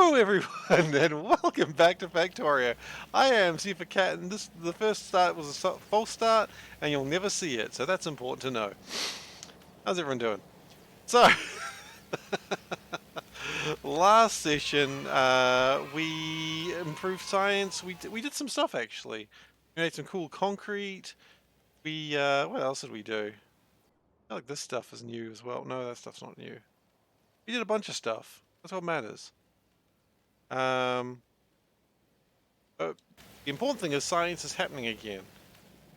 Hello everyone and welcome back to Factorio. I am SeiferKatt and the first start was a false start and you'll never see it, so that's important to know. How's everyone doing? So, last session we improved science, we did some stuff actually. We made some cool concrete, what else did we do? I feel like this stuff is new as well. No, that stuff's not new. We did a bunch of stuff, that's what matters. But the important thing is science is happening again,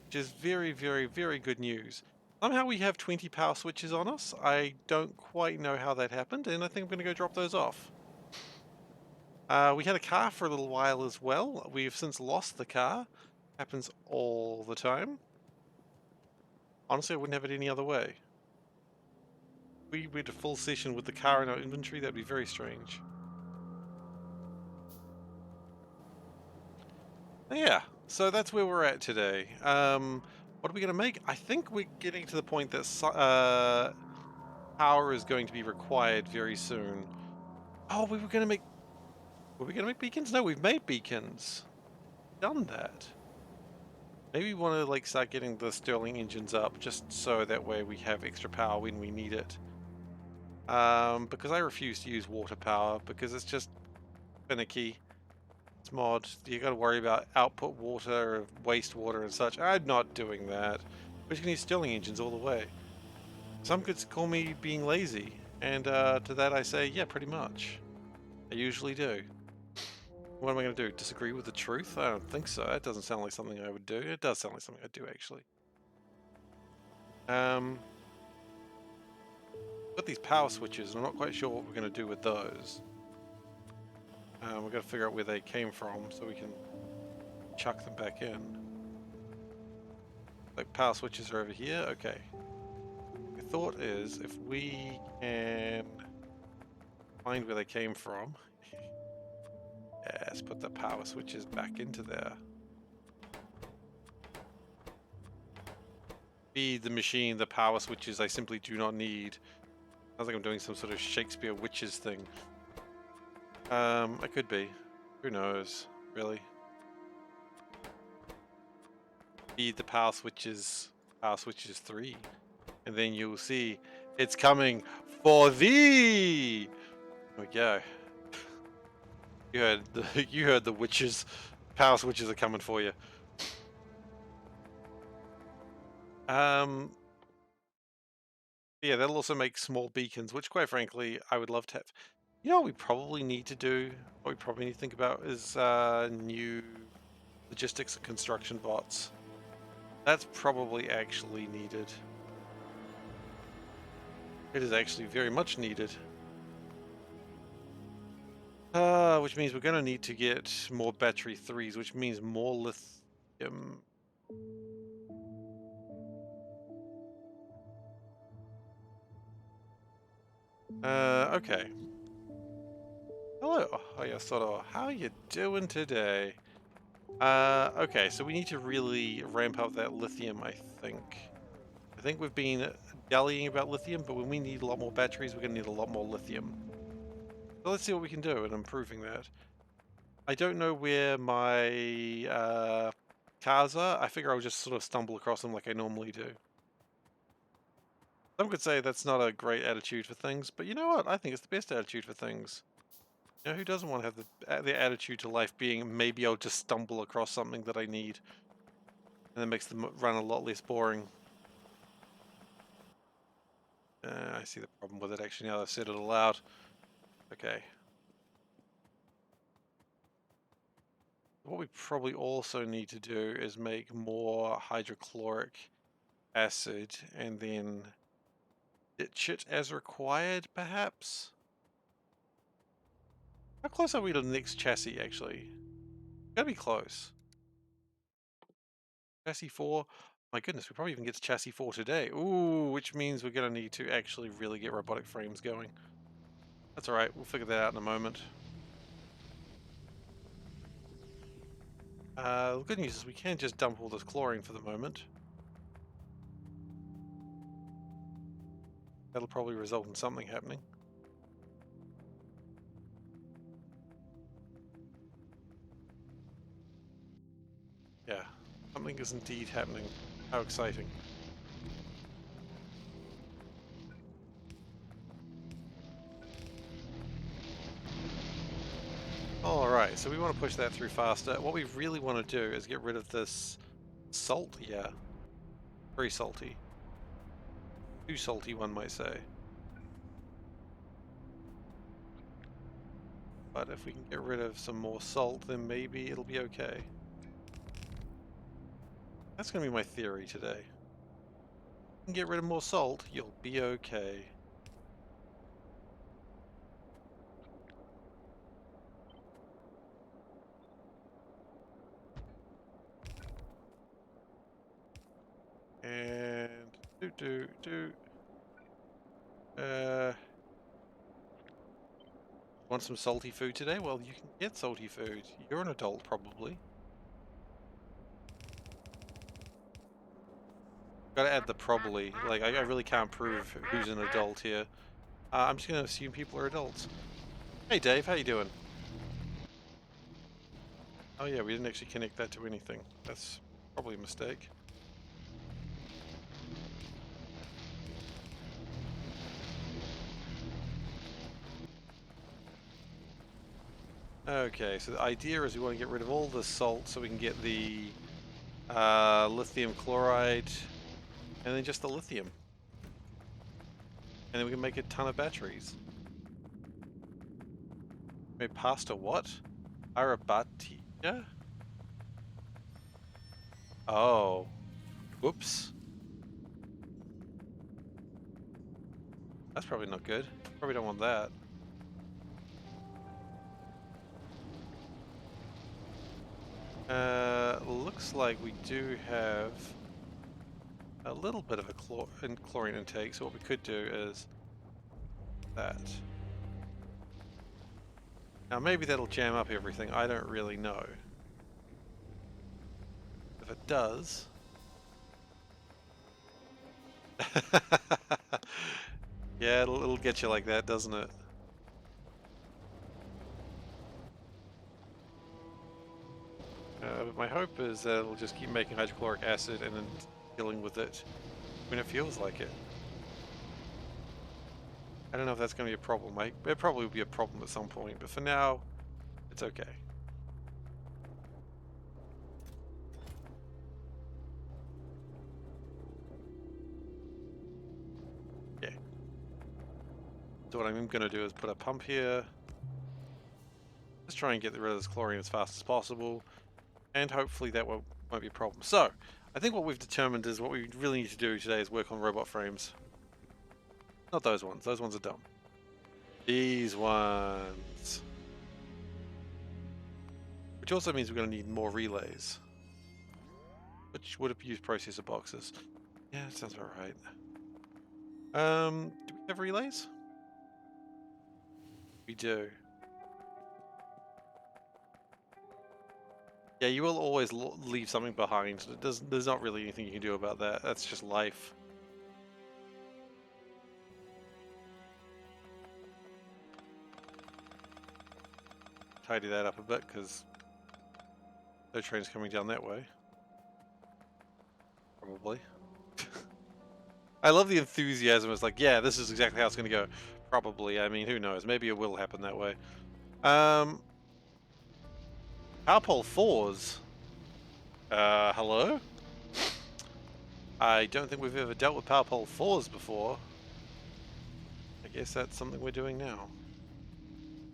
which is very, very, very good news. Somehow we have 20 power switches on us. I don't quite know how that happened, and I think I'm going to go drop those off. We had a car for a little while as well. We've since lost the car. Happens all the time. Honestly, I wouldn't have it any other way. We went a full session with the car in our inventory. That'd be very strange. Yeah, so that's where we're at today. What are we going to make? I think we're getting to the point that power is going to be required very soon. Oh, were we going to make beacons? No, we've made beacons. Done that. Maybe we want to like start getting the Stirling engines up just so that way we have extra power when we need it. Because I refuse to use water power because it's just finicky. It's mod. You got to worry about output water, wastewater, and such. I'm not doing that. We're just gonna use Stirling engines all the way. Some could call me being lazy, and to that I say, yeah, pretty much. I usually do. What am I going to do? Disagree with the truth? I don't think so. That doesn't sound like something I would do. It does sound like something I'd do, actually. Got these power switches, and I'm not quite sure what we're going to do with those. We've got to figure out where they came from so we can chuck them back in. Like, power switches are over here? Okay. My thought is, if we can find where they came from... Yeah, let's put the power switches back into there. Feed the machine the power switches I simply do not need. Sounds like I'm doing some sort of Shakespeare witches thing. I could be. Who knows, really? Feed the power switches 3. And then you'll see it's coming for thee! There we go. You heard the witches. Power switches are coming for you. Yeah, that'll also make small beacons, which quite frankly, I would love to have. You know what we probably need to do? What we probably need to think about is new logistics and construction bots. That's probably actually needed. It is actually very much needed. Which means we're going to need to get more battery 3s, which means more lithium. Okay. Hello. Oh, yeah, sort of. How you doing today? Okay, so we need to really ramp up that lithium, I think. I think we've been dallying about lithium, but when we need a lot more batteries, we're going to need a lot more lithium. So let's see what we can do in improving that. I don't know where my cars are. I figure I'll just sort of stumble across them like I normally do. Some could say that's not a great attitude for things, but you know what? I think it's the best attitude for things. You know, who doesn't want to have the attitude to life being, maybe I'll just stumble across something that I need, and that makes them run a lot less boring. I see the problem with it actually now that I've said it aloud. Okay. What we probably also need to do is make more hydrochloric acid and then ditch it as required, perhaps? How close are we to the next chassis, actually? Gotta be close. Chassis 4. My goodness, we probably even get to chassis 4 today. Ooh, which means we're gonna need to actually really get robotic frames going. That's alright, we'll figure that out in a moment. The good news is we can just dump all this chlorine for the moment. That'll probably result in something happening. something is indeed happening. How exciting. Alright, so we want to push that through faster. What we really want to do is get rid of this salt here. Very salty. Too salty, one might say. But if we can get rid of some more salt, then maybe it'll be okay. That's going to be my theory today. If you can get rid of more salt, you'll be okay. And want some salty food today? Well, you can get salty food. You're an adult, probably. Gotta add the probably. Like, I really can't prove who's an adult here. I'm just gonna assume people are adults. Hey Dave, how you doing? Oh yeah, we didn't actually connect that to anything. That's probably a mistake. Okay, so the idea is we want to get rid of all the salt so we can get the lithium chloride and then just the lithium. And then we can make a ton of batteries. Made pasta what? Arabatia? Oh. Whoops. That's probably not good. Probably don't want that. Looks like we do have a little bit of a chlorine intake, so what we could do is that. Now maybe that'll jam up everything, I don't really know. If it does... yeah, it'll get you like that, doesn't it? But my hope is that it'll just keep making hydrochloric acid and then dealing with it when it feels like it. I don't know if that's going to be a problem. It probably will be a problem at some point, but for now, it's okay. Yeah. So what I'm going to do is put a pump here. Let's try and get rid of this chlorine as fast as possible, and hopefully that won't be a problem. So, I think what we've determined is what we really need to do today is work on robot frames. Not those ones. Those ones are dumb. These ones. Which also means we're going to need more relays. Which would have used processor boxes. Yeah, that sounds about right. Do we have relays? We do. Yeah, you will always leave something behind. There's not really anything you can do about that. That's just life. Tidy that up a bit, because no train's coming down that way. Probably. I love the enthusiasm. It's like, yeah, this is exactly how it's going to go. Probably. I mean, who knows? Maybe it will happen that way. Power pole 4s. Hello? I don't think we've ever dealt with power pole 4s before. I guess that's something we're doing now.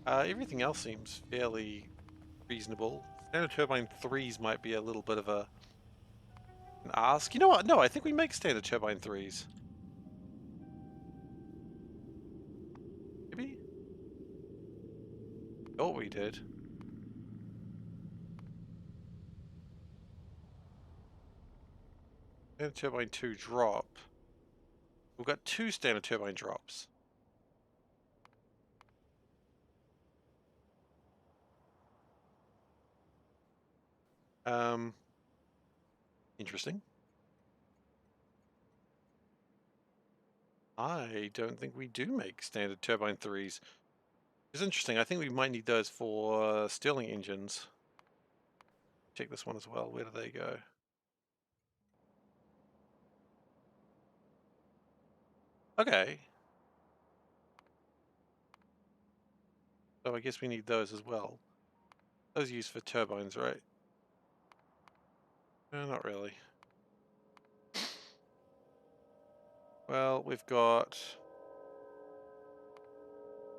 Everything else seems fairly reasonable. Standard turbine 3s might be a little bit of an ask. You know what? No, I think we make standard turbine 3s. Maybe? Oh, we did. Standard turbine 2 drop. We've got 2 standard turbine drops. Interesting. I don't think we do make standard turbine 3s. It's interesting. I think we might need those for Stirling engines. Check this one as well. Where do they go? Okay. So I guess we need those as well. Those are used for turbines, right? No, not really. Well, we've got...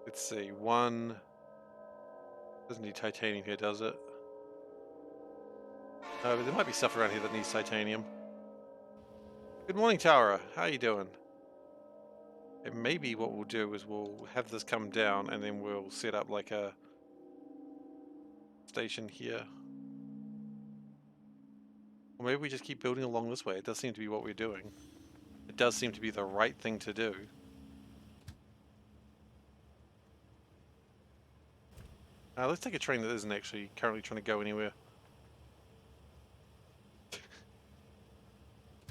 Let's see, one... Doesn't need titanium here, does it? No, but there might be stuff around here that needs titanium. Good morning, Tara. How you doing? And maybe what we'll do is we'll have this come down and then we'll set up like a station here. Or maybe we just keep building along this way. It does seem to be what we're doing. It does seem to be the right thing to do. Let's take a train that isn't actually currently trying to go anywhere.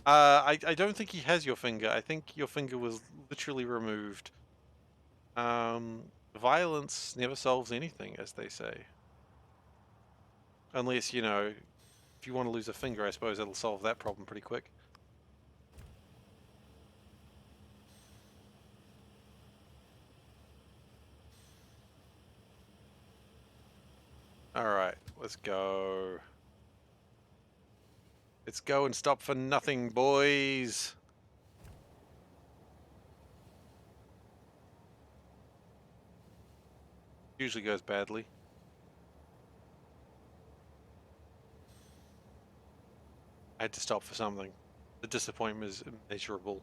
I don't think he has your finger. I think your finger was literally removed. Violence never solves anything, as they say. Unless, you know, if you want to lose a finger, I suppose it'll solve that problem pretty quick. Alright, let's go. Let's go and stop for nothing, boys! Usually goes badly. I had to stop for something. The disappointment is immeasurable.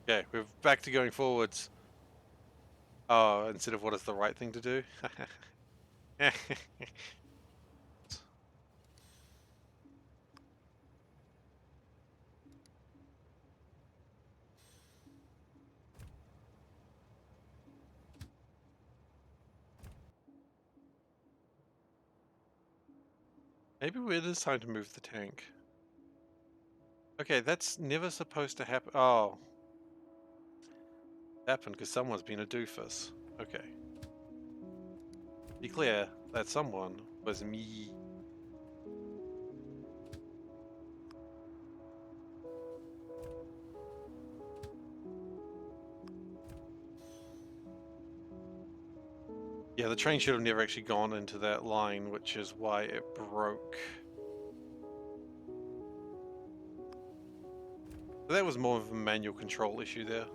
Okay, we're back to going forwards. Oh, instead of what is the right thing to do? Maybe it is time to move the tank. Okay, that's never supposed to happen. Oh. Happened because someone's been a doofus. Okay. Be clear, that someone was me. Yeah, the train should have never actually gone into that line, which is why it broke. But that was more of a manual control issue there.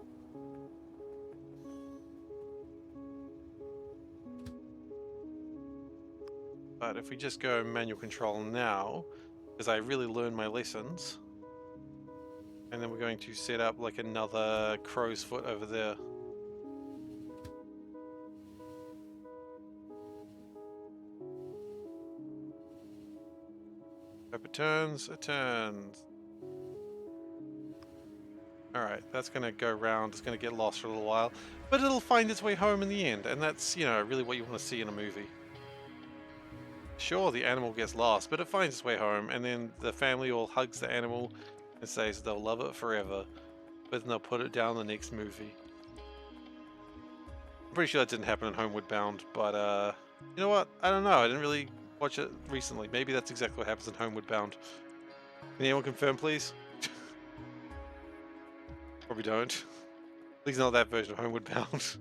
But if we just go manual control now, because I really learned my lessons, and then we're going to set up like another crow's foot over there. Hope it turns, it turns. Alright, that's going to go round, it's going to get lost for a little while, but it'll find its way home in the end, and that's, you know, really what you want to see in a movie. Sure, the animal gets lost, but it finds its way home, and then the family all hugs the animal and says they'll love it forever, but then they'll put it down in the next movie. I'm pretty sure that didn't happen in Homeward Bound, but you know what? I don't know, I didn't really watch it recently. Maybe that's exactly what happens in Homeward Bound. Can anyone confirm, please? Probably don't. At least not that version of Homeward Bound.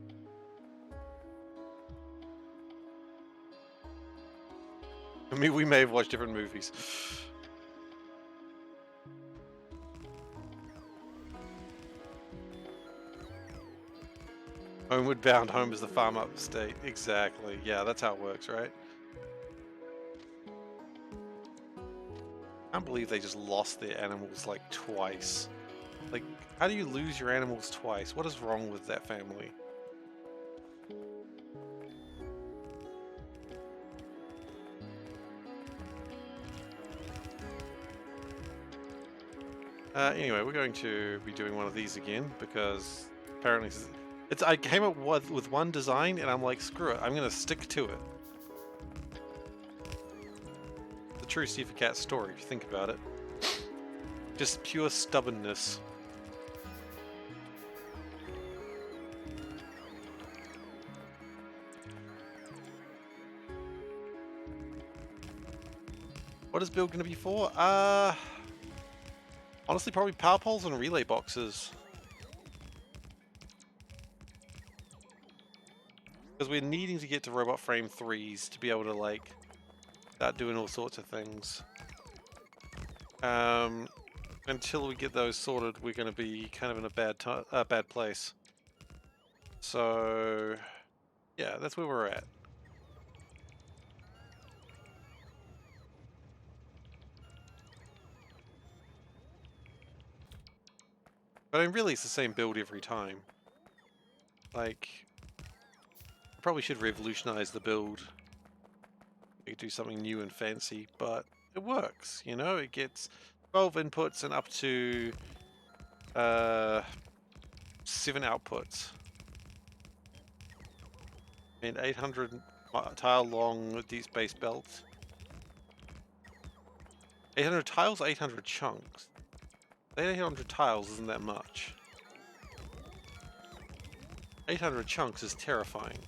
I mean, we may have watched different movies. Homeward Bound, home is the farm upstate. Exactly. Yeah, that's how it works, right? I can't believe they just lost their animals like twice. Like, how do you lose your animals twice? What is wrong with that family? Anyway, we're going to be doing one of these again because apparently I came up with one design and I'm like, screw it, I'm going to stick to it. The true SeiferKatt story, if you think about it. Just pure stubbornness. What is build going to be for? Honestly, probably power poles and relay boxes. Because we're needing to get to robot frame 3s to be able to, like, start doing all sorts of things. Until we get those sorted, we're going to be kind of in a bad place. So, yeah, that's where we're at. But I mean, really, it's the same build every time. Like, probably should revolutionize the build. We could do something new and fancy, but it works, you know? It gets 12 inputs and up to 7 outputs. And 800 tile long deep space belts. 800 tiles, 800 chunks. 800 tiles isn't that much. 800 chunks is terrifying.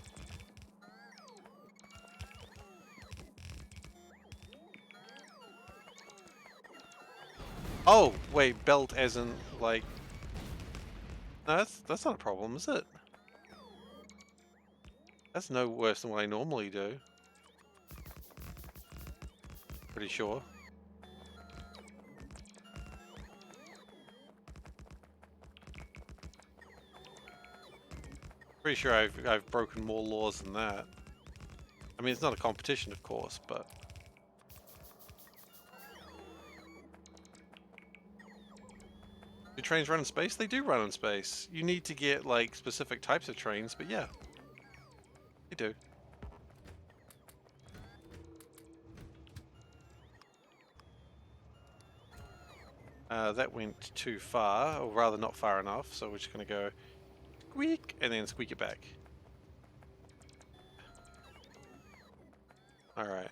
Oh, wait, belt as in, like... No, that's not a problem, is it? That's no worse than what I normally do. Pretty sure. Pretty sure I've broken more laws than that. I mean, it's not a competition, of course, but... Do trains run in space? They do run in space. You need to get, like, specific types of trains, but yeah. They do. That went too far, or rather not far enough, so we're just going to go squeak, and then squeak it back. Alright.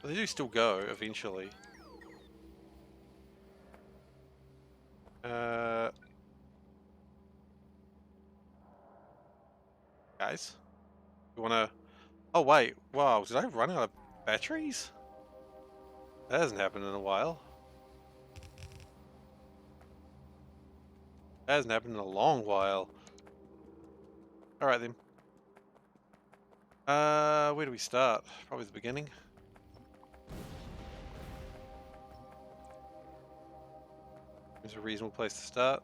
They do still go, eventually. Guys? You wanna... Oh wait, wow, did I run out of batteries? That hasn't happened in a while. That hasn't happened in a long while. Alright then. Where do we start? Probably the beginning. It's a reasonable place to start.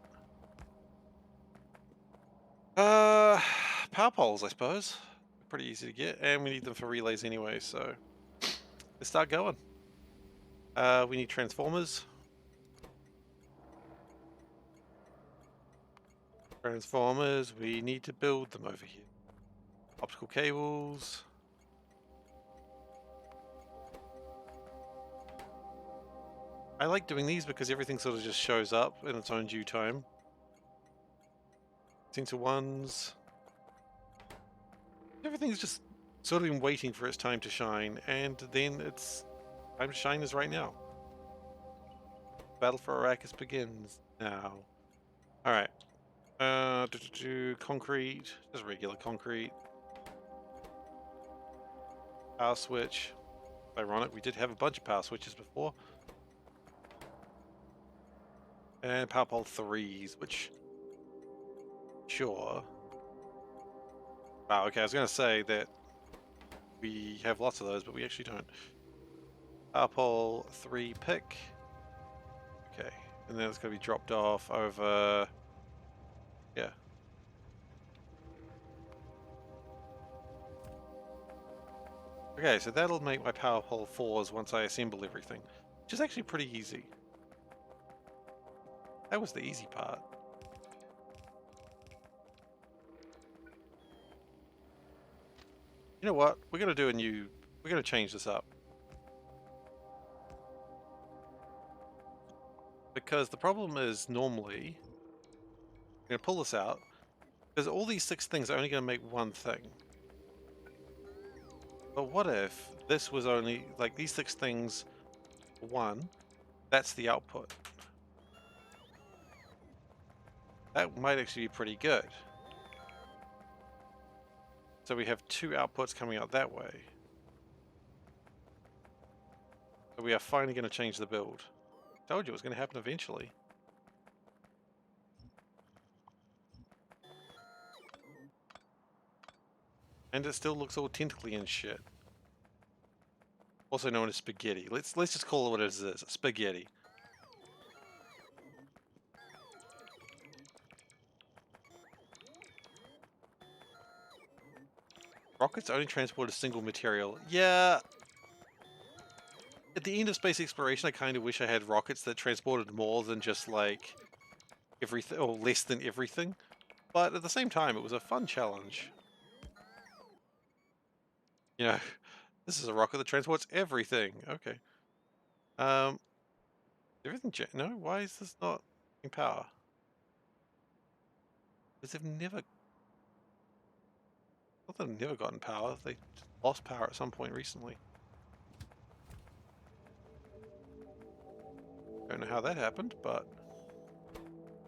Power poles, I suppose. Pretty easy to get, and we need them for relays anyway, so let's start going. We need transformers. Transformers, we need to build them over here. Optical cables. I like doing these because everything sort of just shows up in its own due time. Into ones. Everything's just sort of been waiting for its time to shine, and then its time to shine is right now. Battle for Arrakis begins now. Alright. Concrete, just regular concrete. Power switch. Ironic, we did have a bunch of power switches before. And power pole 3s, which... Sure. Wow, okay, I was going to say that we have lots of those, but we actually don't. Power pole 3 pick. Okay, and then it's going to be dropped off over... Yeah. Okay, so that'll make my power pole 4s once I assemble everything, which is actually pretty easy. That was the easy part. You know what? We're going to do we're going to change this up. Because the problem is normally, I'm going to pull this out, because all these 6 things are only going to make one thing. But what if this was only, like, these 6 things, 1, that's the output. That might actually be pretty good. So we have 2 outputs coming out that way. So we are finally going to change the build. Told you it was going to happen eventually. And it still looks all tentacly and shit. Also known as spaghetti. Let's just call it what it is. Spaghetti. Rockets only transport a single material. Yeah. At the end of space exploration, I kind of wish I had rockets that transported more than just like everything, or less than everything. But at the same time, it was a fun challenge. You know, this is a rocket that transports everything. Okay. Everything. No, why is this not in power? Because they've never. Not that they've never gotten power. They lost power at some point recently. Don't know how that happened, but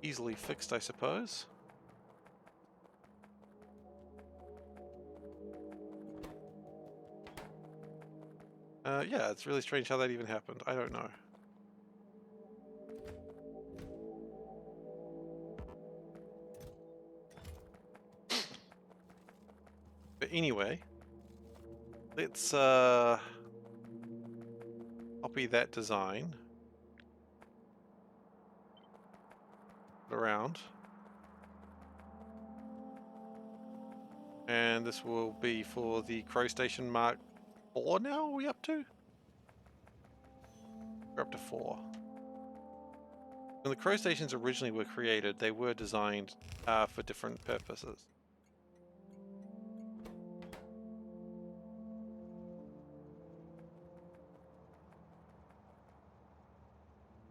easily fixed, I suppose. Yeah, it's really strange how that even happened. I don't know. But anyway, let's copy that design around. And this will be for the Crow Station Mark 4 now, are we up to? We're up to 4. When the Crow Stations originally were created, they were designed for different purposes.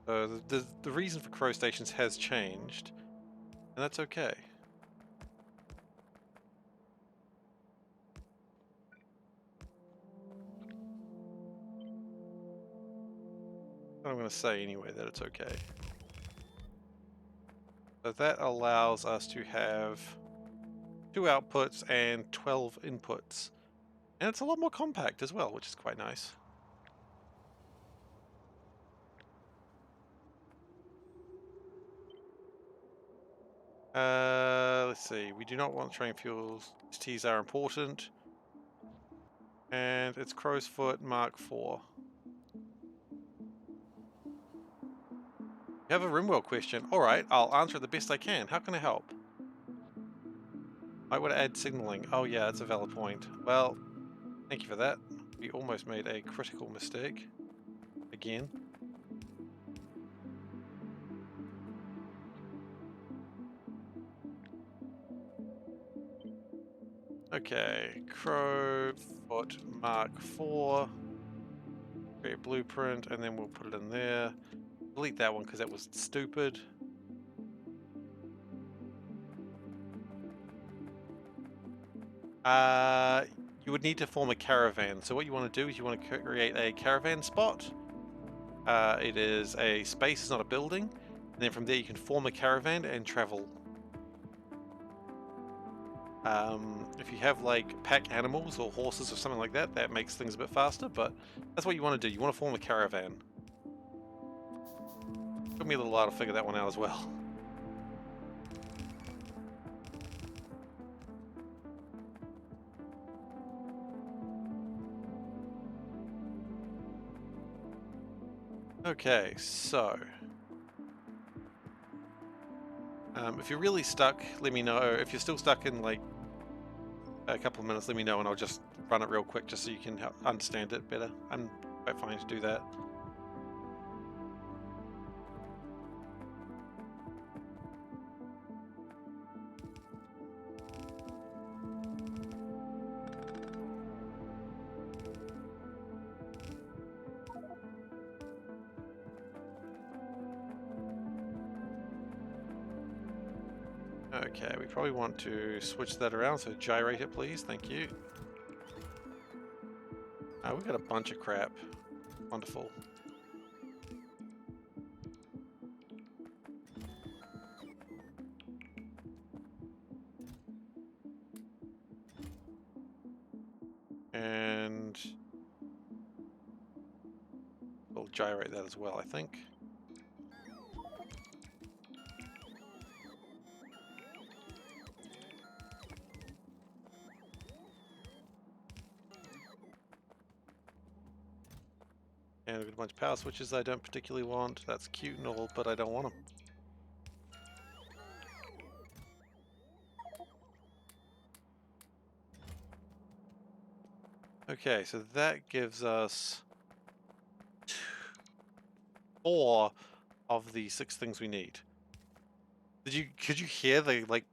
So the reason for Crow Stations has changed, and that's okay. I'm going to say anyway that it's okay. So that allows us to have 2 outputs and 12 inputs. And it's a lot more compact as well, which is quite nice. Let's see. We do not want train fuels. T's are important. And it's Crow's Foot Mark 4. You have a Rimwell question. Alright, I'll answer it the best I can. How can I help? I would add signaling. Oh yeah, that's a valid point. Well, thank you for that. We almost made a critical mistake. Again. Okay, Crow Foot Mark 4. Create blueprint, and then we'll put it in there. Delete that one because that was stupid. You would need to form a caravan. So what you want to do is you want to create a caravan spot. It is a space, it's not a building. And then from there you can form a caravan and travel. If you have like pack animals or horses or something like that, that makes things a bit faster, but that's what you want to do. You want to form a caravan. Took me a little while to figure that one out as well. Okay, so if you're really stuck, let me know. If you're still stuck in like a couple of minutes, let me know and I'll just run it real quick just so you can understand it better. I'm quite fine to do that. Okay, we probably want to switch that around, so gyrate it please, thank you. We've got a bunch of crap. Wonderful. And we'll gyrate that as well, I think. And we've got a bunch of power switches I don't particularly want. That's cute and all, but I don't want them. Okay, so that gives us 4 of the 6 things we need. Could you hear the like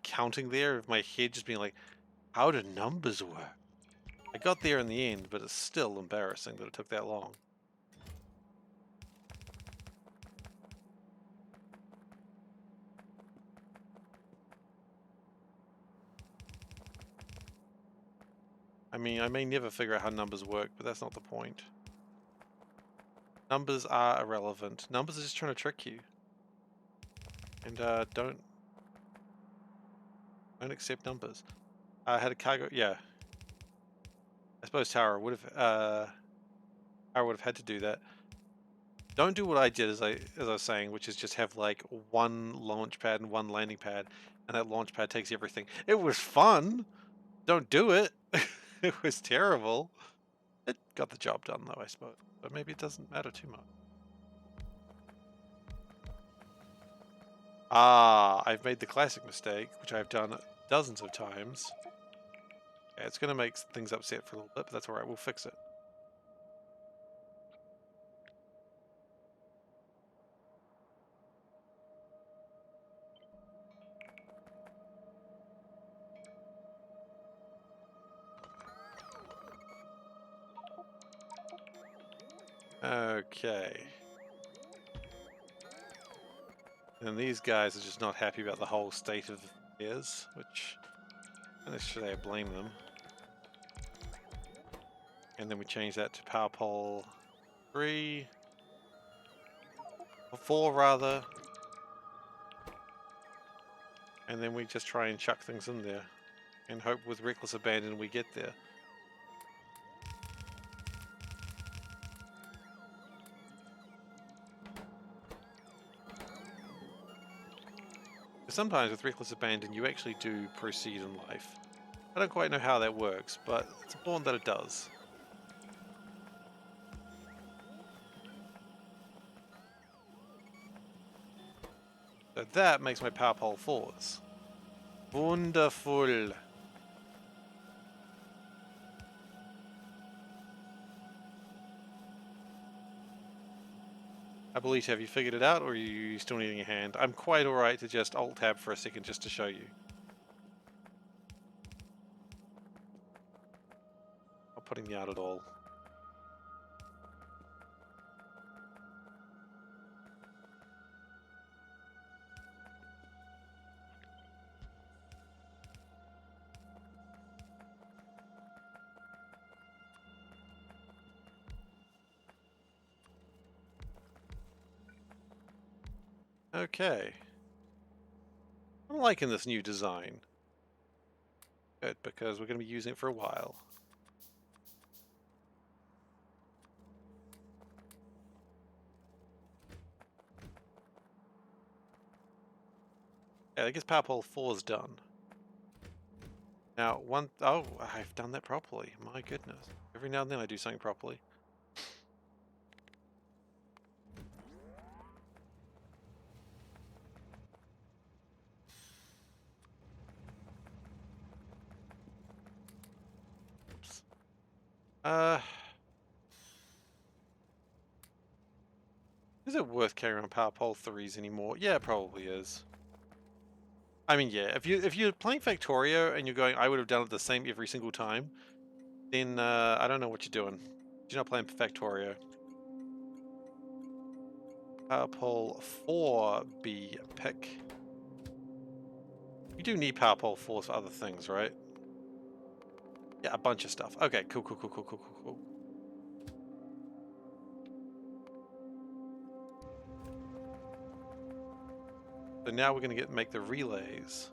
counting there of my head just being like, how do numbers work? I got there in the end, but it's still embarrassing that it took that long. I mean, I may never figure out how numbers work, but that's not the point. Numbers are irrelevant. Numbers are just trying to trick you. And don't accept numbers. I had a cargo, yeah. I suppose Tower would have had to do that. Don't do what I did, as I was saying, which is just have like one launch pad and one landing pad, and that launch pad takes everything. It was fun. Don't do it. It was terrible. It got the job done though, I suppose. But maybe it doesn't matter too much. Ah, I've made the classic mistake, which I've done dozens of times. Yeah, it's going to make things upset for a little bit, but that's alright, we'll fix it. Okay. And these guys are just not happy about the whole state of affairs, which, not necessarily I blame them. And then we change that to power pole 3. Or 4 rather. And then we just try and chuck things in there. And hope with reckless abandon we get there. Sometimes with reckless abandon you actually do proceed in life. I don't quite know how that works, but it's important that it does. So that makes my power pole 4s. Wonderful. I believe, have you figured it out, or are you still needing a hand? I'm quite alright to just alt-tab for a second just to show you. Not putting me out at all. Okay. I'm liking this new design. Good, because we're going to be using it for a while. Yeah, I guess power pole 4 is done. Now, oh, I've done that properly. My goodness. Every now and then I do something properly. Oops. Is it worth carrying on power pole 3s anymore? Yeah, it probably is. I mean, yeah, if you're playing Factorio and you're going, I would have done it the same every single time, then I don't know what you're doing. You're not playing Factorio. Power pole 4B pick. You do need power pole 4s for other things, right? Yeah, a bunch of stuff. Okay, cool. So now we're gonna make the relays.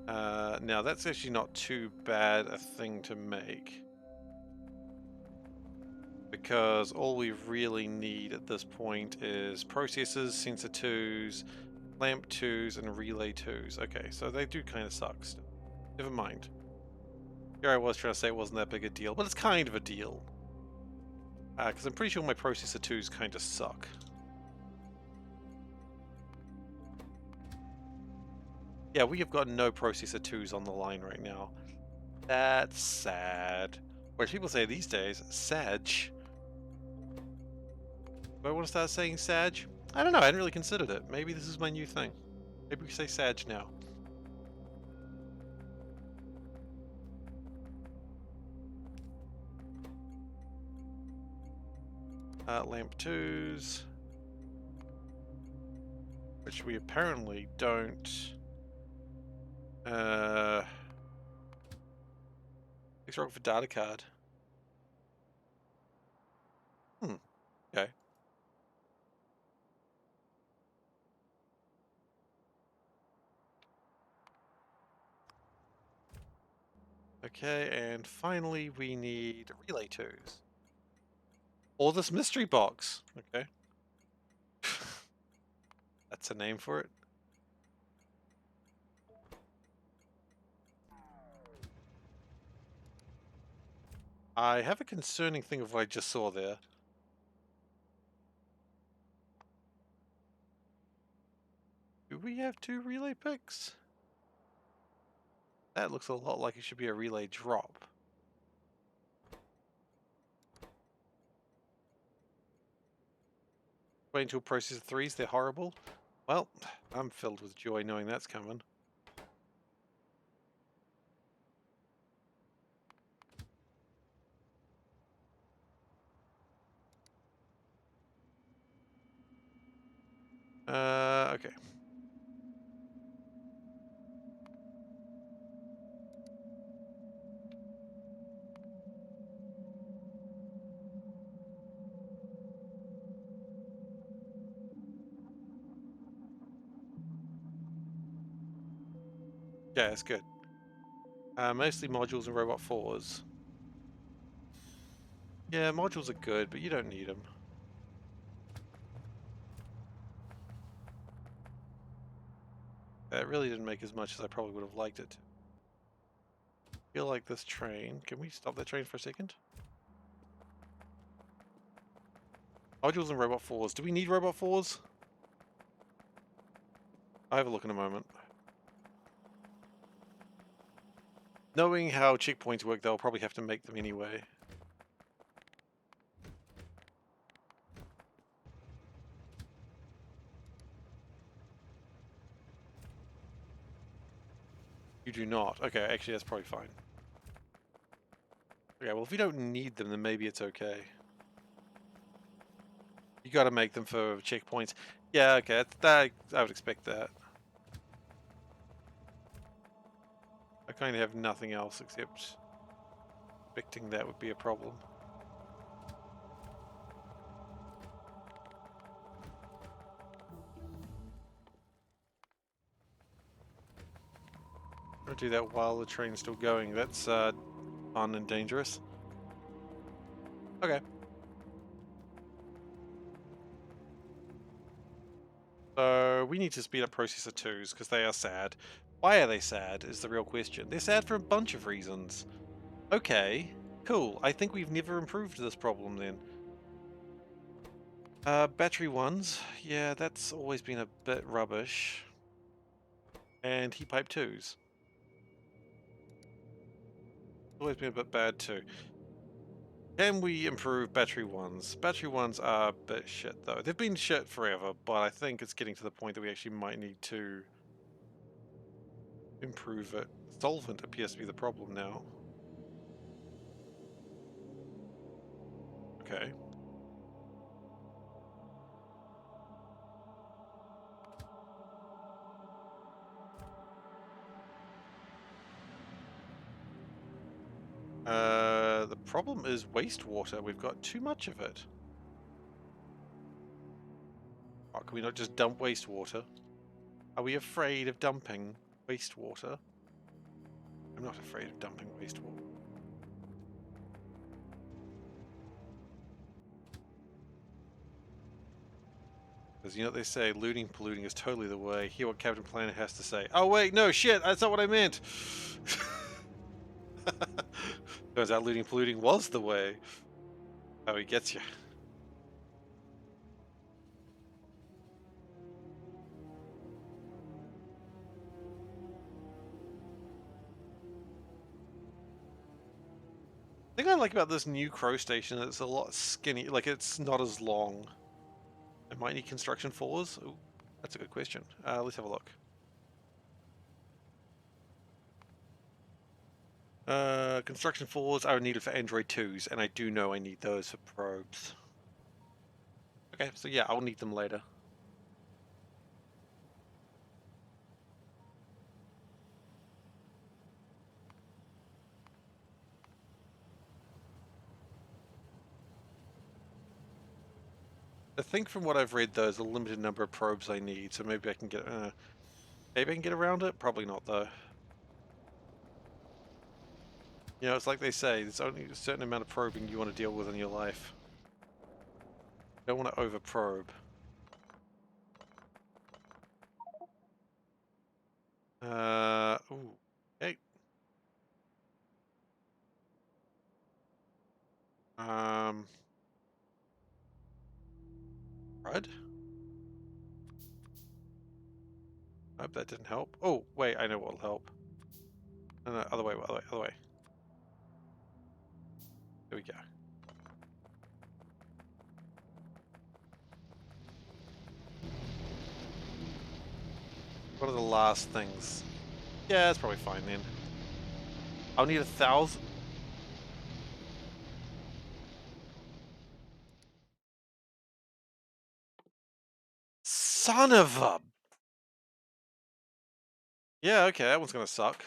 Now that's actually not too bad a thing to make, because all we really need at this point is processors, sensor 2s, lamp 2s, and relay 2s. Okay, so they do kind of suck still. Never mind. Here I was trying to say it wasn't that big a deal, but it's kind of a deal. Because I'm pretty sure my processor 2s kind of suck. Yeah, we have got no processor 2s on the line right now. That's sad. Whereas people say these days, Sag. Do I want to start saying Sag? I don't know, I hadn't really considered it. Maybe this is my new thing. Maybe we say Sag now. Lamp 2s. Which we apparently don't... It's wrong for data card. Okay. Okay, and finally we need relay 2s. Or this mystery box. Okay. That's a name for it. I have a concerning thing of what I just saw there. Do we have 2 relay picks? That looks a lot like it should be a relay drop. Wait until processor 3s, they're horrible. Well, I'm filled with joy knowing that's coming. Okay. Yeah, it's good. Mostly modules and robot 4s. Yeah, modules are good, but you don't need them. It really didn't make as much as I probably would have liked it to. I feel like this train... Can we stop that train for a second? Modules and robot 4s. Do we need robot 4s? I'll have a look in a moment. Knowing how checkpoints work, they'll probably have to make them anyway. You do not. Okay, actually that's probably fine. Okay, well if we don't need them, then maybe it's okay. You gotta make them for checkpoints. Yeah, okay, that I would expect that. I kind of have nothing else except expecting that would be a problem. I'll do that while the train's still going. That's fun and dangerous. Okay. So we need to speed up processor 2s because they are sad. Why are they sad is the real question. They're sad for a bunch of reasons. Okay, cool. I think we've never improved this problem then. Battery 1s. Yeah, that's always been a bit rubbish. And heat pipe 2s. Always been a bit bad too. Can we improve battery 1s? Battery 1s are a bit shit though. They've been shit forever, but I think it's getting to the point that we actually might need to improve it. Solvent appears to be the problem now. Okay. The problem is wastewater. We've got too much of it. Oh, can we not just dump wastewater? Are we afraid of dumping wastewater? I'm not afraid of dumping wastewater. Because you know what they say, looting, polluting is totally the way. Hear what Captain Planet has to say. Oh wait, no, shit, that's not what I meant! Turns out looting, polluting was the way. How he gets you. The thing I like about this new crow station is it's a lot skinny, like it's not as long. It might need construction floors? Ooh, that's a good question. Let's have a look. Construction floors are needed for Android 2s, and I do know I need those for probes. Okay, so yeah, I'll need them later. I think from what I've read, there's a limited number of probes I need, so maybe I can get, maybe I can get around it? Probably not, though. You know, it's like they say, there's only a certain amount of probing you want to deal with in your life. You don't want to over-probe. Ooh, okay. Crud? I hope that didn't help. Oh, wait, I know what'll help. No, no, other way, other way, other way. There we go. One of the last things. Yeah, it's probably fine then. I'll need 1,000. Son of a... Yeah, okay, that one's gonna suck.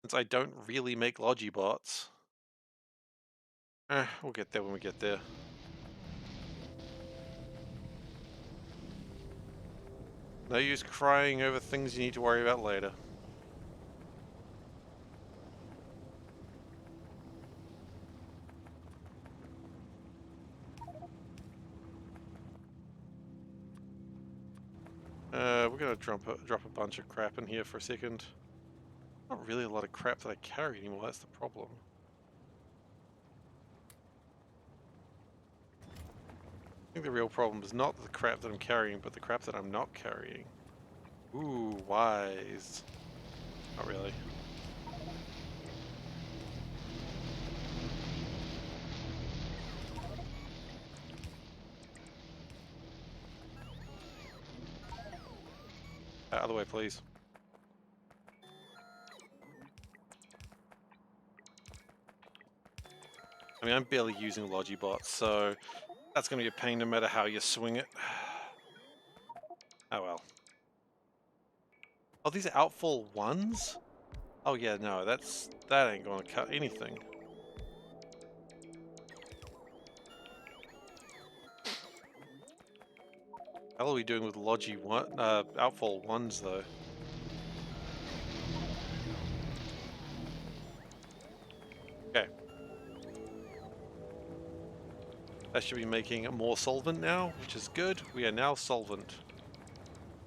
Since I don't really make Logibots. We'll get there when we get there. No use crying over things you need to worry about later. We're gonna drop a bunch of crap in here for a second. Not really a lot of crap that I carry anymore, that's the problem. I think the real problem is not the crap that I'm carrying, but the crap that I'm not carrying. Ooh, wise. Not really. Other way, please. I mean, I'm barely using Logibots, so that's going to be a pain no matter how you swing it. Oh well. Oh, these are outfall ones? Oh yeah, no, that ain't going to cut anything. How are we doing with outfall ones though? Okay. That should be making more solvent now, which is good. We are now solvent.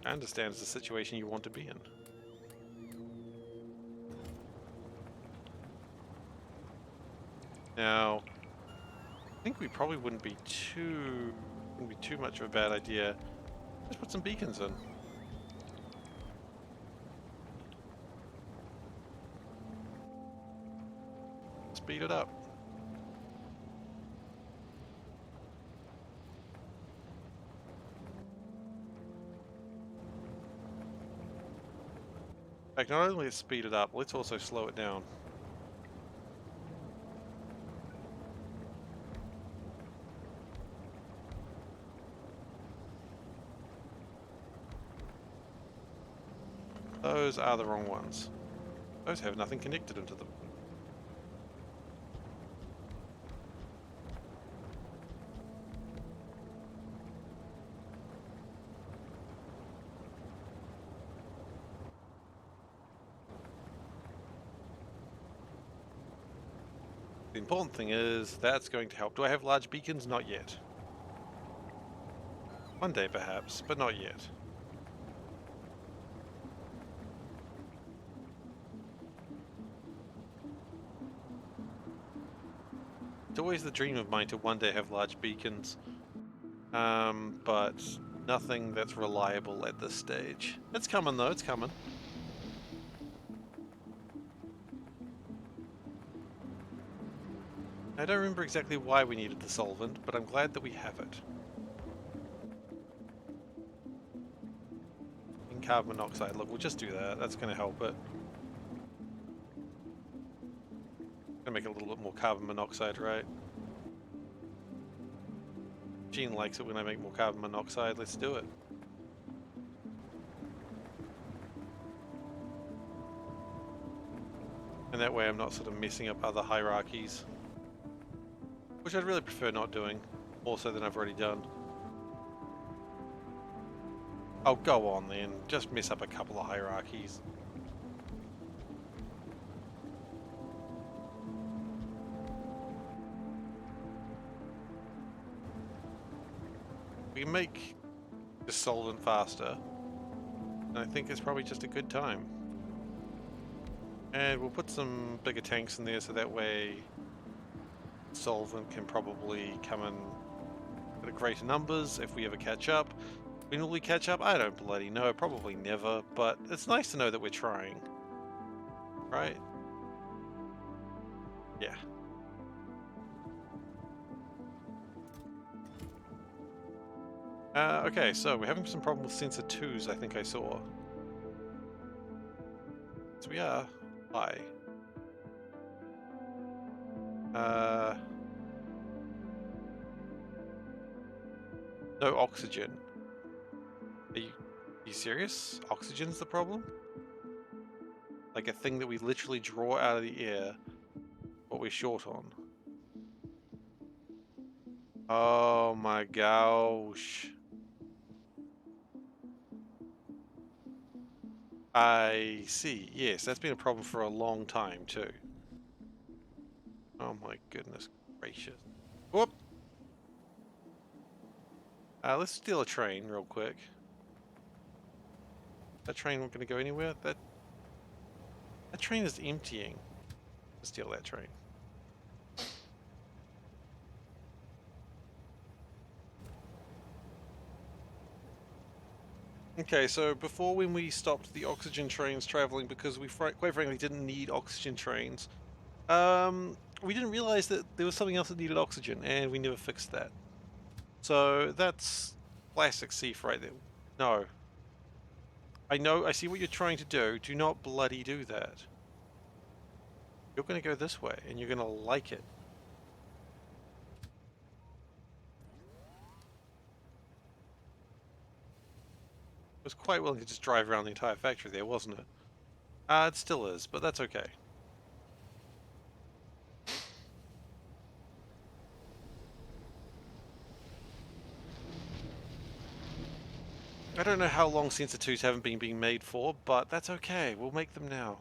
I understand it's the situation you want to be in. Now, I think we probably wouldn't be too much of a bad idea. Let's put some beacons in. Speed it up. In fact, not only let's speed it up, let's also slow it down. Those are the wrong ones. Those have nothing connected into them. The important thing is that's going to help. Do I have large beacons? Not yet. One day perhaps, but not yet. It's always the dream of mine to one day have large beacons, but nothing that's reliable at this stage. It's coming though, it's coming. I don't remember exactly why we needed the solvent, but I'm glad that we have it. In carbon monoxide, look, we'll just do that. That's going to help it. Gonna make it a little bit more carbon monoxide, right? Gene likes it when I make more carbon monoxide. Let's do it. And that way I'm not sort of messing up other hierarchies. Which I'd really prefer not doing, more so than I've already done. Oh, go on then. Just mess up a couple of hierarchies. We can make the solvent faster. And I think it's probably just a good time. And we'll put some bigger tanks in there so that way solvent can probably come in at greater numbers if we ever catch up. When will we catch up? I don't bloody know. Probably never, but it's nice to know that we're trying. Right? Yeah. Okay, so we're having some problem with sensor 2s, I think I saw. So we are. Why? No oxygen. Are you serious? Oxygen's the problem? Like a thing that we literally draw out of the air, what we're short on. Oh my gosh. I see. Yes, that's been a problem for a long time too. Oh my goodness gracious. Whoop! Let's steal a train real quick. That train not going to go anywhere? That train is emptying. Let's steal that train. Okay, so before when we stopped the oxygen trains traveling because we quite frankly didn't need oxygen trains, we didn't realize that there was something else that needed oxygen and we never fixed that. So that's classic Seif right there. No. I know, I see what you're trying to do. Do not bloody do that. You're going to go this way and you're going to like it. I was quite willing to just drive around the entire factory there, wasn't it? It still is, but that's okay. I don't know how long Sensor 2s haven't been being made for, but that's okay. We'll make them now.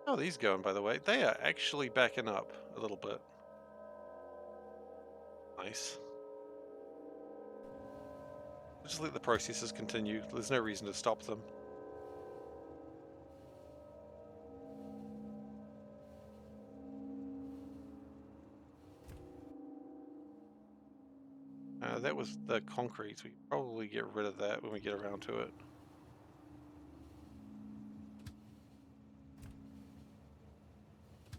How are these going, by the way? They are actually backing up a little bit. Nice. We'll just let the processes continue. There's no reason to stop them. That was the concrete. We probably get rid of that when we get around to it.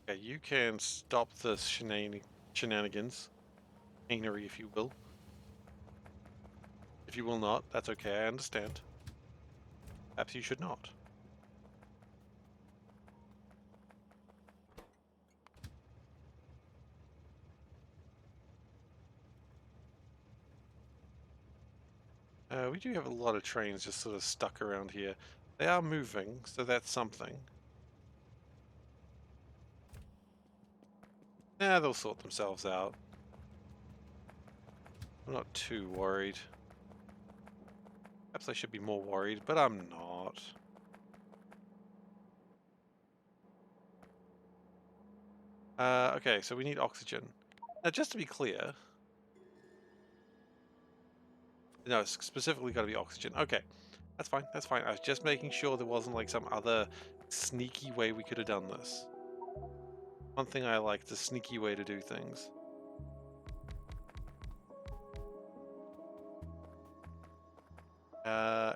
Okay, you can stop this shenanigans. Chicanery, if you will. If you will not, that's okay, I understand. Perhaps you should not. We do have a lot of trains just sort of stuck around here. They are moving, so that's something. They'll sort themselves out. I'm not too worried. Perhaps I should be more worried, but I'm not. Okay, so we need oxygen. Now, just to be clear... No, it's specifically got to be oxygen. Okay, that's fine, that's fine. I was just making sure there wasn't like some other sneaky way we could have done this. One thing I like, the sneaky way to do things.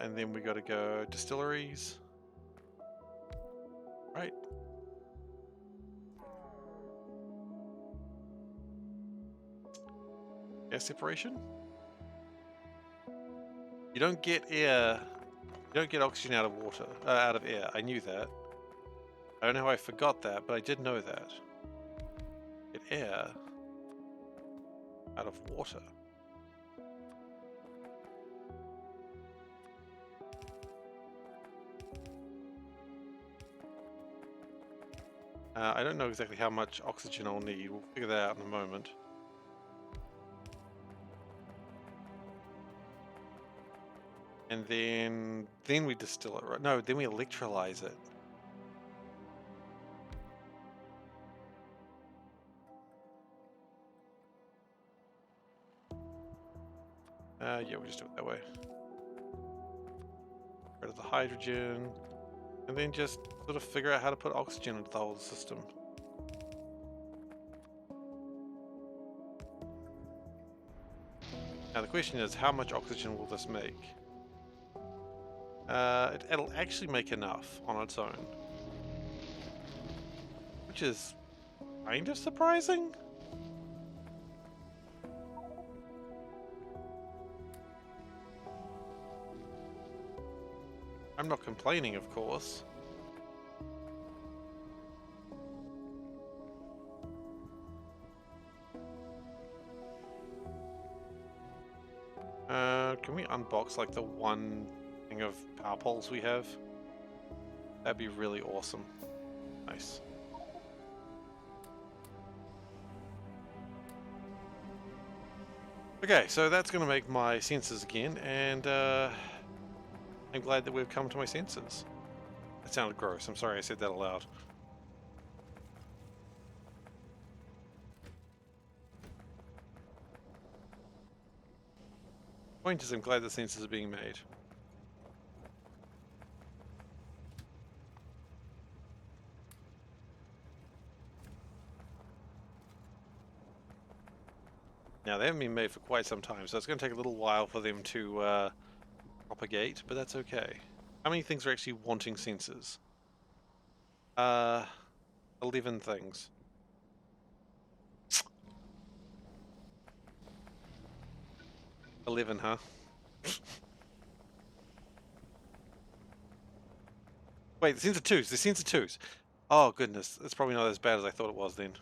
And then we got to go distilleries. Right. Air separation? You don't get air... You don't get oxygen out of water, out of air. I knew that. I don't know how I forgot that, but I did know that. Get air out of water. I don't know exactly how much oxygen I'll need. We'll figure that out in a moment. And then we distill it, right? No, then we electrolyze it. Yeah, we'll just do it that way. Rid of the hydrogen. And then just sort of figure out how to put oxygen into the whole system. Now the question is, how much oxygen will this make? It'll actually make enough on its own. Which is kind of surprising. I'm not complaining, of course. Can we unbox like the one thing of power poles we have? That'd be really awesome. Nice. Okay, so that's going to make my sensors again, and I'm glad that we've come to my senses. That sounded gross. I'm sorry I said that aloud. Point is, I'm glad the sensors are being made. Now, they haven't been made for quite some time, so it's going to take a little while for them to propagate, but that's okay. How many things are actually wanting sensors? 11 things. $11, huh? Wait, the sensor twos. The sensor twos. Oh goodness, it's probably not as bad as I thought it was then.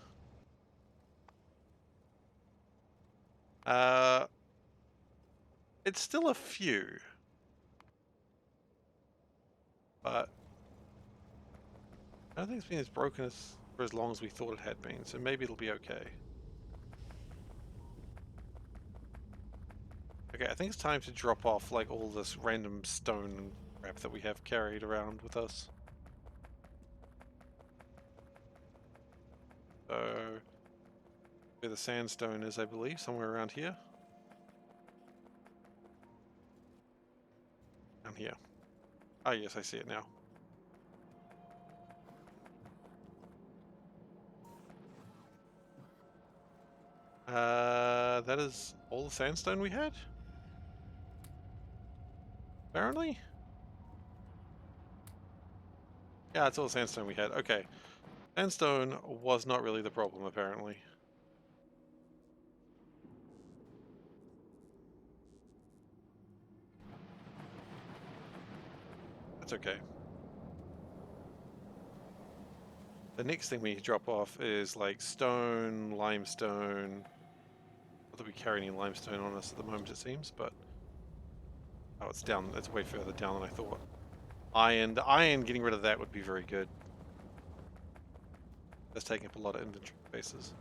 It's still a few, but I don't think it's been as broken as for as long as we thought it had been. So maybe it'll be okay. Okay, I think it's time to drop off like all this random stone crap that we have carried around with us. So, where the sandstone is, I believe, somewhere around here. Down here. Oh yes, I see it now. That is all the sandstone we had? Apparently? Yeah, it's all the sandstone we had. Okay. Sandstone was not really the problem, apparently. That's okay. The next thing we drop off is like stone, limestone. Not that we carry any limestone on us at the moment, it seems, but... Oh, it's down. It's way further down than I thought. Iron, getting rid of that would be very good. That's taking up a lot of inventory spaces.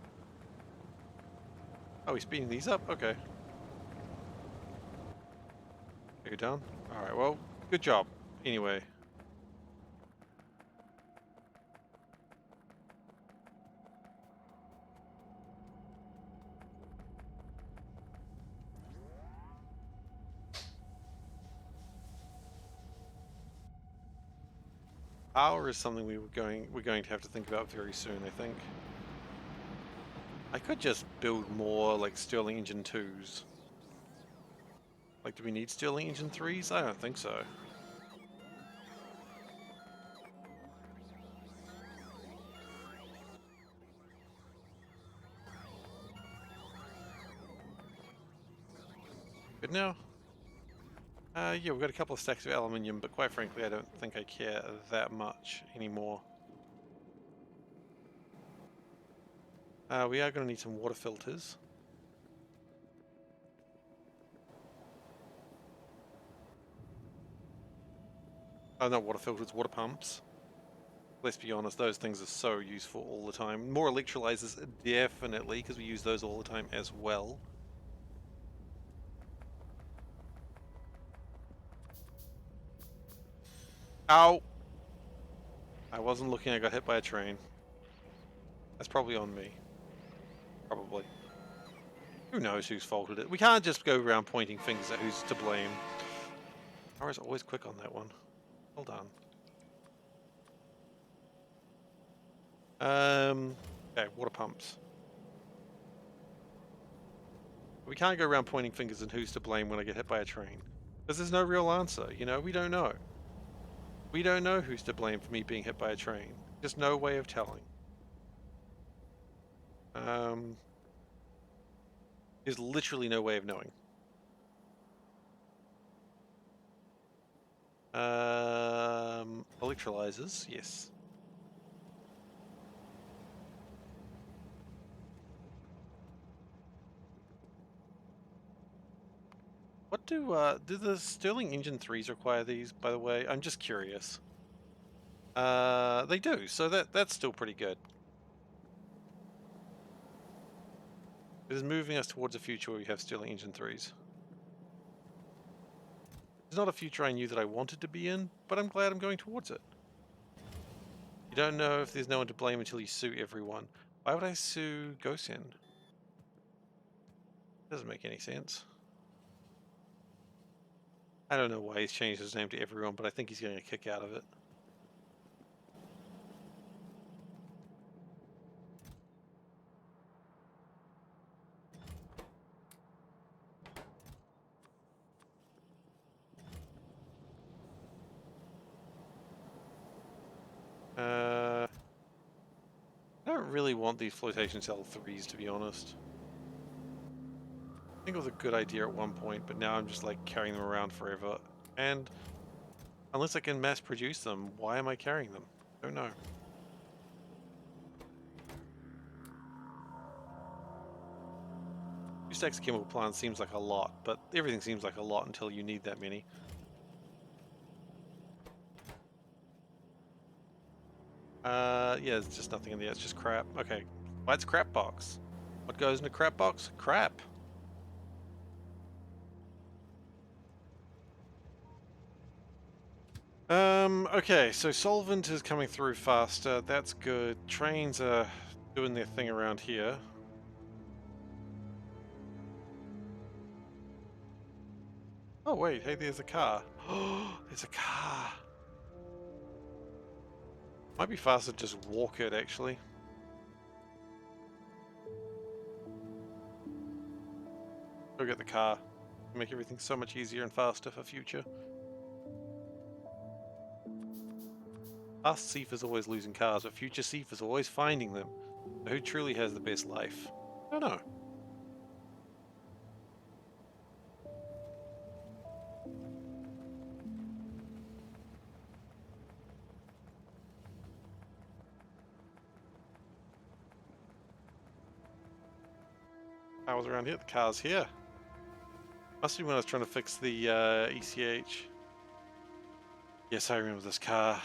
Oh, he's speeding these up? Okay. Are you done? Alright, well, good job. Anyway. Power is something we're going to have to think about very soon, I think. I could just build more like Stirling Engine 2s. Like, do we need Stirling Engine 3s? I don't think so. Good now? Yeah, we've got a couple of stacks of aluminium, but quite frankly, I don't think I care that much anymore. We are going to need some water filters. Oh, not water filters, water pumps. Let's be honest, those things are so useful all the time. More electrolyzers, definitely, because we use those all the time as well. Ow! I wasn't looking, I got hit by a train. That's probably on me. Probably. Who knows whose fault it is? We can't just go around pointing fingers at who's to blame. Power's always quick on that one. Well done. Okay, water pumps. We can't go around pointing fingers and who's to blame when I get hit by a train. Because there's no real answer, you know? We don't know. We don't know who's to blame for me being hit by a train. Just no way of telling. There's literally no way of knowing. Electrolyzers, yes. What do the Stirling Engine 3s require these, by the way? I'm just curious. They do, so that's still pretty good. It is moving us towards a future where we have Stirling Engine 3s. It's not a future I knew that I wanted to be in, but I'm glad I'm going towards it. You don't know if there's no one to blame until you sue everyone. Why would I sue Gosen? Doesn't make any sense. I don't know why he's changed his name to everyone, but I think he's getting a kick out of it. I don't really want these flotation cell 3s, to be honest. I think it was a good idea at one point, but now I'm just like carrying them around forever. And unless I can mass produce them, why am I carrying them? I don't know. Two stacks of chemical plants seems like a lot, but everything seems like a lot until you need that many. Yeah, there's just nothing in there, it's just crap. Okay, why it's crap box? What goes in a crap box? Crap. Okay, so solvent is coming through faster, that's good. Trains are doing their thing around here. Oh wait, hey, there's a car. Oh, there's a car. Might be faster to just walk it, actually. Go get the car. Make everything so much easier and faster for future. Past Seifer's always losing cars, but future Seifer's always finding them. So who truly has the best life? I don't know. I was around here, the car's here. Must be when I was trying to fix the ECH. Yes, I remember this car.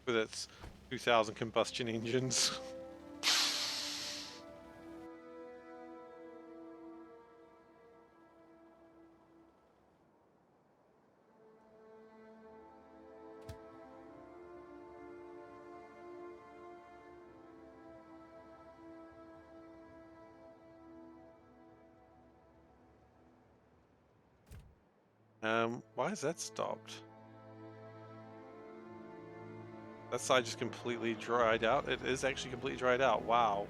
With its 2000 combustion engines. Why is that stopped? That side just completely dried out. It is actually completely dried out. Wow.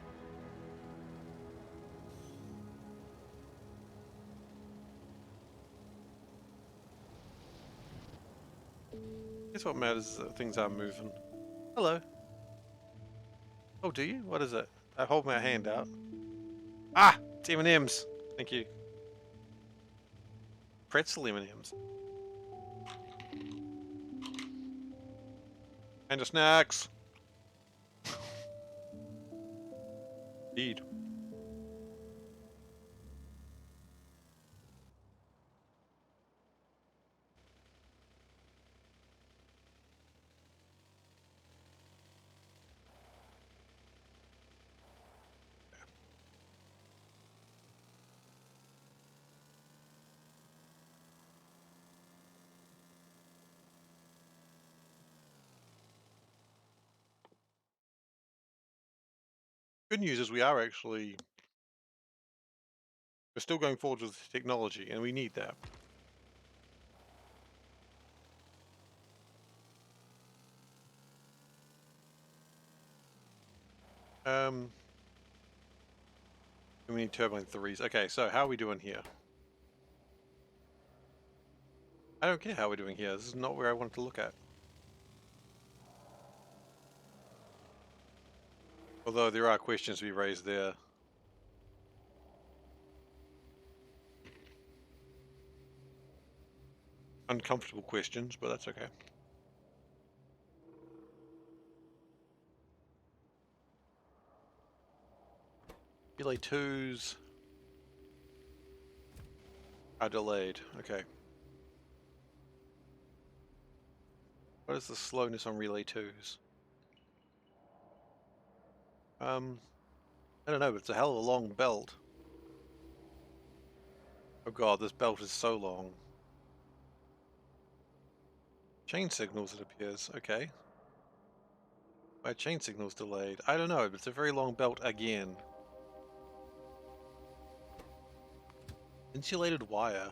Guess what matters is that things are moving. Hello. Oh, do you? What is it? I hold my hand out. Ah! It's M&M's. Thank you. Pretzel M&M's. And the snacks. Indeed. Good news is we're still going forward with technology, and we need that. Um, we need turbine threes. Okay, so how are we doing here? I don't care how we're doing here. This is not where I wanted to look at. Although there are questions to be raised there. Uncomfortable questions, but that's okay. Relay 2s are delayed. Okay. What is the slowness on relay 2s? I don't know, but it's a hell of a long belt. Oh god, this belt is so long. Chain signals, it appears. Okay. My chain signal's delayed. I don't know, but it's a very long belt again. Insulated wire.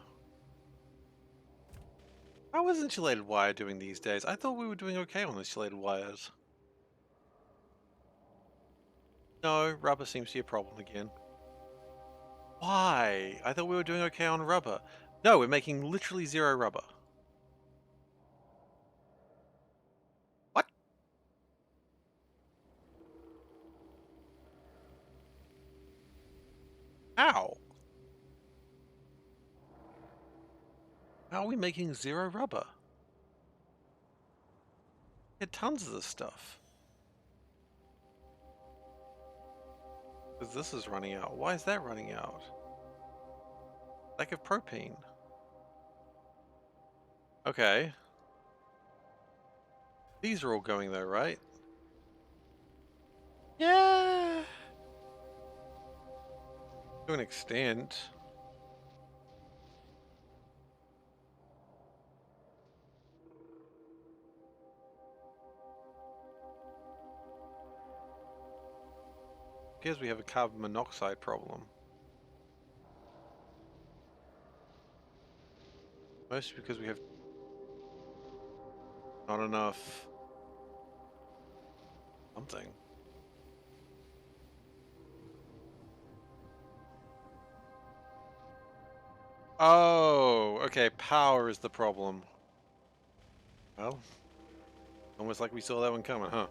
How is insulated wire doing these days? I thought we were doing okay on insulated wires. No, rubber seems to be a problem again. Why? I thought we were doing okay on rubber. No, we're making literally zero rubber. What? How? How are we making zero rubber? We had tons of this stuff. Because this is running out. Why is that running out? Lack of propane. Okay. These are all going though, right? Yeah. To an extent. Because we have a carbon monoxide problem. Mostly because we have not enough something. Oh, okay, power is the problem. Well, almost like we saw that one coming, huh?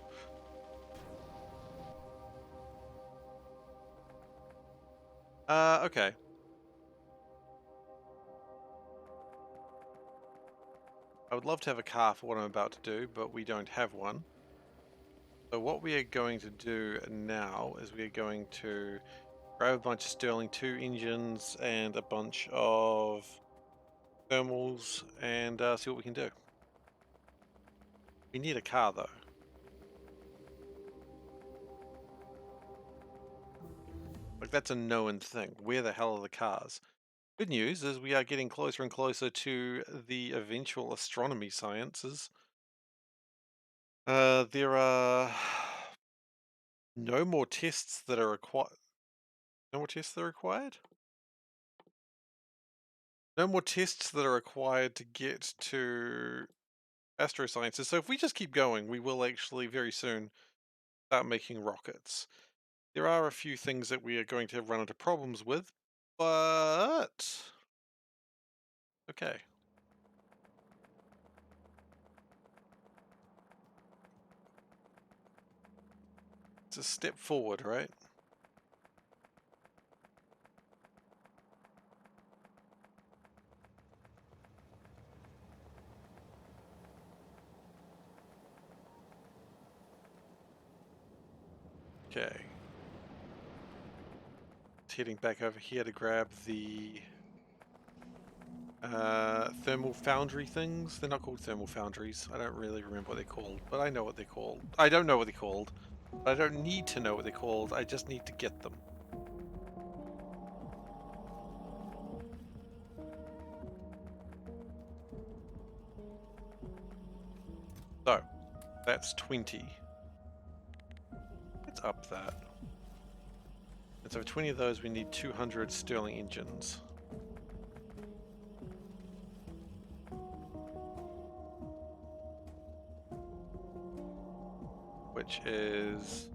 Okay. I would love to have a car for what I'm about to do, but we don't have one. So what we are going to do now is we are going to grab a bunch of Stirling 2 engines and a bunch of thermals and see what we can do. We need a car though. Like that's a known thing. Where the hell are the cars? Good news is we are getting closer and closer to the eventual astronomy sciences. There are no more tests that are required. No more tests that are required? No more tests that are required to get to astrosciences. So if we just keep going, we will actually very soon start making rockets. There are a few things that we are going to run into problems with, but okay. It's a step forward, right? Okay. Heading back over here to grab the thermal foundry things. They're not called thermal foundries. I don't really remember what they're called, but I know what they're called. I don't know what they're called. I don't need to know what they're called. I just need to get them. So, that's 20. Let's up that. And so for 20 of those, we need 200 Stirling engines. Which is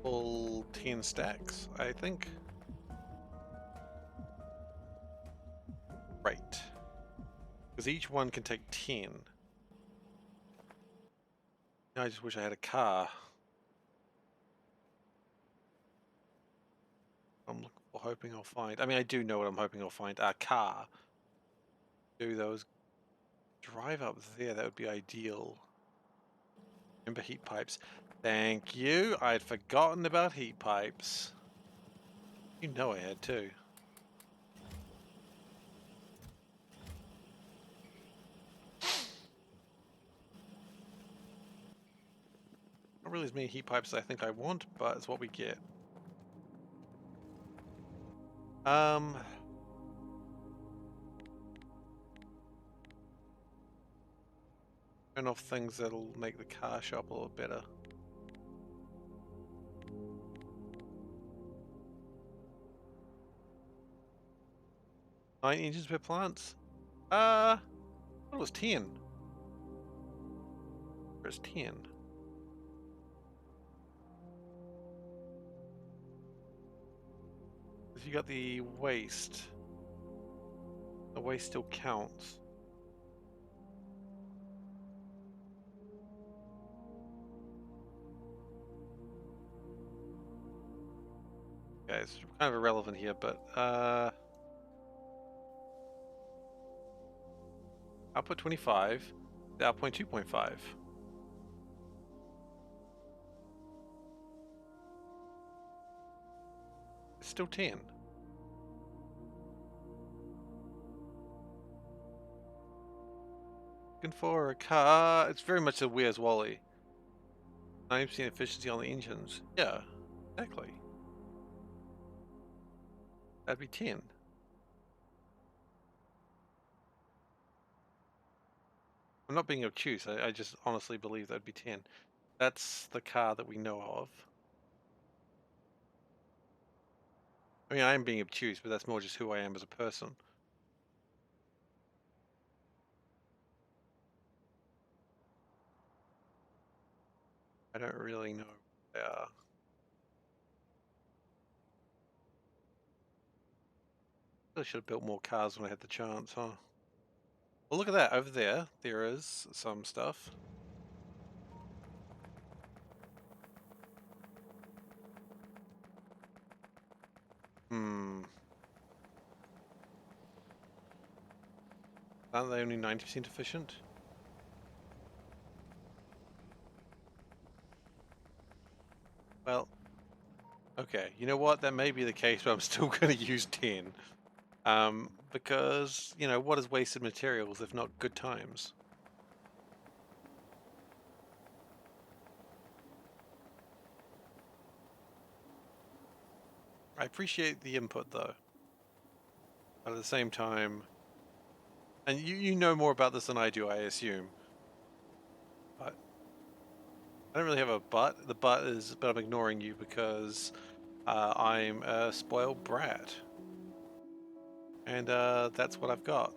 full 10 stacks, I think. Right. Because each one can take 10. I just wish I had a car. I'm hoping I'll find. I mean, I do know what I'm hoping I'll find. A car. Do those drive up there? That would be ideal. Remember heat pipes. Thank you. I'd forgotten about heat pipes. You know I had too. Not really as many heat pipes as I think I want, but it's what we get. Um, turn off things that'll make the car show up a little better. Nine engines per plant. It was 10. It's 10. If you got the waste still counts. Okay, it's kind of irrelevant here, but output 25, the output 2.5. It's still 10. Looking for a car. It's very much a Where's Wally. 90% efficiency on the engines. Yeah, exactly. That'd be 10. I'm not being obtuse. I just honestly believe that'd be 10. That's the car that we know of. I mean, I am being obtuse, but that's more just who I am as a person. I don't really know. Really should have built more cars when I had the chance, huh? Well, look at that. Over there, there is some stuff. Hmm. Aren't they only 90% efficient? Well, okay. You know what? That may be the case, but I'm still going to use 10. Because, you know, what is wasted materials if not good times? I appreciate the input, though. But at the same time, and you know more about this than I do, I assume. But I don't really have a but. The but is, but I'm ignoring you because I'm a spoiled brat. And that's what I've got.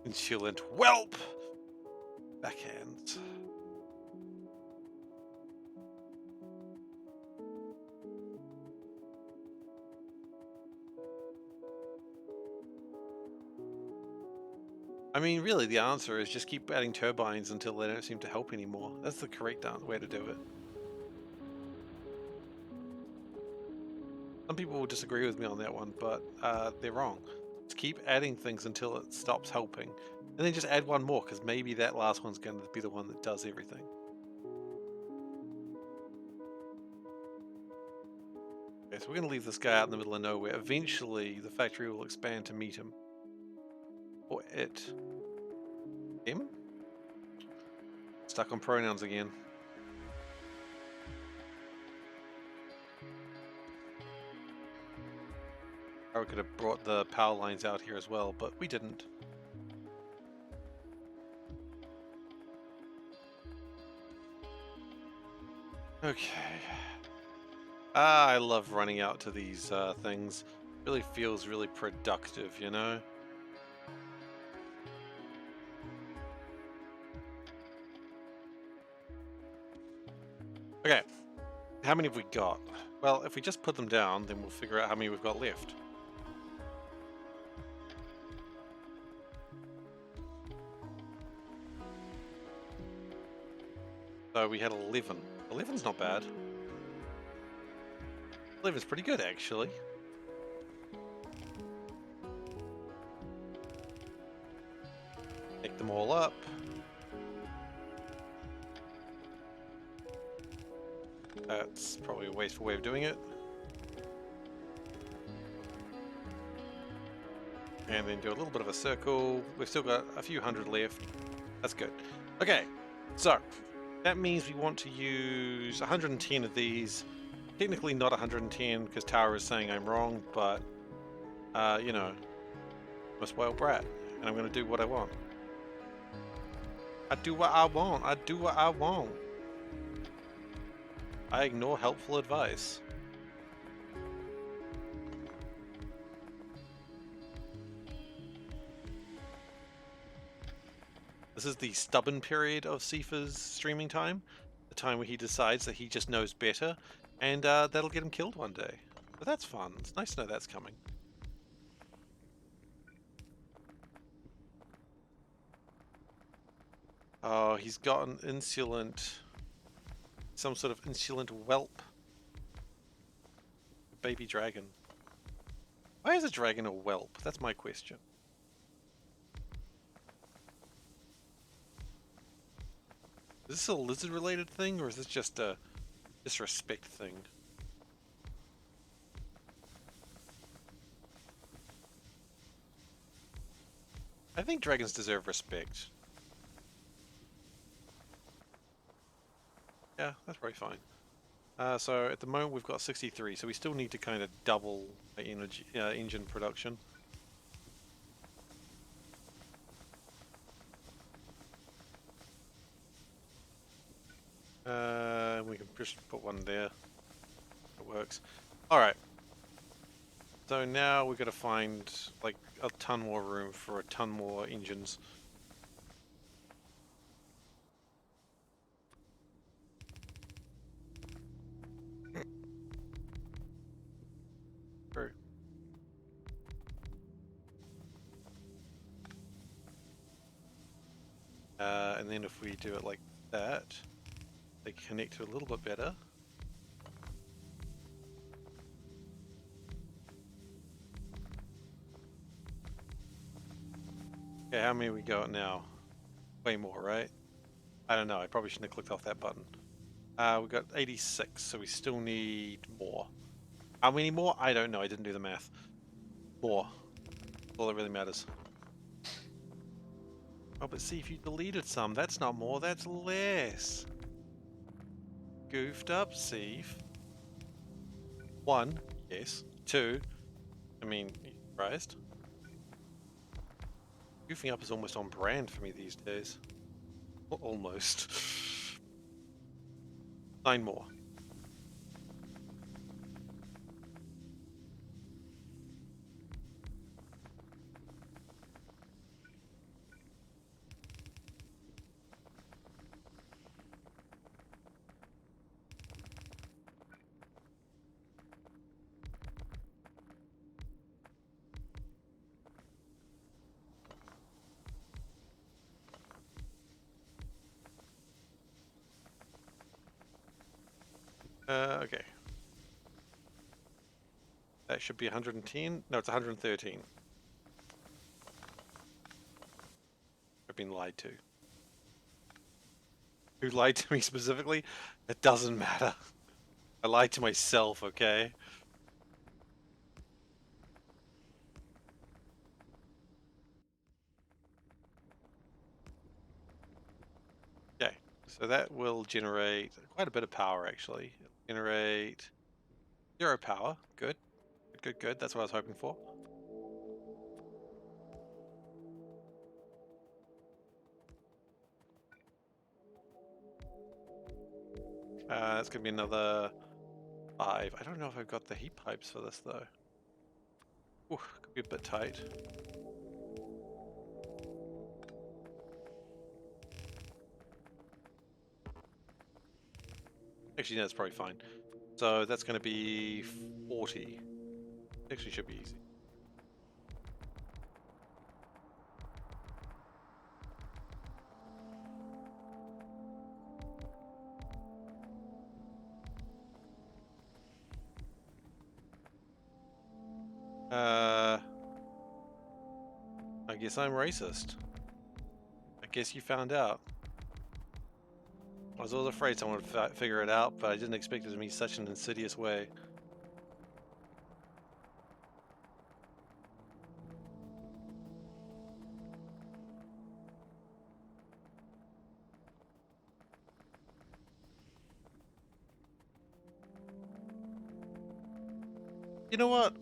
Insolent whelp! Backhands. I mean, really, the answer is just keep adding turbines until they don't seem to help anymore. That's the correct way to do it. Some people will disagree with me on that one, but they're wrong. Just keep adding things until it stops helping. And then just add one more, because maybe that last one's going to be the one that does everything. Okay, so we're going to leave this guy out in the middle of nowhere. Eventually, the factory will expand to meet him. Or it. Him? Stuck on pronouns again. Or we could have brought the power lines out here as well, but we didn't. Okay. I love running out to these things. Really feels really productive, you know? Okay. How many have we got? Well, if we just put them down, then we'll figure out how many we've got left. So we had 11. 11's not bad. 11's pretty good, actually. Pick them all up. That's probably a wasteful way of doing it. And then do a little bit of a circle. We've still got a few hundred left. That's good. Okay, so that means we want to use 110 of these. Technically not 110 because Tower is saying I'm wrong, but you know, I'm a spoiled brat and I'm going to do what I want. I do what I want. I do what I want. I ignore helpful advice. This is the stubborn period of Seifer's streaming time, the time where he decides that he just knows better, and that'll get him killed one day. But that's fun. It's nice to know that's coming. Oh, he's got an insolent... some sort of insolent whelp. Baby dragon. Why is a dragon a whelp? That's my question. Is this a lizard-related thing, or is this just a disrespect thing? I think dragons deserve respect. Yeah, that's probably fine. So at the moment we've got 63, so we still need to kind of double the energy, engine production. We can just put one there. It works. Alright. So now we've got to find like a ton more room for a ton more engines. True. And then if we do it like that, they connect to a little bit better. Okay, how many we got now? Way more, right? I don't know, I probably shouldn't have clicked off that button. We've got 86, so we still need more. How many more? I don't know, I didn't do the math. More. All that really matters. Oh, but see, if you deleted some, that's not more, that's less. Goofed up, Seif. 1, yes. 2, I mean, you surprised? Goofing up is almost on brand for me these days. Almost. 9 more. Okay. That should be 110. No, it's 113. I've been lied to. Who lied to me specifically? It doesn't matter. I lied to myself, okay? Okay, so that will generate quite a bit of power, actually. It'll generate 0 power. Good, good, good, good. That's what I was hoping for. That's going to be another 5. I don't know if I've got the heat pipes for this, though. Ooh, could be a bit tight. Actually, no, that's probably fine. So that's going to be 40. Actually, should be easy. I guess I'm racist. I guess you found out. I was always afraid someone would figure it out, but I didn't expect it to be such an insidious way. You know what?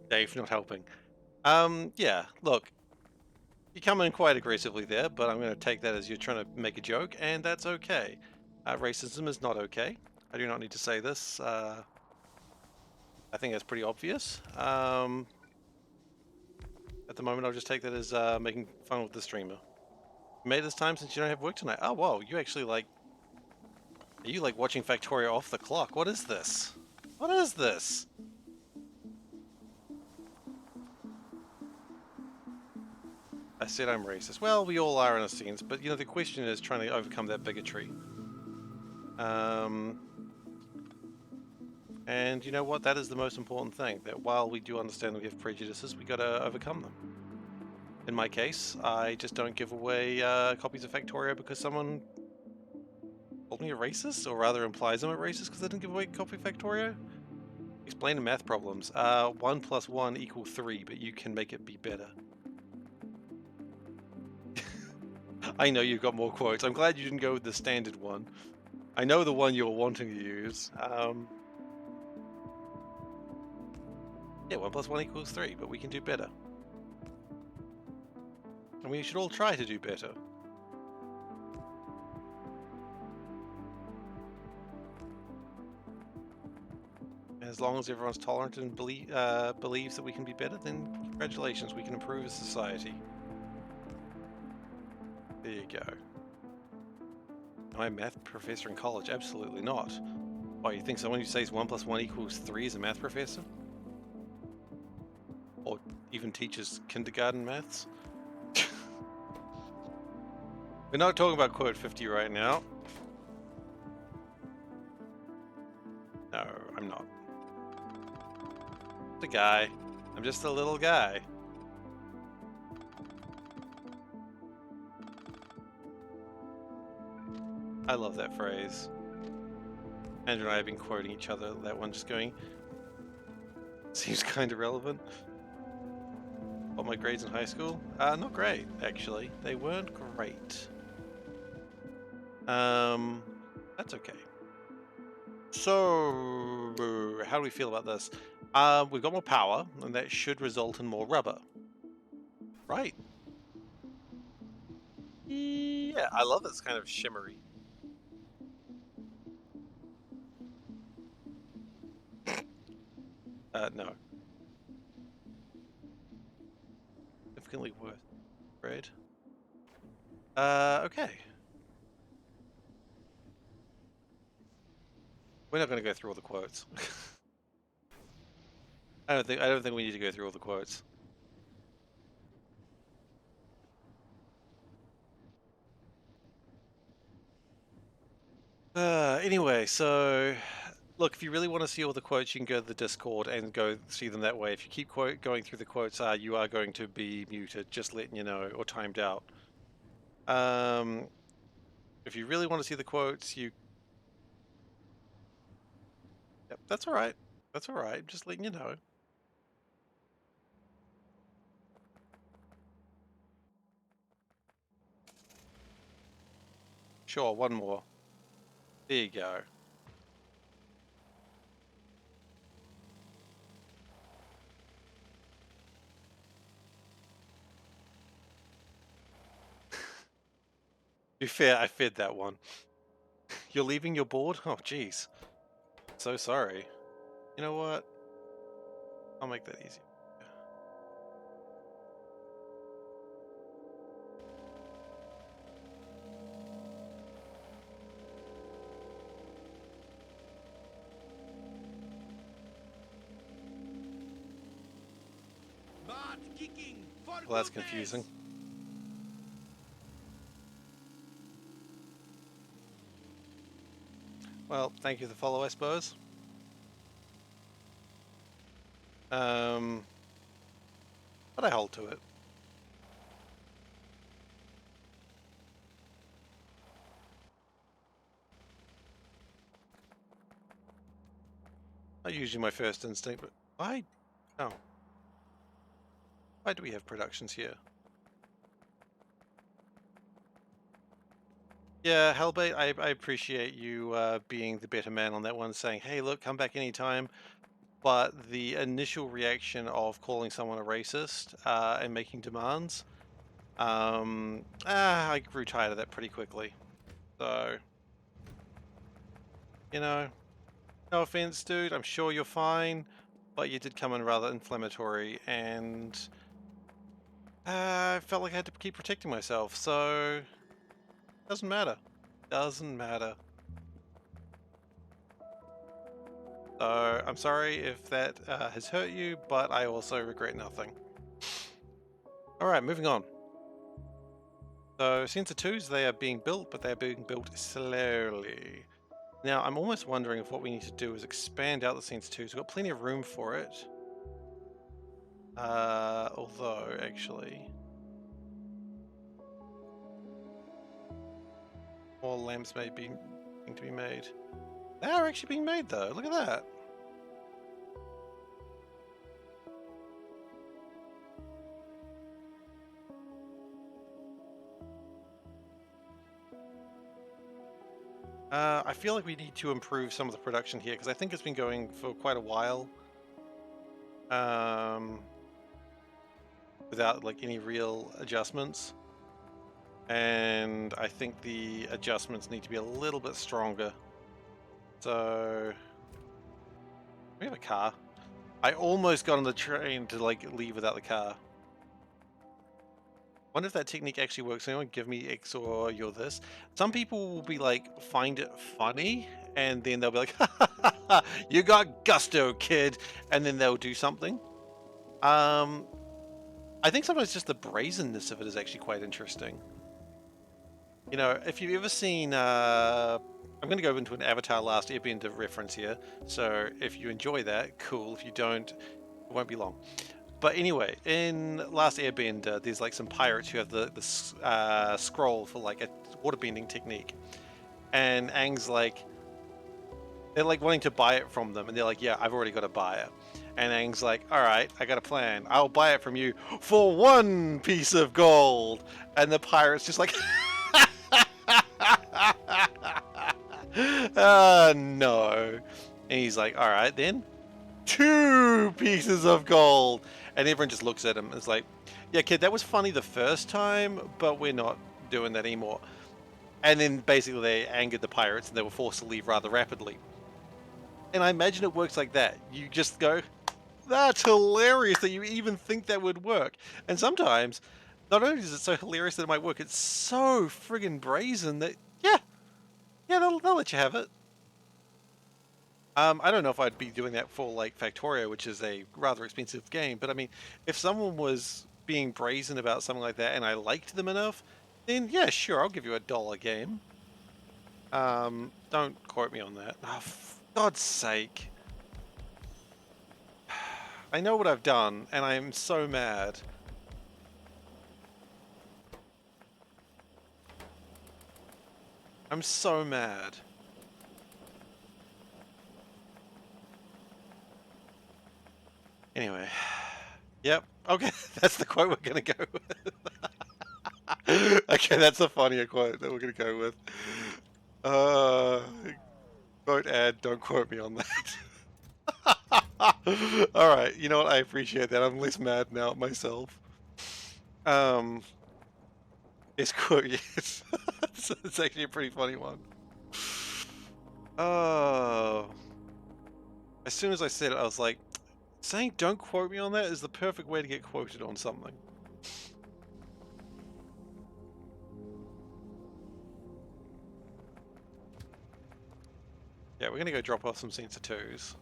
Dave, not helping. Yeah, look, you come in quite aggressively there, but I'm going to take that as you're trying to make a joke, and that's okay. Racism is not okay. I do not need to say this. I think that's pretty obvious. At the moment, I'll just take that as making fun with the streamer. You made this time since you don't have work tonight. Oh, whoa, you actually like... Are you like watching Factorio off the clock? What is this? What is this? I said I'm racist. Well, we all are in a sense, but you know, the question is trying to overcome that bigotry. And you know what? That is the most important thing, that while we do understand that we have prejudices, we gotta overcome them. In my case, I just don't give away copies of Factorio because someone called me a racist, or rather implies I'm a racist because I didn't give away a copy of Factorio. Explain the math problems. 1 plus 1 equals 3, but you can make it be better. I know you've got more quotes. I'm glad you didn't go with the standard one. I know the one you were wanting to use. Yeah, 1 plus 1 equals 3, but we can do better. And we should all try to do better. As long as everyone's tolerant and believes that we can be better, then congratulations, we can improve as society. There you go. Am I a math professor in college? Absolutely not. Why, you think someone who says 1 plus 1 equals 3 is a math professor? Or even teaches kindergarten maths? We're not talking about quote 50 right now. No, I'm not. The guy. I'm just a little guy. I love that phrase. Andrew and I have been quoting each other, that one just going, seems kind of relevant. What, my grades in high school? Not great, actually. They weren't great. That's okay. So, how do we feel about this? We've got more power, and that should result in more rubber. Right. Yeah, I love this kind of shimmery. No. Significantly worth bread. Okay. We're not going to go through all the quotes. I don't think we need to go through all the quotes. Anyway, so look, if you really want to see all the quotes, you can go to the Discord and go see them that way. If you keep going through the quotes, you are going to be muted, just letting you know, or timed out. If you really want to see the quotes, yep, that's all right. That's all right. Just letting you know. Sure, one more. There you go. To be fair, I fed that one. You're leaving your board? Oh, jeez. So sorry. You know what? I'll make that easy. Well, that's confusing. Well, thank you for the follow, I suppose. But I hold to it. Not usually my first instinct, but why? No. Why do we have productions here? Yeah, Hellbait, I appreciate you being the better man on that one, saying, hey, look, come back anytime. But the initial reaction of calling someone a racist and making demands, I grew tired of that pretty quickly. So, you know, no offense, dude, I'm sure you're fine, but you did come in rather inflammatory, and I felt like I had to keep protecting myself, so doesn't matter. Doesn't matter. So I'm sorry if that has hurt you, but I also regret nothing. Alright, moving on. So Sensor 2s, they are being built, but they're being built slowly. Now, I'm almost wondering if what we need to do is expand out the Sensor 2s. We've got plenty of room for it. Although, actually... more lamps may be need to be made. They are actually being made, though. Look at that. I feel like we need to improve some of the production here, because I think it's been going for quite a while. Without like any real adjustments. And I think the adjustments need to be a little bit stronger. So we have a car. I almost got on the train to like leave without the car. Wonder if that technique actually works. Anyone give me X or you're this. Some people will be like, find it funny, and then they'll be like, you got gusto, kid, and then they'll do something. I think sometimes just the brazenness of it is actually quite interesting. You know, if you've ever seen, I'm going to go into an Avatar Last Airbender reference here, so if you enjoy that, cool. If you don't, it won't be long. But anyway, in Last Airbender, there's like some pirates who have the scroll for like a waterbending technique, and Aang's like, they're like wanting to buy it from them, and they're like, yeah, I've already got a buyer. And Aang's like, all right, I got a plan. I'll buy it from you for 1 piece of gold. And the pirate's just like, no. And he's like, all right, then 2 pieces of gold. And everyone just looks at him and is like, yeah, kid, that was funny the first time, but we're not doing that anymore. And then basically they angered the pirates and they were forced to leave rather rapidly. And I imagine it works like that. You just go, that's hilarious that you even think that would work. And sometimes, not only is it so hilarious that it might work, it's so friggin' brazen that, yeah, they'll let you have it. I don't know if I'd be doing that for, like, Factorio, which is a rather expensive game, but I mean, if someone was being brazen about something like that and I liked them enough, then yeah, sure, I'll give you $1 game. Don't quote me on that. Oh, for God's sake. I know what I've done, and I'm so mad. I'm so mad. Anyway. Yep. Okay, that's the quote we're gonna go with. Okay, that's a funnier quote that we're gonna go with. Quote ad, don't quote me on that. Alright, you know what? I appreciate that. I'm less mad now at myself. It's quote, yes. It's actually a pretty funny one. Oh. As soon as I said it, I was like, saying don't quote me on that is the perfect way to get quoted on something. Yeah, we're gonna go drop off some sensor 2s.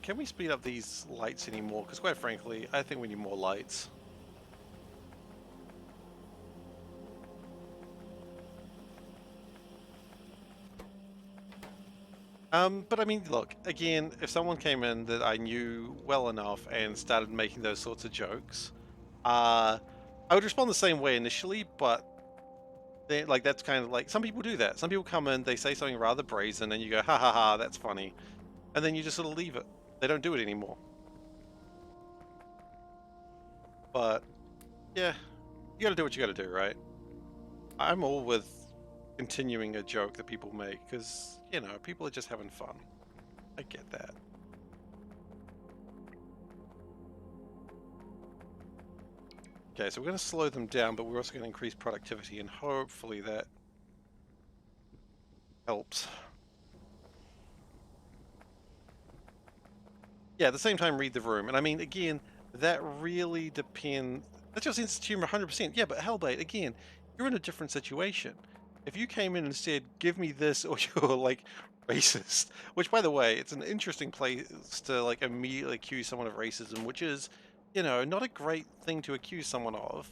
Can we speed up these lights anymore? Because quite frankly, I think we need more lights. But I mean, look, again, if someone came in that I knew well enough and started making those sorts of jokes, I would respond the same way initially, but then, like, that's kind of like, some people do that. Some people come in, they say something rather brazen, and you go, ha ha ha, that's funny. And then you just sort of leave it. They don't do it anymore. But, yeah, you gotta do what you gotta do, right? I'm all with continuing a joke that people make, because, you know, people are just having fun. I get that. Okay, so we're going to slow them down, but we're also going to increase productivity, and hopefully that helps. Yeah, at the same time, read the room. And I mean, again, that really depends. That's your sense of humor 100%. Yeah, but Hellbait, again, you're in a different situation. If you came in and said, give me this, or you're like racist, which, by the way, it's an interesting place to like immediately accuse someone of racism, which is, you know, not a great thing to accuse someone of.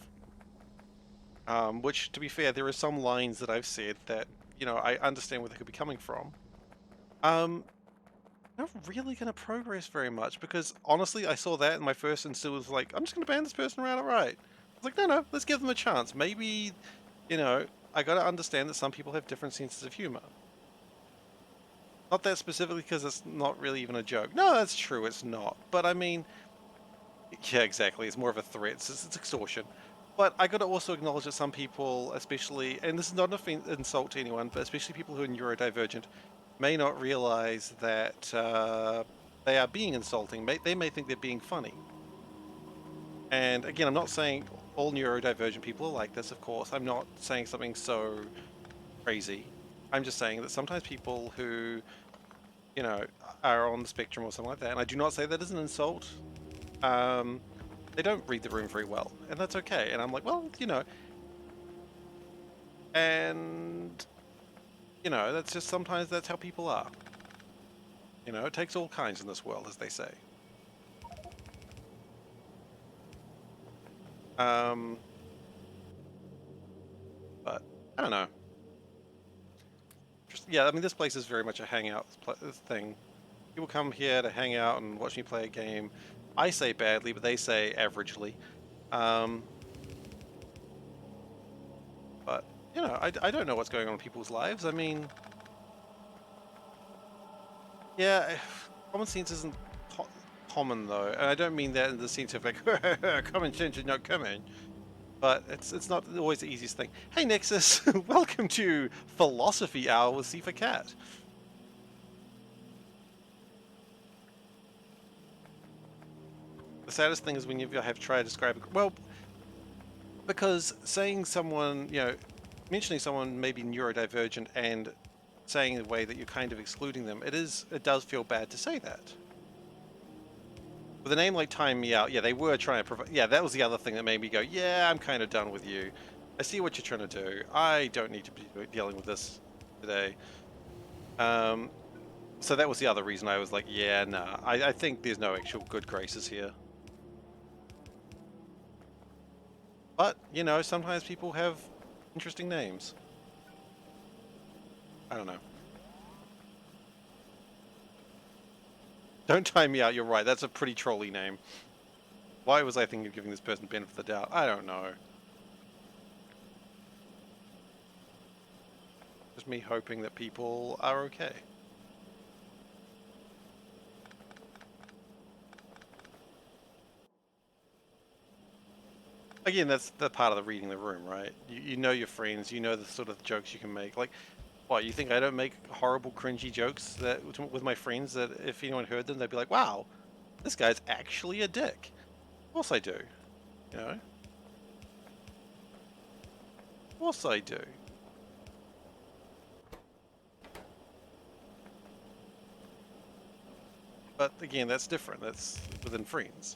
Which, to be fair, there are some lines that I've said that, you know, I understand where they could be coming from. Not really going to progress very much because, honestly, I saw that and my first instinct was like, I'm just going to ban this person right outright. I was like, no, let's give them a chance. Maybe, you know, I got to understand that some people have different senses of humor. Not that specifically because it's not really even a joke. No, that's true, it's not. But I mean, yeah, exactly. It's more of a threat. It's extortion. But I got to also acknowledge that some people, especially, and this is not an insult to anyone, but especially people who are neurodivergent, may not realize that they are being insulting. They may think they're being funny. And again, I'm not saying all neurodivergent people are like this, of course. I'm not saying something so crazy. I'm just saying that sometimes people who, you know, are on the spectrum or something like that, and I do not say that as an insult, they don't read the room very well, and that's okay. And I'm like, well, you know, and you know, that's just sometimes that's how people are. You know, it takes all kinds in this world, as they say. But I don't know. Just, yeah, I mean, this place is very much a hangout thing. People come here to hang out and watch me play a game. I say badly, but they say averagely. But you know, I don't know what's going on in people's lives. I mean, yeah, common sense isn't common though, and I don't mean that in the sense of like common sense is not common. But it's not always the easiest thing. Hey Nexus, welcome to Philosophy Hour with SeiferKatt. The saddest thing is when you have tried to describe it. Well, because saying someone, you know, mentioning someone may be neurodivergent and saying the way that you're kind of excluding them, it does feel bad to say that. With a name like Time Me Out, yeah, they were trying to provide. Yeah, that was the other thing that made me go, yeah, I'm kind of done with you. I see what you're trying to do. I don't need to be dealing with this today. So that was the other reason I was like, yeah, nah. I think there's no actual good graces here. But, you know, sometimes people have interesting names. I don't know. Don't time me out, you're right. That's a pretty trolly name. Why was I thinking of giving this person benefit of the doubt? I don't know. Just me hoping that people are okay. Again, that's the part of the reading the room, right? You know your friends, you know the sort of jokes you can make. Like, what, you think I don't make horrible, cringy jokes that with my friends that if anyone heard them, they'd be like, wow, this guy's actually a dick. Of course I do. You know? Of course I do. But again, that's different. That's within friends.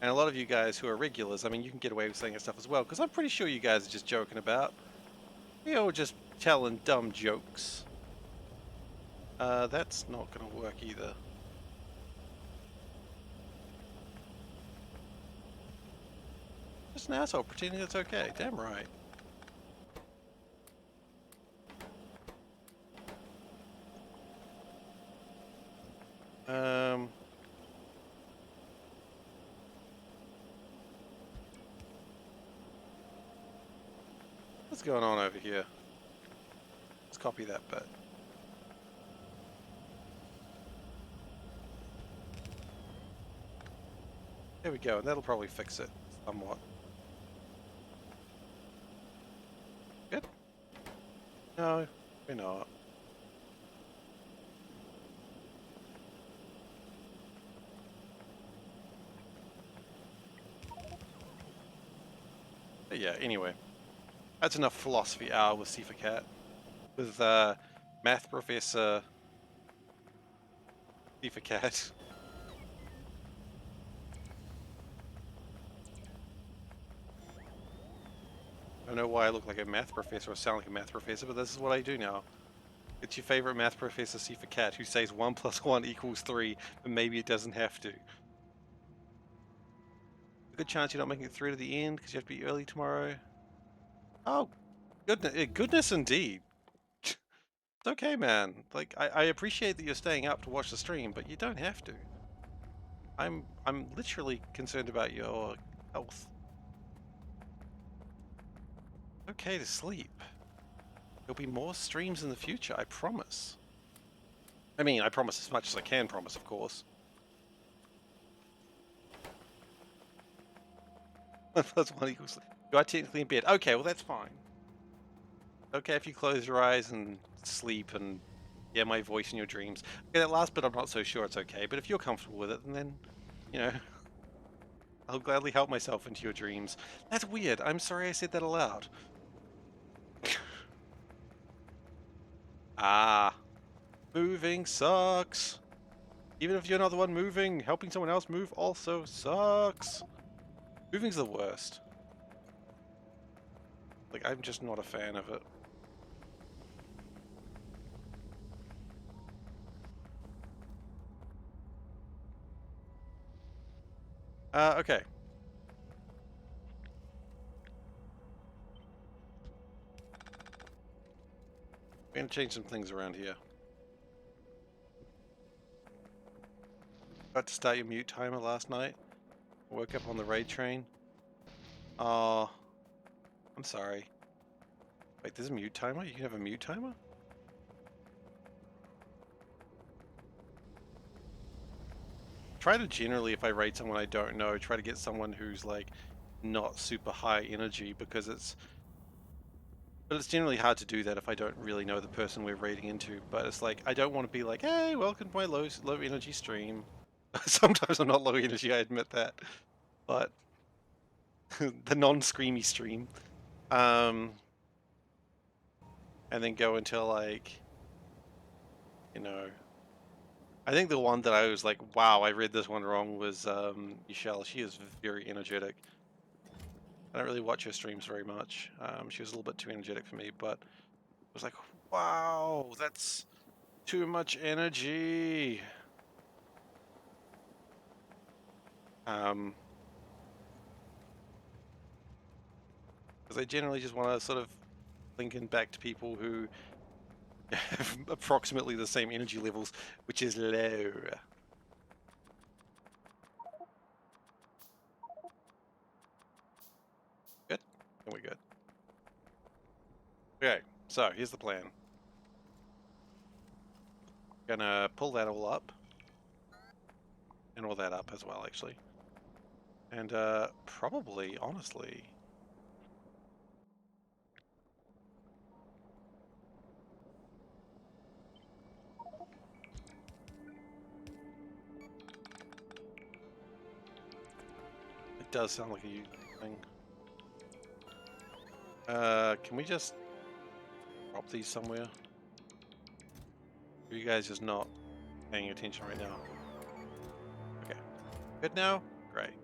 And a lot of you guys who are regulars, I mean, you can get away with saying that stuff as well, because I'm pretty sure you guys are just joking about. You're all just telling dumb jokes. That's not going to work either. Just an asshole pretending it's okay. Damn right. Um, what's going on over here? Let's copy that bit. There we go, and that'll probably fix it somewhat. Good? No, we're not. But yeah, anyway. That's enough philosophy hour with SeiferKatt. With math professor SeiferKatt. I don't know why I look like a math professor or sound like a math professor, but this is what I do now. It's your favorite math professor, SeiferKatt, who says 1 + 1 = 3, but maybe it doesn't have to. A good chance you're not making it through to the end because you have to be early tomorrow. Oh, goodness indeed. It's okay, man. Like, I appreciate that you're staying up to watch the stream, but you don't have to. I'm literally concerned about your health. Okay to sleep. There'll be more streams in the future, I promise. I mean, I promise as much as I can promise, of course. Plus 1 = you are technically in bed. Okay, well that's fine. Okay if you close your eyes and sleep and hear my voice in your dreams. Okay, that last bit I'm not so sure it's okay, but if you're comfortable with it, then, you know, I'll gladly help myself into your dreams. That's weird. I'm sorry I said that aloud. Ah, moving sucks. Even if you're not the one moving, helping someone else move also sucks. Moving's the worst. Like, I'm just not a fan of it. Okay. We're gonna change some things around here. Got to start your mute timer last night. Woke up on the raid train. Oh, I'm sorry. Wait, there's a mute timer? You can have a mute timer? Try to generally, if I raid someone I don't know, try to get someone who's like not super high energy because but it's generally hard to do that if I don't really know the person we're raiding into. But it's like, I don't want to be like, hey, welcome to my low energy stream. Sometimes I'm not low energy, I admit that. But the non-screamy stream. And then go until like, you know, I think the one that I was like, wow, I read this one wrong was Michelle. She is very energetic. I don't really watch her streams very much. She was a little bit too energetic for me, but I was like, wow, that's too much energy. Um, Because I generally just want to sort of link in back to people who have approximately the same energy levels, which is low. Good? And we're good. Okay, so here's the plan. Gonna pull that all up. And all that up as well, actually. And probably, honestly... It does sound like a useful thing. Can we just drop these somewhere? Are you guys just not paying attention right now? Okay. Good now? Great.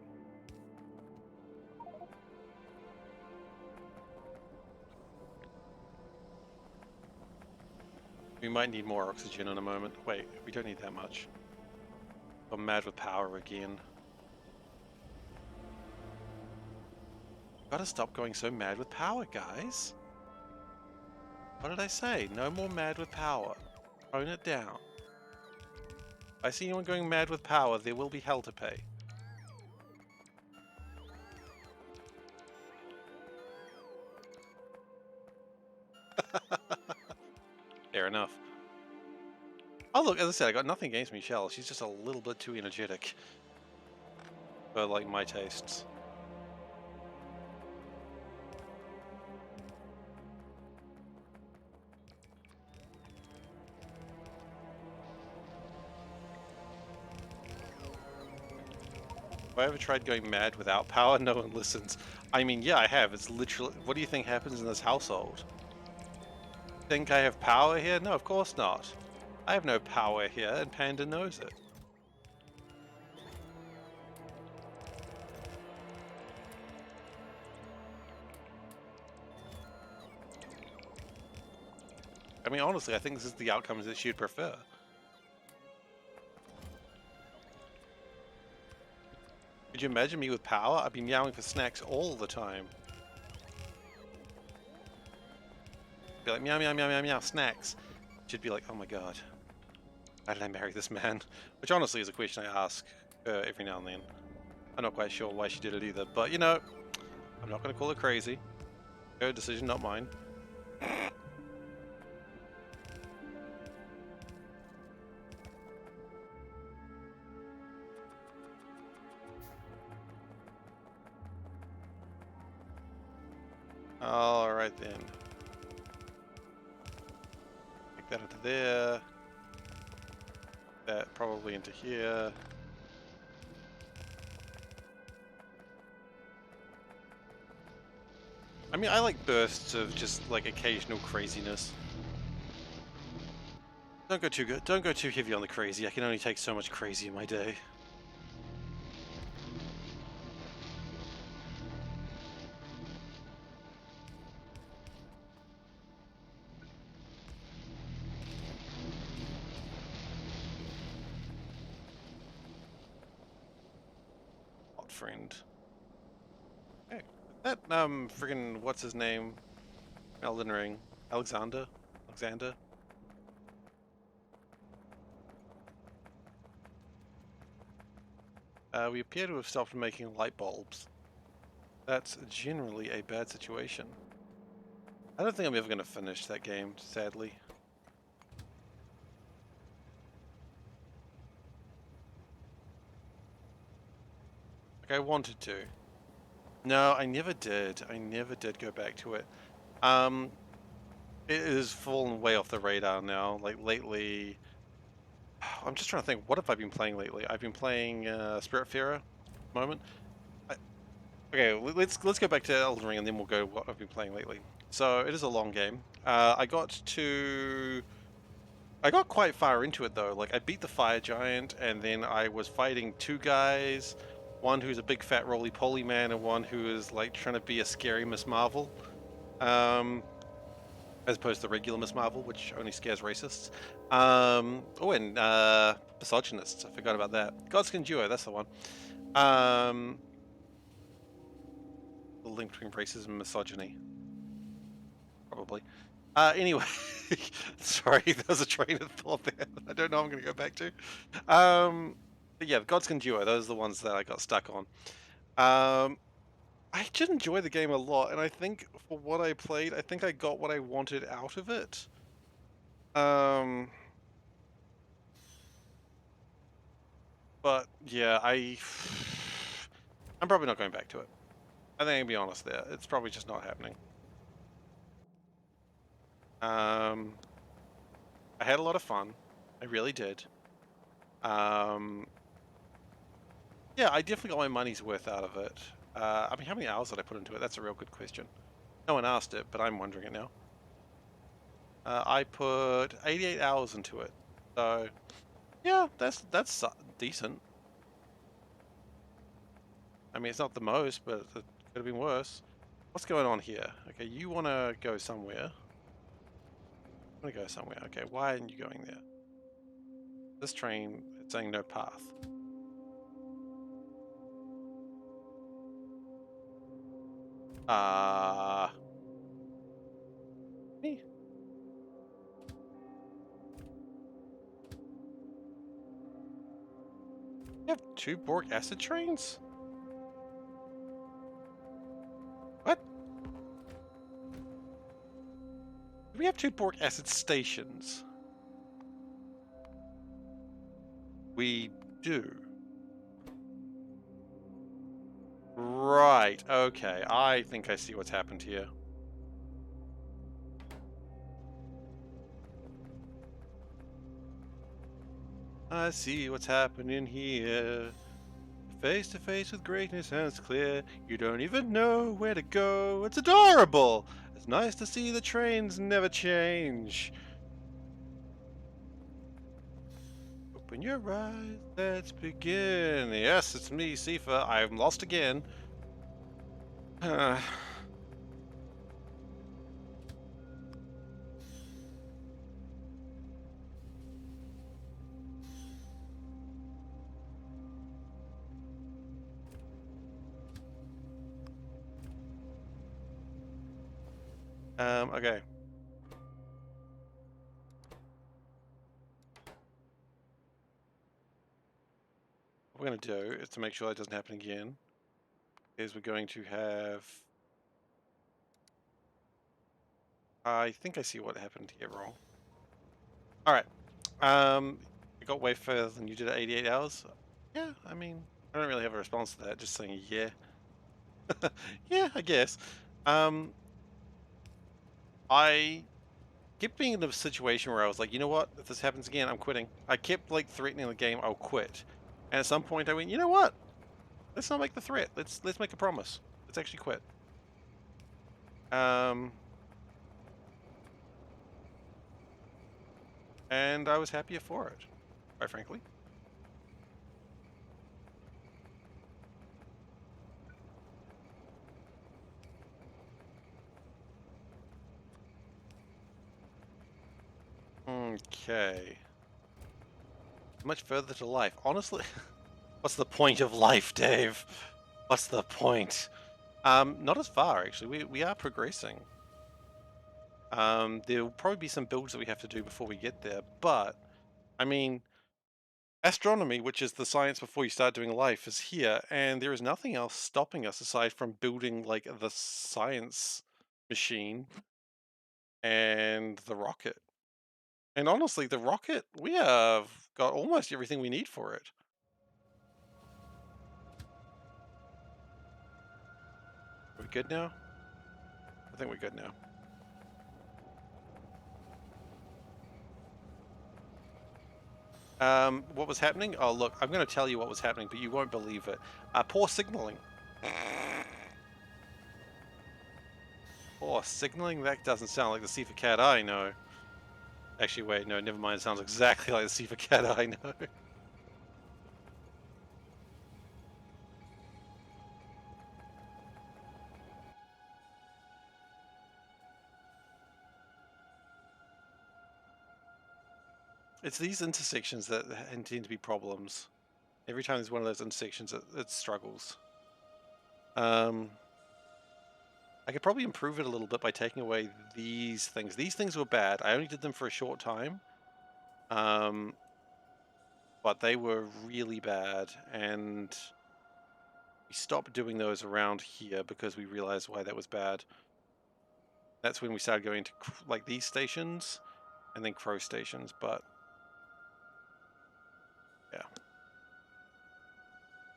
We might need more oxygen in a moment. Wait, we don't need that much. I'm mad with power again. Gotta stop going so mad with power, guys. What did I say? No more mad with power. Tone it down. If I see anyone going mad with power, there will be hell to pay. Fair enough. Oh look, as I said, I got nothing against Michelle. She's just a little bit too energetic. For like my tastes. Have I ever tried going mad without power? No one listens. I mean, yeah, I have. It's literally... What do you think happens in this household? Think I have power here? No, of course not. I have no power here, and Panda knows it. I mean, honestly, I think this is the outcomes that she'd prefer. Could you imagine me with power? I'd be meowing for snacks all the time. Be like, meow, meow, meow, meow, meow, snacks. She'd be like, oh my god. Why did I marry this man? Which honestly is a question I ask her every now and then. I'm not quite sure why she did it either, but you know, I'm not going to call her crazy. Her decision, not mine. Alright then. Take that into there. That probably into here. I mean, I like bursts of just like occasional craziness. Don't go too good. Don't go too heavy on the crazy. I can only take so much crazy in my day. Hot friend. Hey, that friggin' what's his name? Elden Ring. Alexander. We appear to have stopped making light bulbs. That's generally a bad situation. I don't think I'm ever going to finish that game, sadly. Like, I wanted to. No, I never did. I never did go back to it. It has fallen way off the radar now. Like, lately... I'm just trying to think, what have I been playing lately? I've been playing Spiritfarer at the moment. Okay, let's go back to Elden Ring and then we'll go what I've been playing lately. So, it is a long game. I got quite far into it though. Like, I beat the fire giant and then I was fighting two guys. One who's a big fat roly-poly man and one who is like trying to be a scary Miss Marvel. As opposed to regular Miss Marvel, which only scares racists. Oh, and misogynists. I forgot about that. Godskin Duo, that's the one. The link between racism and misogyny. Probably. Anyway, sorry, there's a train of thought there. I don't know I'm going to go back to. But yeah, the Godskin Duo, those are the ones that I got stuck on. I did enjoy the game a lot, and I think for what I played, I think I got what I wanted out of it. But yeah, I'm probably not going back to it. I think I'll be honest there. It's probably just not happening. I had a lot of fun. I really did. Yeah, I definitely got my money's worth out of it. I mean, how many hours did I put into it? That's a real good question. No one asked it, but I'm wondering it now. I put 88 hours into it. So, yeah, that's decent. I mean, it's not the most, but it could have been worse. What's going on here? Okay, you want to go somewhere. I want to go somewhere. Okay, why aren't you going there? This train, it's saying no path. Me? You have two boric acid trains? What? Do we have two boric acid stations? We do. Right, okay. I think I see what's happened here. I see what's happening here. Face to face with greatness and it's clear. You don't even know where to go. It's adorable. It's nice to see the trains never change. Open your eyes, let's begin. Yes, it's me, Seifer. I'm lost again. Okay. What we're going to do is to make sure that doesn't happen again, is we're going to have... I think I see what happened here wrong. Alright. I got way further than you did at 88 hours. Yeah, I mean, I don't really have a response to that, just saying yeah. Yeah, I guess. I kept being in a situation where I was like, you know what? If this happens again, I'm quitting. I kept like threatening the game, I'll quit. And at some point I went, you know what? Let's not make the threat. Let's make a promise. Let's actually quit. And I was happier for it, quite frankly. Okay. Much further to life. Honestly, what's the point of life, Dave? What's the point? Not as far actually. We are progressing. There'll probably be some builds that we have to do before we get there, but I mean, astronomy, which is the science before you start doing life, is here, and there is nothing else stopping us aside from building like the science machine and the rocket. And honestly, the rocket, we have got almost everything we need for it. Are we good now? I think we're good now. What was happening? Oh, look, I'm going to tell you what was happening, but you won't believe it. Poor signaling. Poor signaling? That doesn't sound like the SeiferKatt I know. Actually, wait, no, never mind. It sounds exactly like the SeiferKatt I know. It's these intersections that tend to be problems. Every time there's one of those intersections, it struggles. I could probably improve it a little bit by taking away these things. These things were bad. I only did them for a short time. But they were really bad, and we stopped doing those around here because we realized why that was bad. That's when we started going to like these stations and then crow stations, but yeah.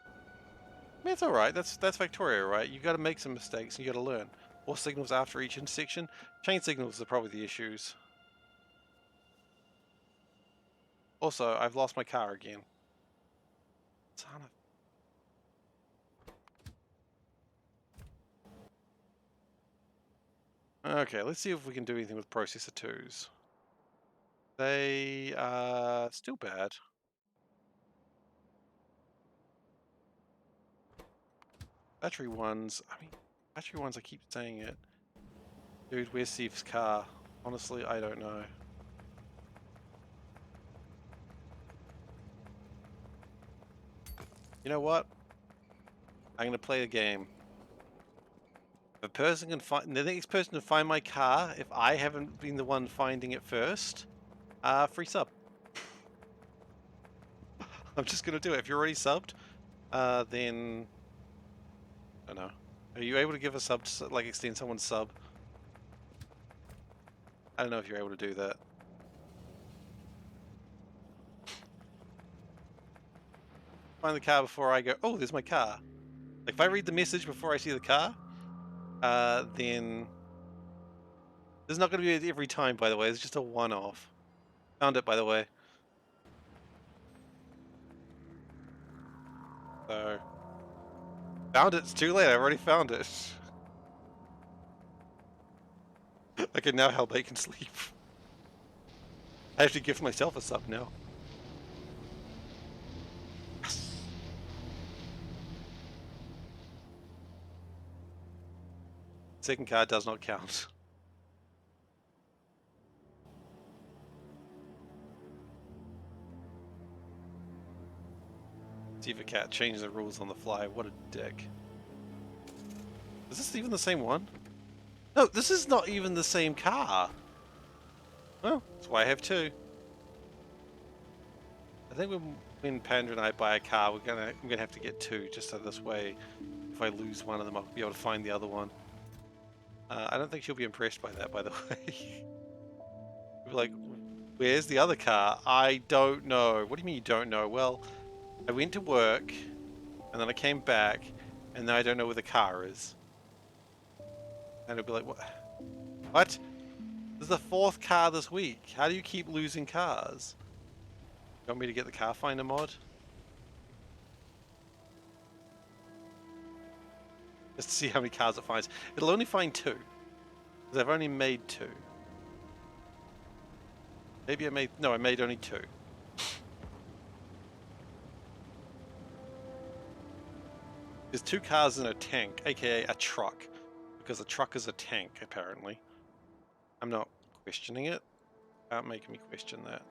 I mean, it's all right. That's Victoria, right? You got to make some mistakes and you got to learn. More signals after each intersection. Chain signals are probably the issues. Also, I've lost my car again. Son of... Okay, let's see if we can do anything with processor 2s. They are still bad. Battery 1s, I mean, battery 1s, I keep saying it. Dude, where's Steve's car? Honestly, I don't know. You know what? I'm gonna play a game. If a person can find the next person to find my car, if I haven't been the one finding it first, free sub. I'm just gonna do it. If you're already subbed, then I don't know. Are you able to give a sub to, like, extend someone's sub? I don't know if you're able to do that. Find the car before I go, oh, there's my car. Like, if I read the message before I see the car, then there's not going to be every time, by the way. It's just a one-off. Found it, by the way. So, found it. It's too late. I've already found it. Okay, now Hellbait can sleep. I have to give myself a sub now. Yes. Second card does not count. SeiferKatt changed the rules on the fly. What a dick. Is this even the same one? No, this is not even the same car. Well, that's why I have two. I think when Panda and I buy a car, I'm gonna have to get two, just so this way, if I lose one of them, I'll be able to find the other one. I don't think she'll be impressed by that, by the way. Like, where's the other car? I don't know. What do you mean you don't know? Well, I went to work, and then I came back, and then I don't know where the car is. And it'll be like, what? What? This is the fourth car this week. How do you keep losing cars? You want me to get the car finder mod? Just to see how many cars it finds. It'll only find two. Because I've only made two. Maybe I made... No, I made only two. There's two cars in a tank, aka a truck. Because a truck is a tank, apparently. I'm not questioning it. Can't make me question that.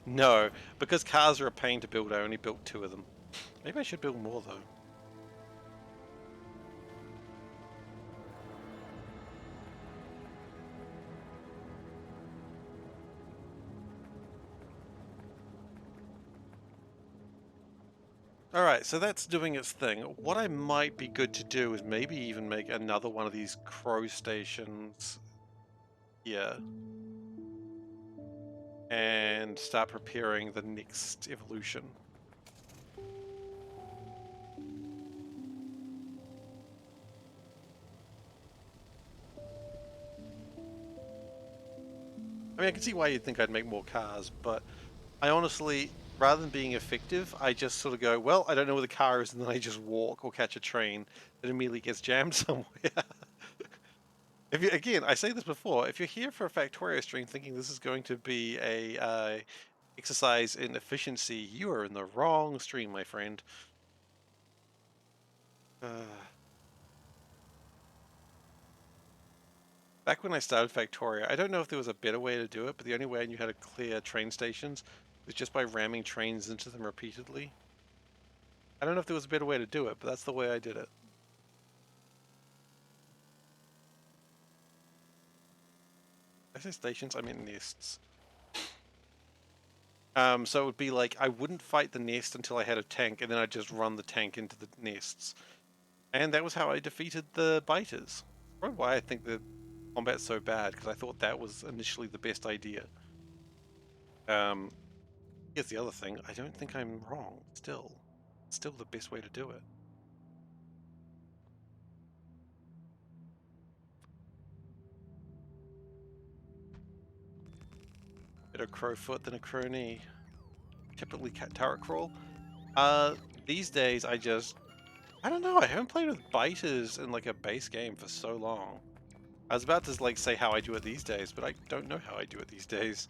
No, because cars are a pain to build, I only built two of them. Maybe I should build more, though. Alright, so that's doing its thing. What I might be good to do is maybe even make another one of these crow stations here. And start preparing the next evolution. I mean, I can see why you'd think I'd make more cars, but I honestly, rather than being effective, I just sort of go, well, I don't know where the car is, and then I just walk or catch a train that immediately gets jammed somewhere. If you, again, I say this before, if you're here for a Factorio stream thinking this is going to be a exercise in efficiency, you are in the wrong stream, my friend. Back when I started Factorio, I don't know if there was a better way to do it, but the only way I knew how to clear train stations was just by ramming trains into them repeatedly. I don't know if there was a better way to do it, but that's the way I did it. I say stations, I mean nests. So it would be like, I wouldn't fight the nest until I had a tank, and then I'd just run the tank into the nests. And that was how I defeated the biters. Probably why I think the combat's so bad, because I thought that was initially the best idea. Here's the other thing, I don't think I'm wrong, still. Still the best way to do it. Better crowfoot than a crony. Typically turret crawl. These days I don't know, I haven't played with biters in like a base game for so long. I was about to like say how I do it these days, but I don't know how I do it these days.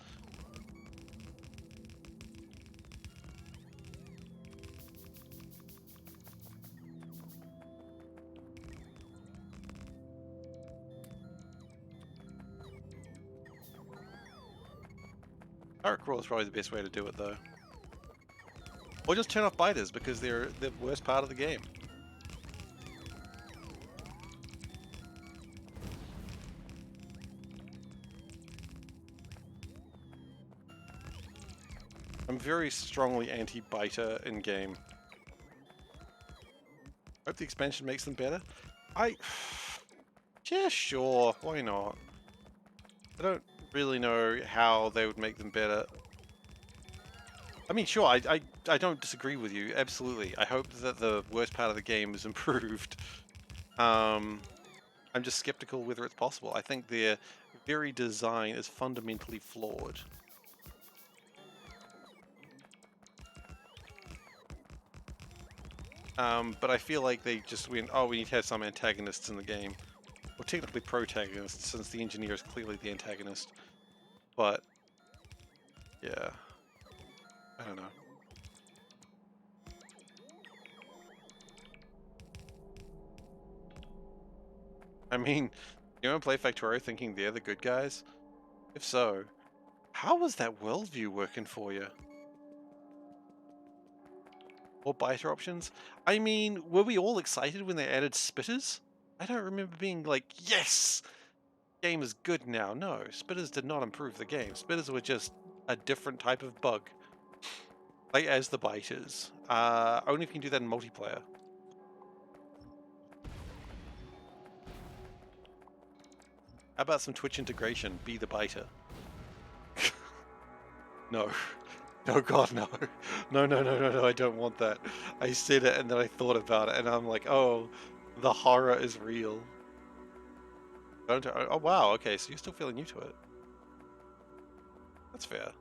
Turret crawl is probably the best way to do it though. Or just turn off biters because they're the worst part of the game. I'm very strongly anti-biter in game. Hope the expansion makes them better. Yeah, sure, why not? I don't really know how they would make them better. I mean, sure, I don't disagree with you, absolutely. I hope that the worst part of the game is improved. I'm just skeptical whether it's possible. I think their very design is fundamentally flawed. But I feel like they just went, oh, we need to have some antagonists in the game. Well, technically protagonists, since the engineer is clearly the antagonist. But, yeah. I don't know. I mean, you want to play Factorio thinking they're the good guys? If so, how was that worldview working for you? Or biter options? I mean, were we all excited when they added spitters? I don't remember being like, yes! Game is good now. No, spitters did not improve the game. Spitters were just a different type of bug. Like as the biters. Only if you can do that in multiplayer. How about some Twitch integration? Be the biter. No. No, God, no. No, no, no, no, no, I don't want that. I said it and then I thought about it and I'm like, oh, the horror is real. Don't, oh, wow, okay, so you're still feeling new to it. That's fair.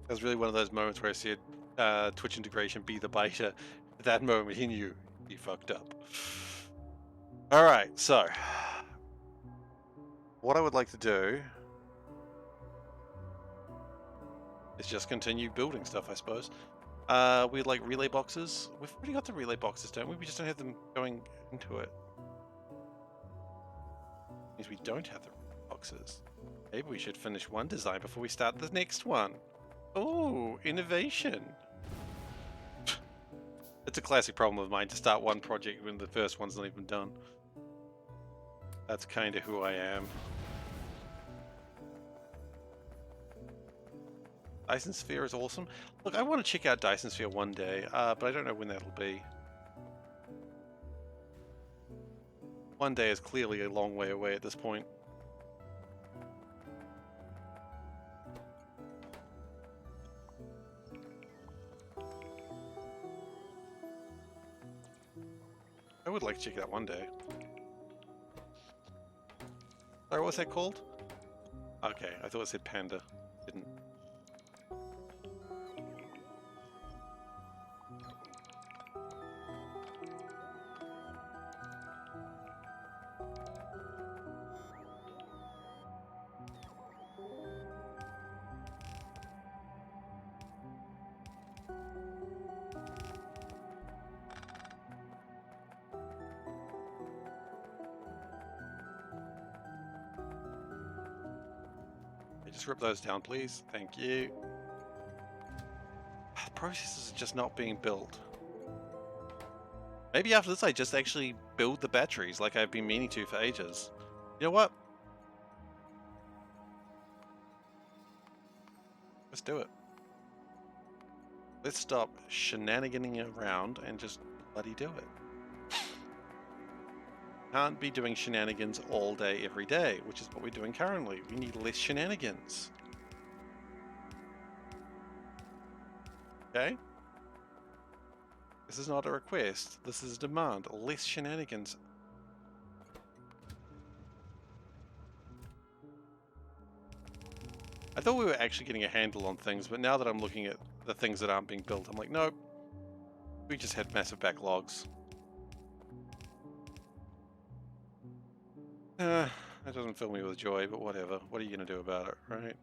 That was really one of those moments where I said, Twitch integration, be the biter. At that moment, he knew he fucked up. Alright, so what I would like to do is just continue building stuff, I suppose. We'd like relay boxes. We've already got the relay boxes, don't we? We just don't have them going into it. Means we don't have the boxes. Maybe we should finish one design before we start the next one. Oh, innovation. It's a classic problem of mine to start one project when the first one's not even done. That's kind of who I am. Dyson Sphere is awesome. Look, I want to check out Dyson Sphere one day, but I don't know when that'll be. One day is clearly a long way away at this point. I would like to check it out one day. Sorry, what was that called? Okay, I thought it said Panda. Didn't. Just rip those down, please. Thank you. The processors are just not being built. Maybe after this I just actually build the batteries like I've been meaning to for ages. You know what? Let's do it. Let's stop shenaniganing around and just bloody do it. Can't be doing shenanigans all day, every day, which is what we're doing currently. We need less shenanigans. Okay? This is not a request. This is a demand. Less shenanigans. I thought we were actually getting a handle on things, but now that I'm looking at the things that aren't being built, I'm like, nope. We just had massive backlogs. That doesn't fill me with joy, but whatever. What are you going to do about it, right?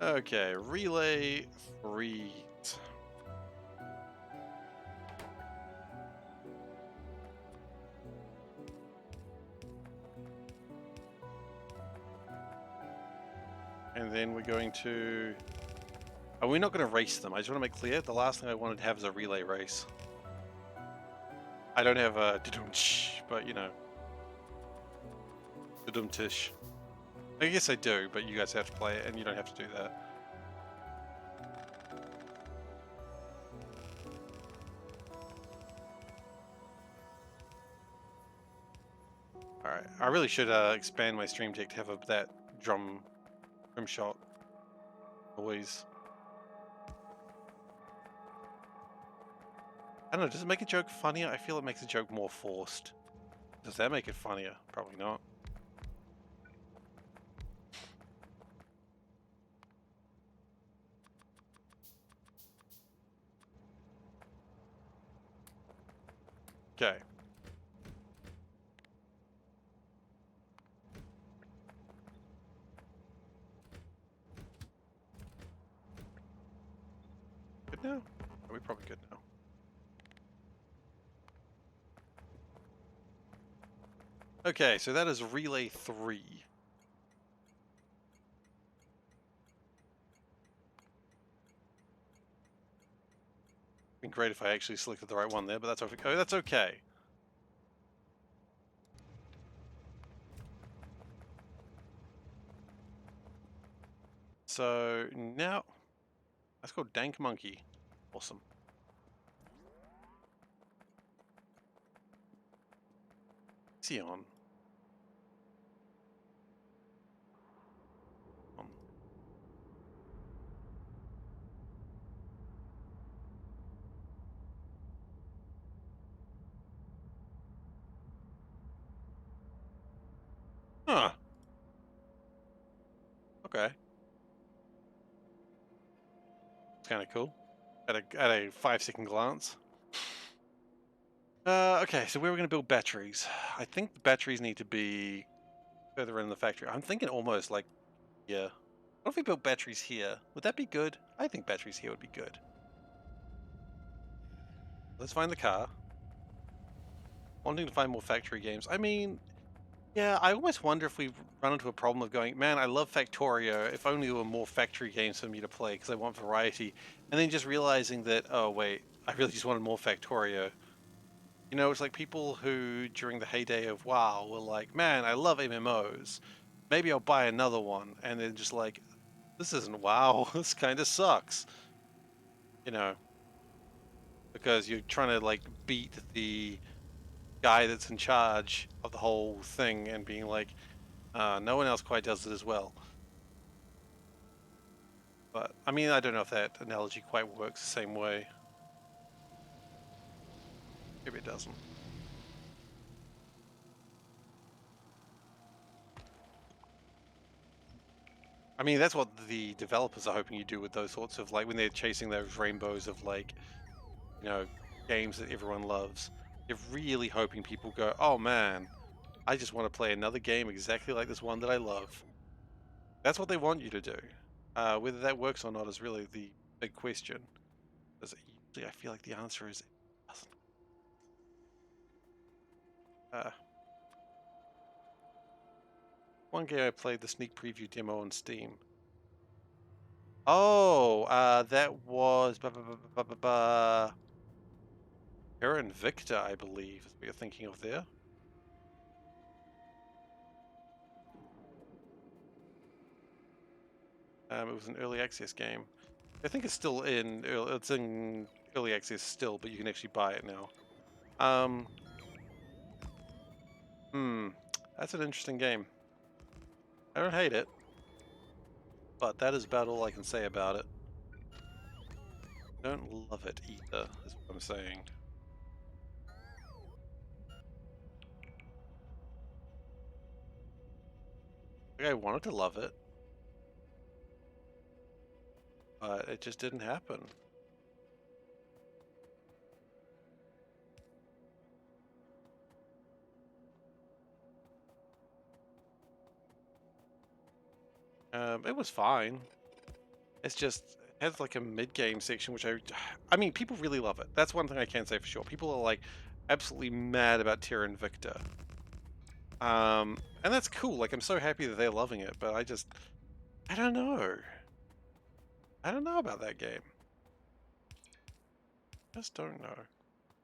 Okay, relay 3. And then we're going to... Oh, we're not going to race them. I just want to make clear, the last thing I wanted to have is a relay race. I don't have a da-dum-tsh, but you know. Da-dum-tish. I guess I do, but you guys have to play it and you don't have to do that. Alright, I really should expand my stream deck to have that drum shot noise. I don't know, does it make a joke funnier? I feel it makes a joke more forced. Does that make it funnier? Probably not. Okay. Good now? Are we probably good now? Okay, so that is relay 3. Been great if I actually selected the right one there, but that's okay. Oh, that's okay. So now, that's called Dank Monkey. Awesome. Xeon. Huh. Okay. It's kind of cool. At a 5-second glance. Okay, so where we're going to build batteries. I think the batteries need to be further in the factory. I'm thinking almost like, yeah. What if we built batteries here? Would that be good? I think batteries here would be good. Let's find the car. Wanting to find more factory games. I mean, yeah, I almost wonder if we've run into a problem of going, man, I love Factorio, if only there were more factory games for me to play because I want variety. And then just realizing that, oh wait, I really just wanted more Factorio. You know, it's like people who, during the heyday of WoW, were like, man, I love MMOs. Maybe I'll buy another one. And then just like, this isn't WoW, this kind of sucks. You know, because you're trying to like beat the guy that's in charge of the whole thing and being like, no one else quite does it as well. But, I mean, I don't know if that analogy quite works the same way. Maybe it doesn't. I mean, that's what the developers are hoping you do with those sorts of, like, when they're chasing those rainbows of, like, you know, games that everyone loves. They're really hoping people go, oh man, I just want to play another game exactly like this one that I love. That's what they want you to do. Whether that works or not is really the big question. Because usually I feel like the answer is it doesn't. One game I played the sneak preview demo on Steam. Oh, that was Terra Invicta, I believe, is what you're thinking of there. It was an early access game. I think it's still it's in early access still, but you can actually buy it now. That's an interesting game. I don't hate it, but that is about all I can say about it. Don't love it either, is what I'm saying. Like, I wanted to love it, but it just didn't happen. It was fine. It's just it has like a mid-game section, which I mean, people really love it. That's one thing I can say for sure. People are like absolutely mad about Terra Invicta. And that's cool. Like, I'm so happy that they're loving it, but I don't know. I don't know about that game. Just don't know.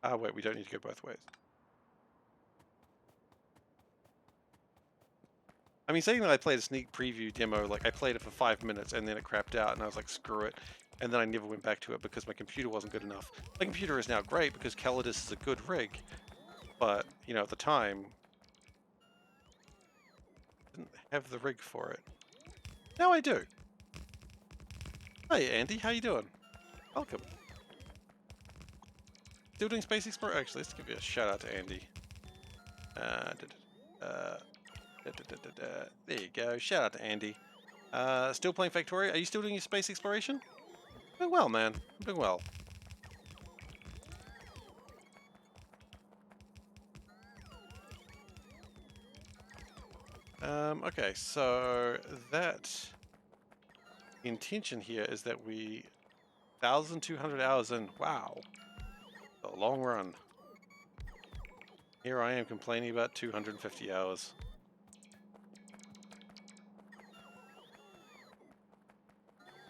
Ah, wait, we don't need to go both ways. I mean, saying that I played a sneak preview demo, like I played it for 5 minutes and then it crapped out and I was like, screw it. And then I never went back to it because my computer wasn't good enough. My computer is now great because Calidus is a good rig. But, you know, at the time, I didn't have the rig for it. Now I do. Hey, Andy, how you doing? Welcome. Still doing Space Explorer? Actually, let's give you a shout out to Andy. There you go. Shout out to Andy. Still playing Factorio? Are you still doing your space exploration? Doing well, man. I'm doing well. Okay, so that the intention here is that we 1,200 hours in. Wow, a long run. Here I am complaining about 250 hours.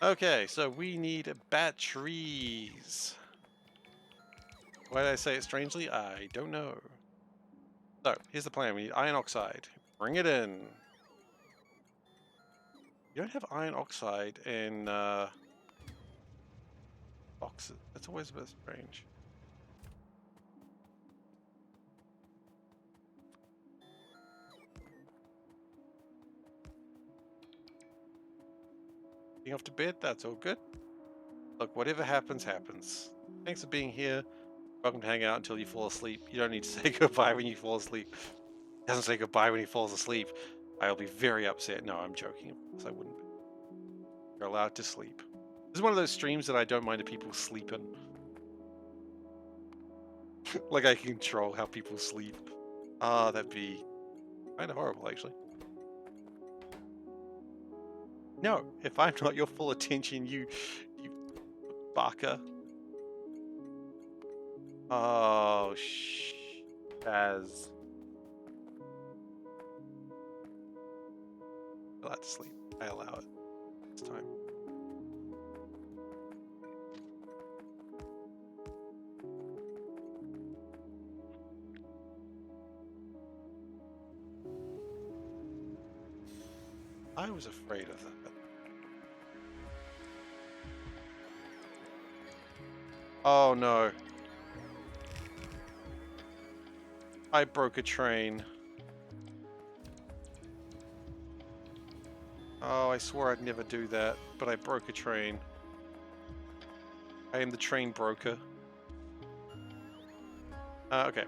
Okay, so we need batteries. Why did I say it strangely? I don't know. So, here's the plan. We need iron oxide. Bring it in. You don't have iron oxide in boxes. That's always a bit strange. Being off to bed, that's all good. Look, whatever happens, happens. Thanks for being here. Welcome to hang out until you fall asleep. You don't need to say goodbye when you fall asleep. He doesn't say goodbye when he falls asleep. I'll be very upset. No, I'm joking. Of course I wouldn't be. You're allowed to sleep. This is one of those streams that I don't mind if people sleep in. Like I can control how people sleep. Ah, that'd be kind of horrible, actually. No, if I'm not your full attention, you baka. Oh, Shaz. Allowed to sleep. I allow it. It's time. I was afraid of that. Oh no. I broke a train. Oh, I swore I'd never do that, but I broke a train. I am the train broker. Okay.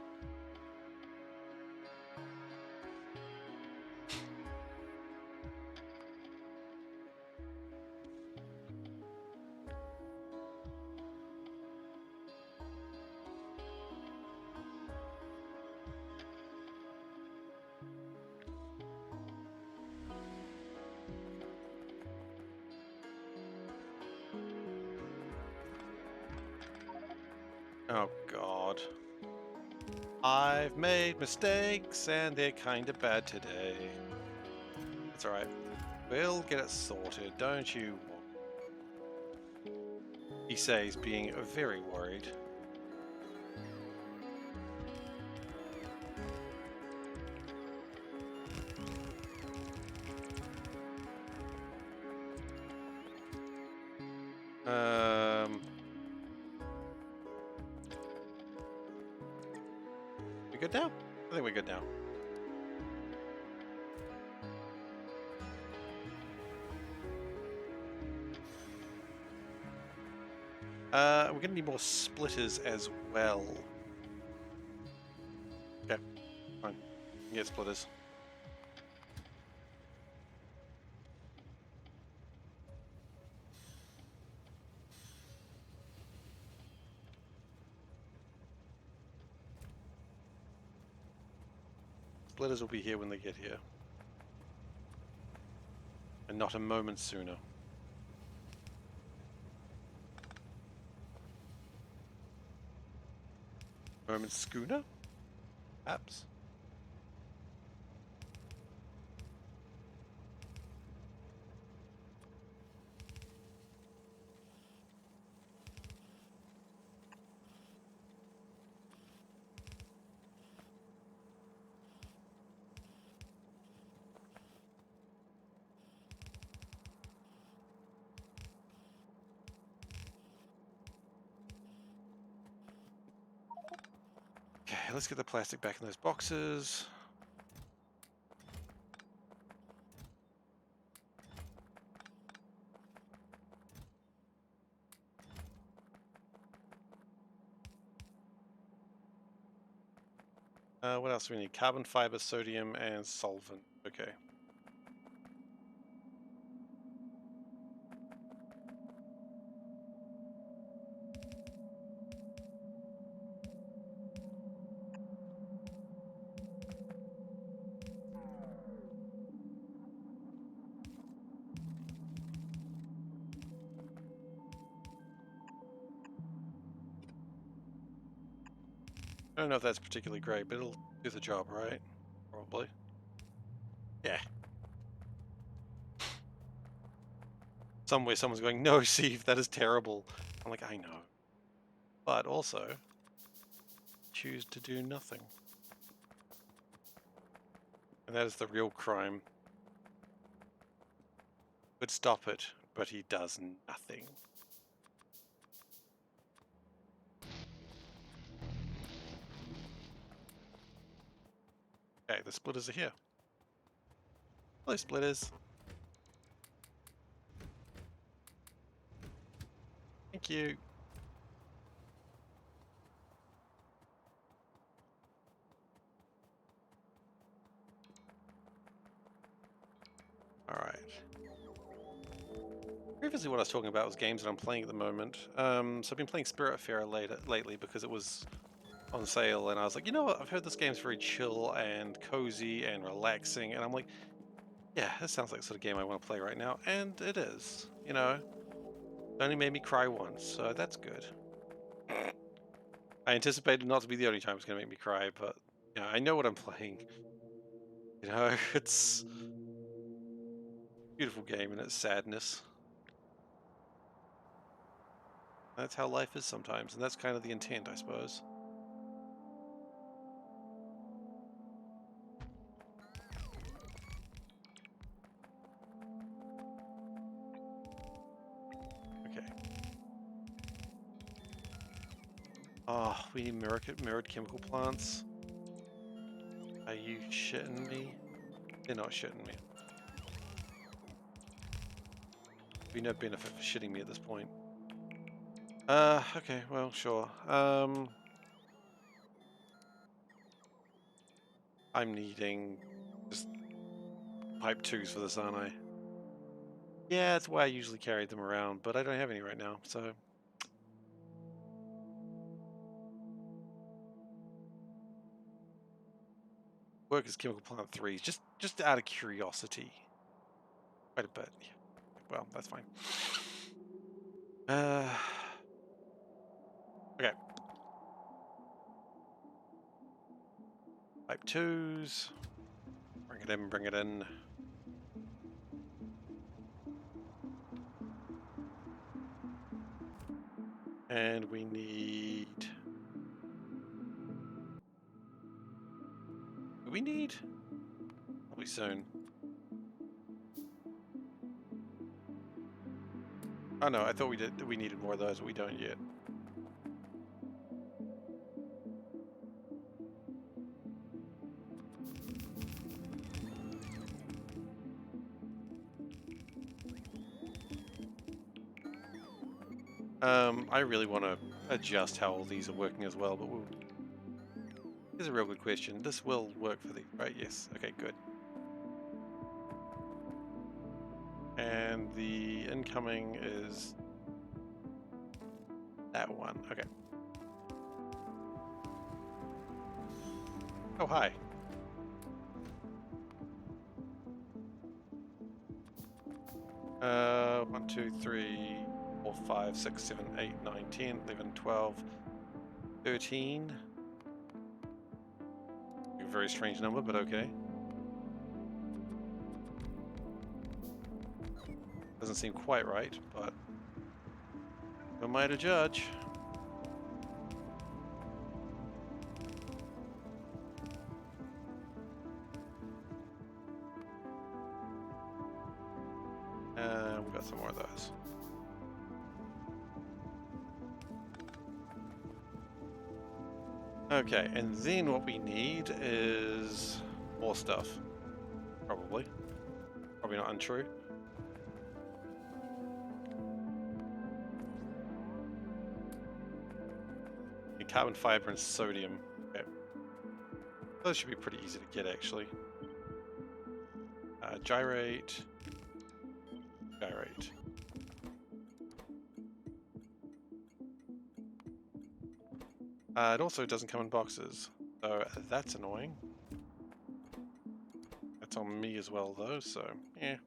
Oh, God. I've made mistakes, and they're kind of bad today. That's alright. We'll get it sorted, don't you? He says, being very worried. We good now? I think we're good now. We're gonna need more splitters as well. Okay, fine. Get splitters. Splitters will be here when they get here. And not a moment sooner. Moment schooner? Perhaps. Okay, let's get the plastic back in those boxes. What else do we need? Carbon fiber, sodium, and solvent. Okay. I don't know if that's particularly great, but it'll do the job, right? Probably. Yeah. Somewhere someone's going, no, Steve, that is terrible. I'm like, I know. But also, choose to do nothing. And that is the real crime. Would stop it, but he does nothing. Okay, the splitters are here. Hello, splitters. Thank you. Alright. Previously what I was talking about was games that I'm playing at the moment. So I've been playing Spiritfarer lately because it was on sale, and I was like, you know what, I've heard this game's very chill and cozy and relaxing, and I'm like, yeah, this sounds like the sort of game I want to play right now, and it is, you know. It only made me cry once, so that's good. I anticipated not to be the only time it's going to make me cry, but yeah, I know what I'm playing. You know, it's a beautiful game in its sadness. That's how life is sometimes, and that's kind of the intent, I suppose. Okay. Oh, we need mirrored chemical plants. Are you shitting me? They're not shitting me. Be no benefit for shitting me at this point. Okay, well, sure. I'm needing just pipe 2s for this, aren't I? Yeah, that's why I usually carry them around, but I don't have any right now, so... Work as chemical plant 3s, just out of curiosity. Quite a bit. Yeah. Well, that's fine. Okay. Type 2s. Bring it in, bring it in. And we need... Do we need? Probably soon. Oh no, I thought we needed more of those, but we don't yet. I really want to adjust how all these are working as well, but here's a real good question. This will work for these, right? Yes. Okay, good. And the incoming is that one. Okay. Oh, hi. One, 2, 3, 4, 5, 6, 7, 8, 9, 10, 11, 12, 13. A very strange number, but okay. Doesn't seem quite right, but who am I to judge? We got some more of those. Okay, and then what we need is more stuff. Probably. Probably not untrue. And carbon fiber and sodium. Okay. Those should be pretty easy to get, actually. Gyrate. Gyrate. It also doesn't come in boxes, so that's annoying. That's on me as well, though, so yeah.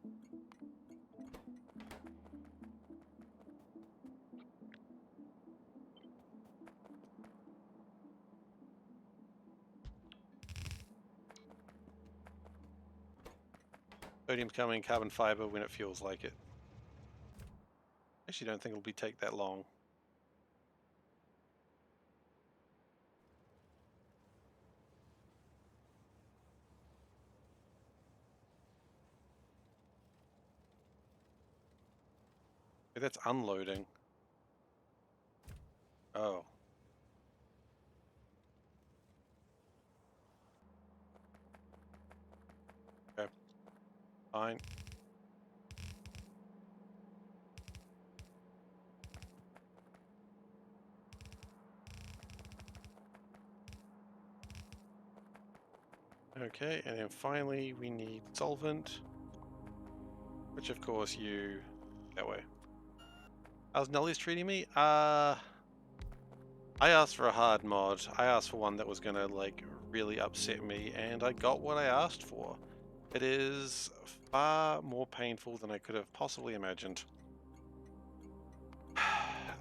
Sodium's coming, carbon fiber when it feels like it. Actually, don't think it'll take that long. Okay, that's unloading. Oh. Okay. Fine. Okay, and then finally we need solvent, which of course you that way. How's Nullius treating me? I asked for a hard mod. I asked for one that was gonna like really upset me, and I got what I asked for. It is far more painful than I could have possibly imagined.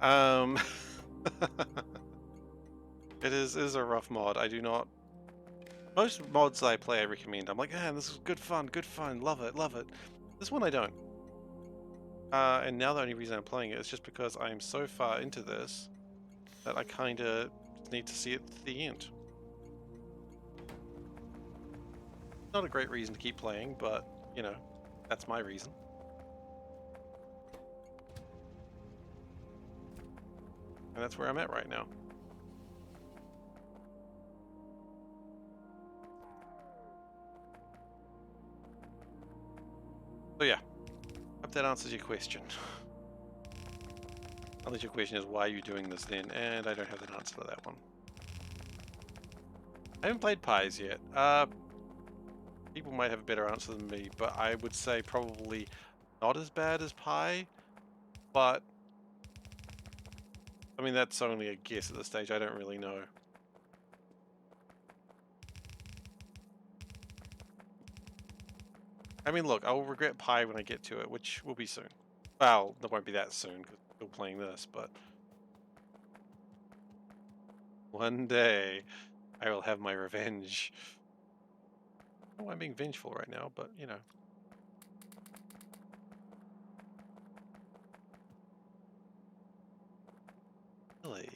um, it is a rough mod. I do not. Most mods I play, I recommend. I'm like, ah, this is good fun, love it, love it. This one I don't. And now the only reason I'm playing it is just because I'm so far into this that I kind of need to see it to the end. Not a great reason to keep playing, but, you know, that's my reason. And that's where I'm at right now. So yeah, hope that answers your question. Unless your question is why are you doing this then, and I don't have an answer to that one. I haven't played Pies yet. People might have a better answer than me, but I would say probably not as bad as Pie, but I mean that's only a guess at this stage, I don't really know. I mean look, I will regret Pie when I get to it, which will be soon. Well, it won't be that soon, because I'm still playing this, but one day I will have my revenge. I don't know why I'm being vengeful right now, but you know. Really?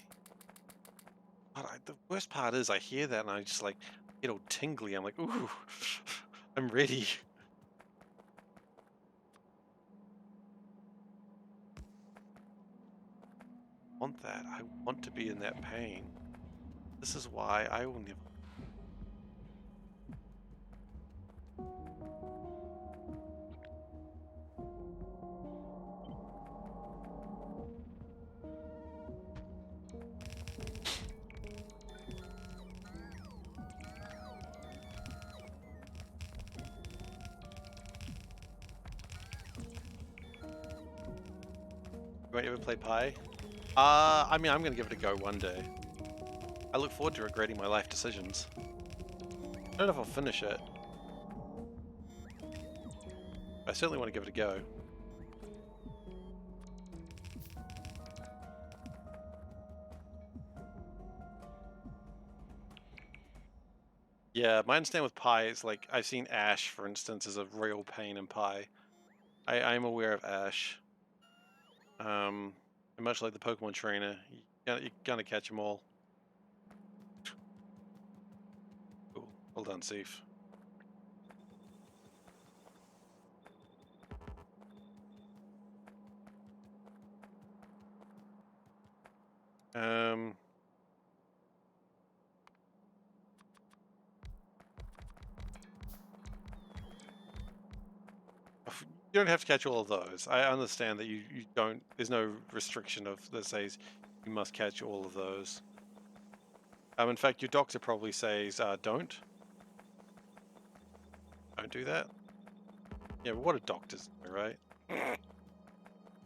God, the worst part is I hear that and I just like get all tingly. I'm like, ooh, I'm ready. I want that. I want to be in that pain. This is why I will never. You won't ever play Pi? I mean, I'm gonna give it a go one day. I look forward to regretting my life decisions. I don't know if I'll finish it. I certainly want to give it a go. Yeah, my understanding with Pi is like I've seen Ash, for instance, is a real pain in Pi. I'm aware of Ash. And much like the Pokemon trainer, you're gonna catch them all. Cool. Well done, Seif. Um, you don't have to catch all of those. I understand that you don't. There's no restriction that says you must catch all of those. In fact, your doctor probably says don't do that. Yeah, but what are doctors, right?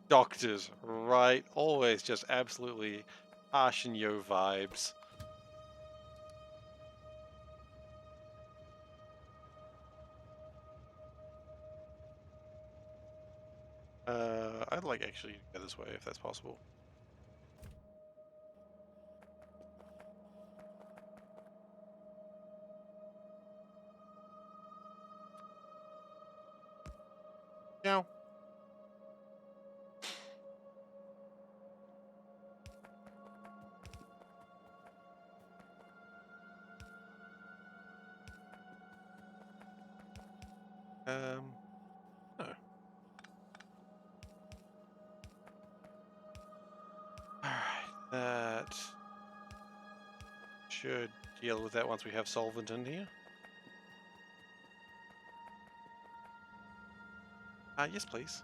Doctors, right? Always just absolutely harsh and yo vibes. I'd like actually to go this way if that's possible. Now, no. Alright, that should deal with that once we have solvent in here. Yes, please.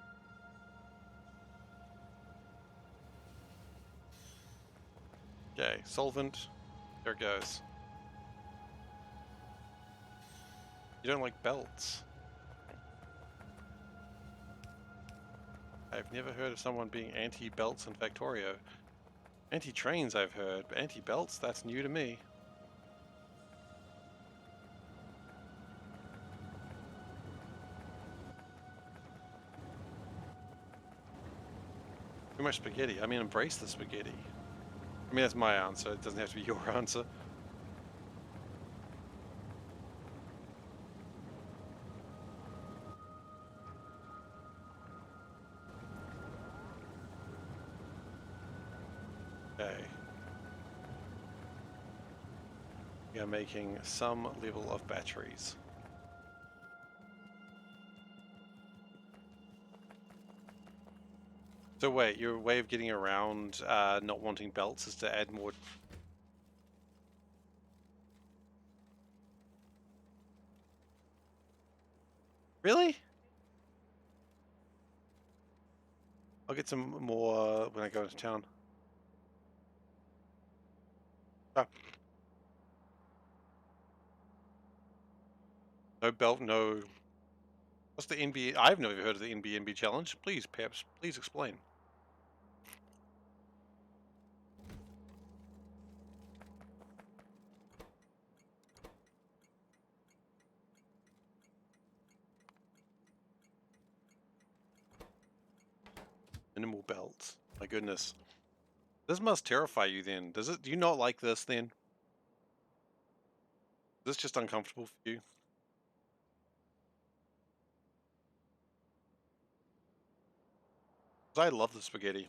Okay, solvent. There it goes. You don't like belts. I've never heard of someone being anti-belts in Factorio. Anti-trains I've heard, but anti-belts, that's new to me. Too much spaghetti. I mean, embrace the spaghetti. I mean, that's my answer. It doesn't have to be your answer. Okay. We are making some level of batteries. So wait, your way of getting around not wanting belts is to add more... Really? I'll get some more when I go into town. Ah. No belt, no... What's the NB... I've never heard of the NBNB challenge. Please, perhaps, please explain. Minimal belts. My goodness. This must terrify you then. Does it? Do you not like this then? Is this just uncomfortable for you? I love the spaghetti.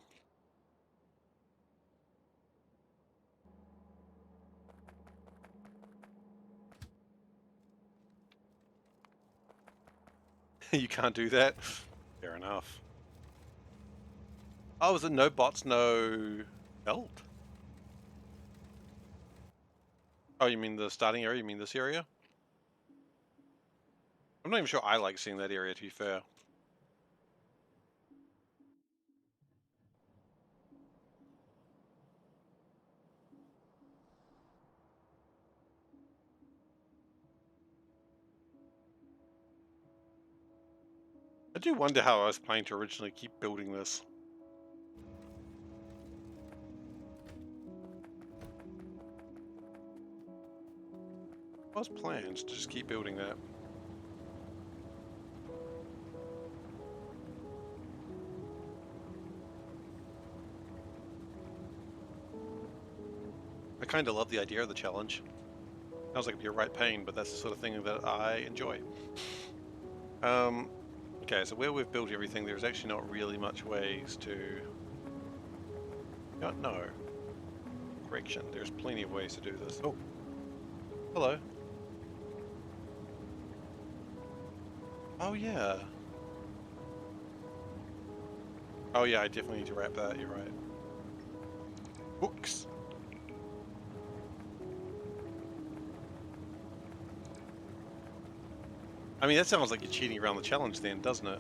You can't do that? Fair enough. Oh, is it no bots, no belt? Oh, you mean the starting area? You mean this area? I'm not even sure I like seeing that area, to be fair. I do wonder how I was planning to originally keep building this. I was planned to just keep building that. I kind of love the idea of the challenge. Sounds like it'd be a right pain, but that's the sort of thing that I enjoy. Okay, so where we've built everything, there's actually not really much ways to... No. Correction, there's plenty of ways to do this. Oh. Hello. Oh, yeah. Oh, yeah, I definitely need to wrap that, you're right. Books. I mean, that sounds like you're cheating around the challenge then, doesn't it?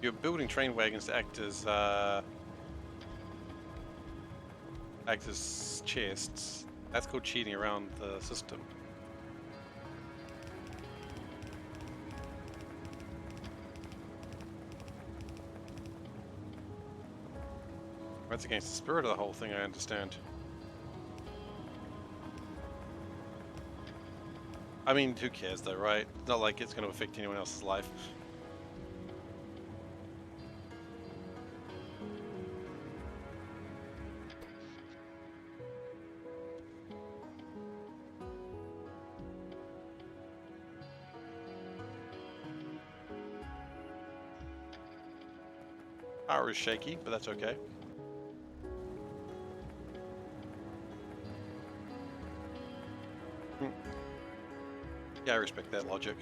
You're building train wagons to act as chests. That's called cheating around the system. That's against the spirit of the whole thing, I understand. I mean, who cares though, right? It's not like it's going to affect anyone else's life. Power is shaky, but that's okay. Yeah, I respect that logic.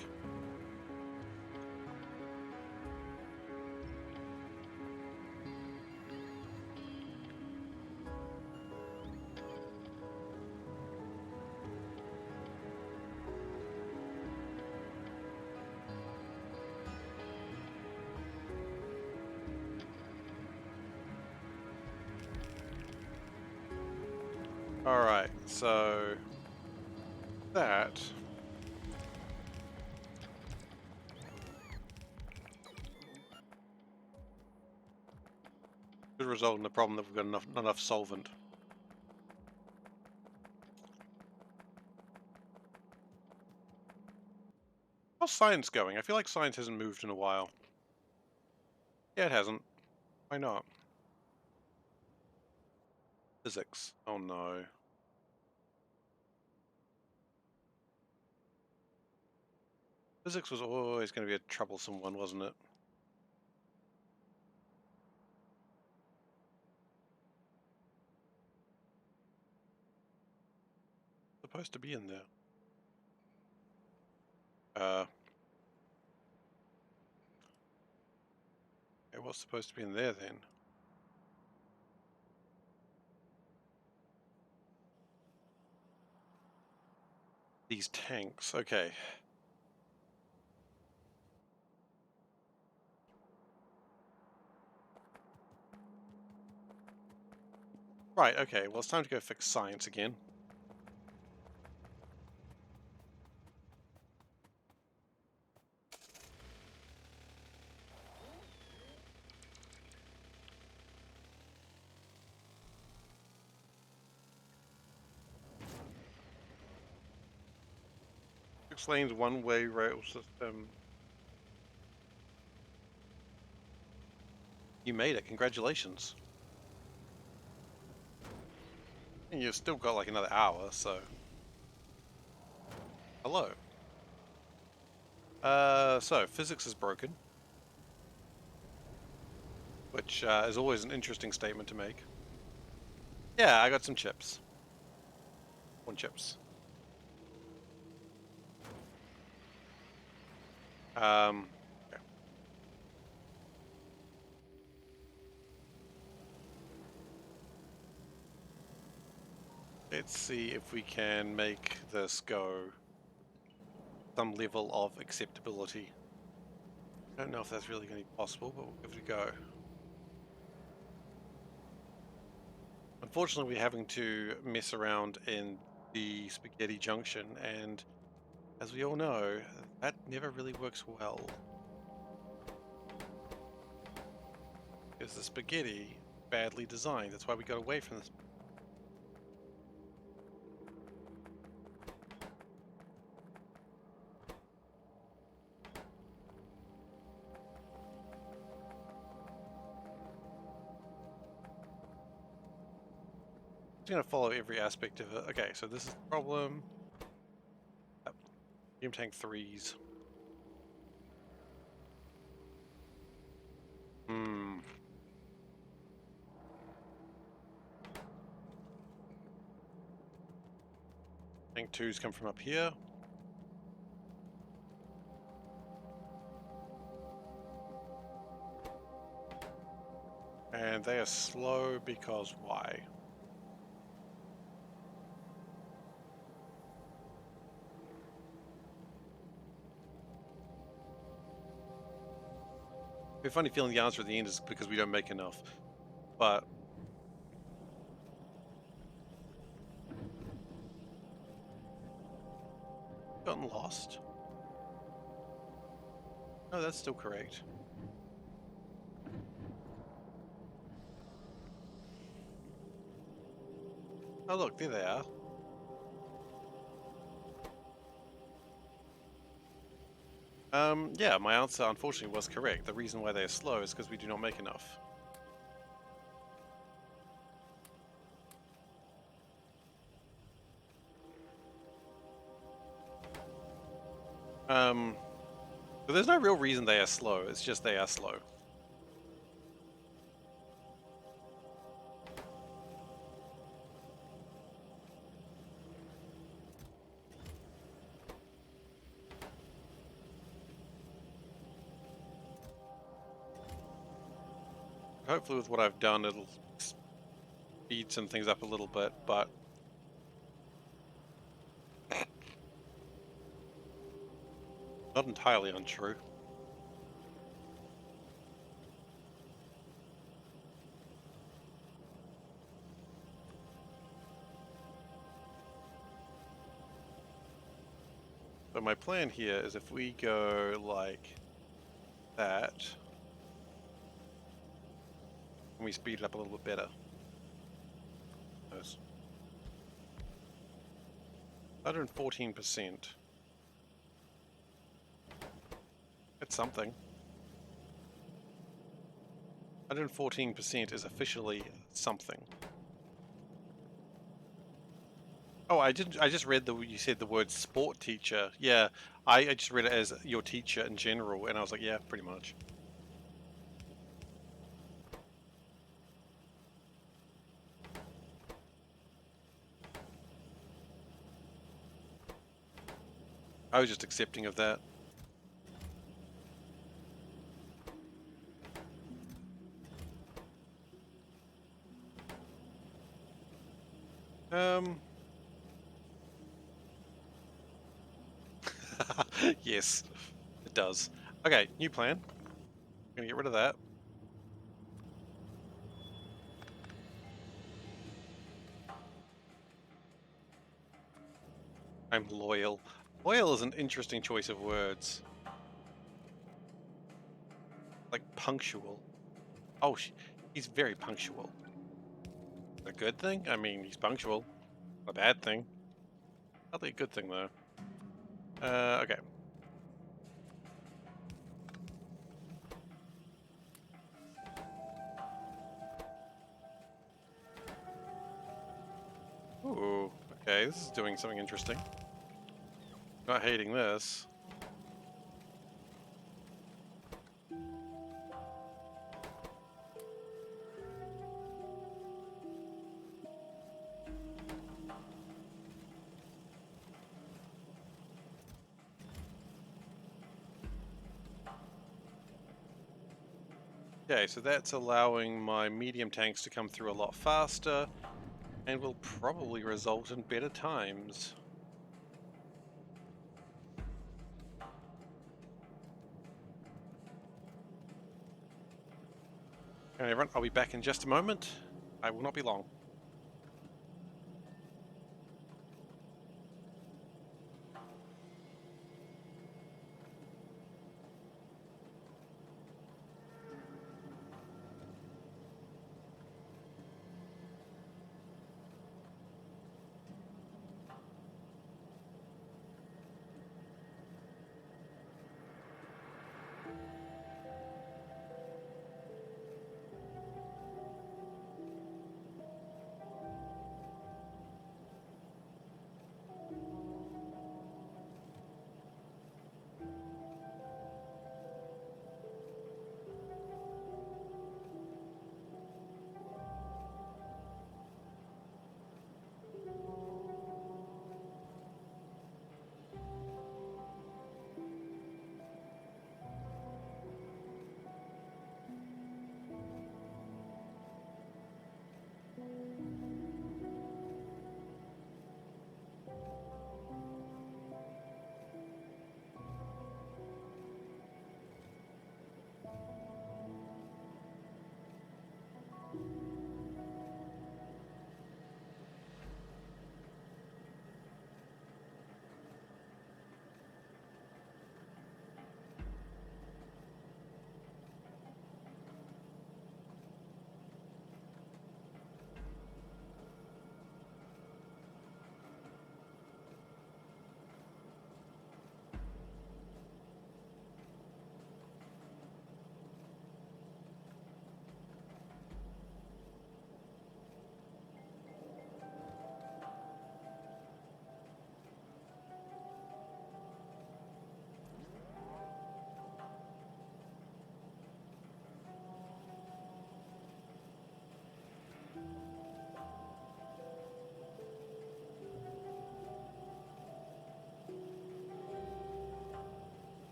Alright, so... that... could result in the problem that we've got not enough solvent. How's science going? I feel like science hasn't moved in a while. Yeah, it hasn't. Why not? Physics. Oh no. Physics was always going to be a troublesome one, wasn't it? Supposed to be in there. It was supposed to be in there then. These tanks, okay. Right, okay, well it's time to go fix science again. Explains one-way rail system. You made it. Congratulations. And you've still got like another hour, so. Hello. So physics is broken, which is always an interesting statement to make. Yeah, I got some chips. One chips. Yeah. Let's see if we can make this go some level of acceptability. I don't know if that's really going to be possible, but we'll give it a go. Unfortunately, we're having to mess around in the spaghetti junction, and as we all know, that never really works well. Because the spaghetti badly designed. That's why we got away from this. It's going to follow every aspect of it. Okay, so this is the problem. Yep. Tank 3s. Tank 2s come from up here. And they are slow because why? I have a funny feeling the answer at the end is because we don't make enough. But gotten lost? No, that's still correct. Oh look, there they are. Yeah, my answer unfortunately was correct. The reason why they're slow is because we do not make enough. But there's no real reason they are slow, it's just they are slow. Hopefully with what I've done it'll speed some things up a little bit, but not entirely untrue. So my plan here is if we go like that, and we speed it up a little bit better. 114%. It's something. 114% is officially something. Oh, I just read you said the word sport teacher. Yeah, I just read it as your teacher in general, and I was like, yeah, pretty much. I was just accepting of that. Yes, it does. Okay, new plan. Gonna get rid of that. I'm loyal. Loyal is an interesting choice of words. Like punctual. Oh, he's very punctual. A good thing? I mean, he's punctual. A bad thing. Probably a good thing though. Okay. Okay, this is doing something interesting. Not hating this. Okay, so that's allowing my medium tanks to come through a lot faster and will probably result in better times. Alright everyone, I'll be back in just a moment. I will not be long.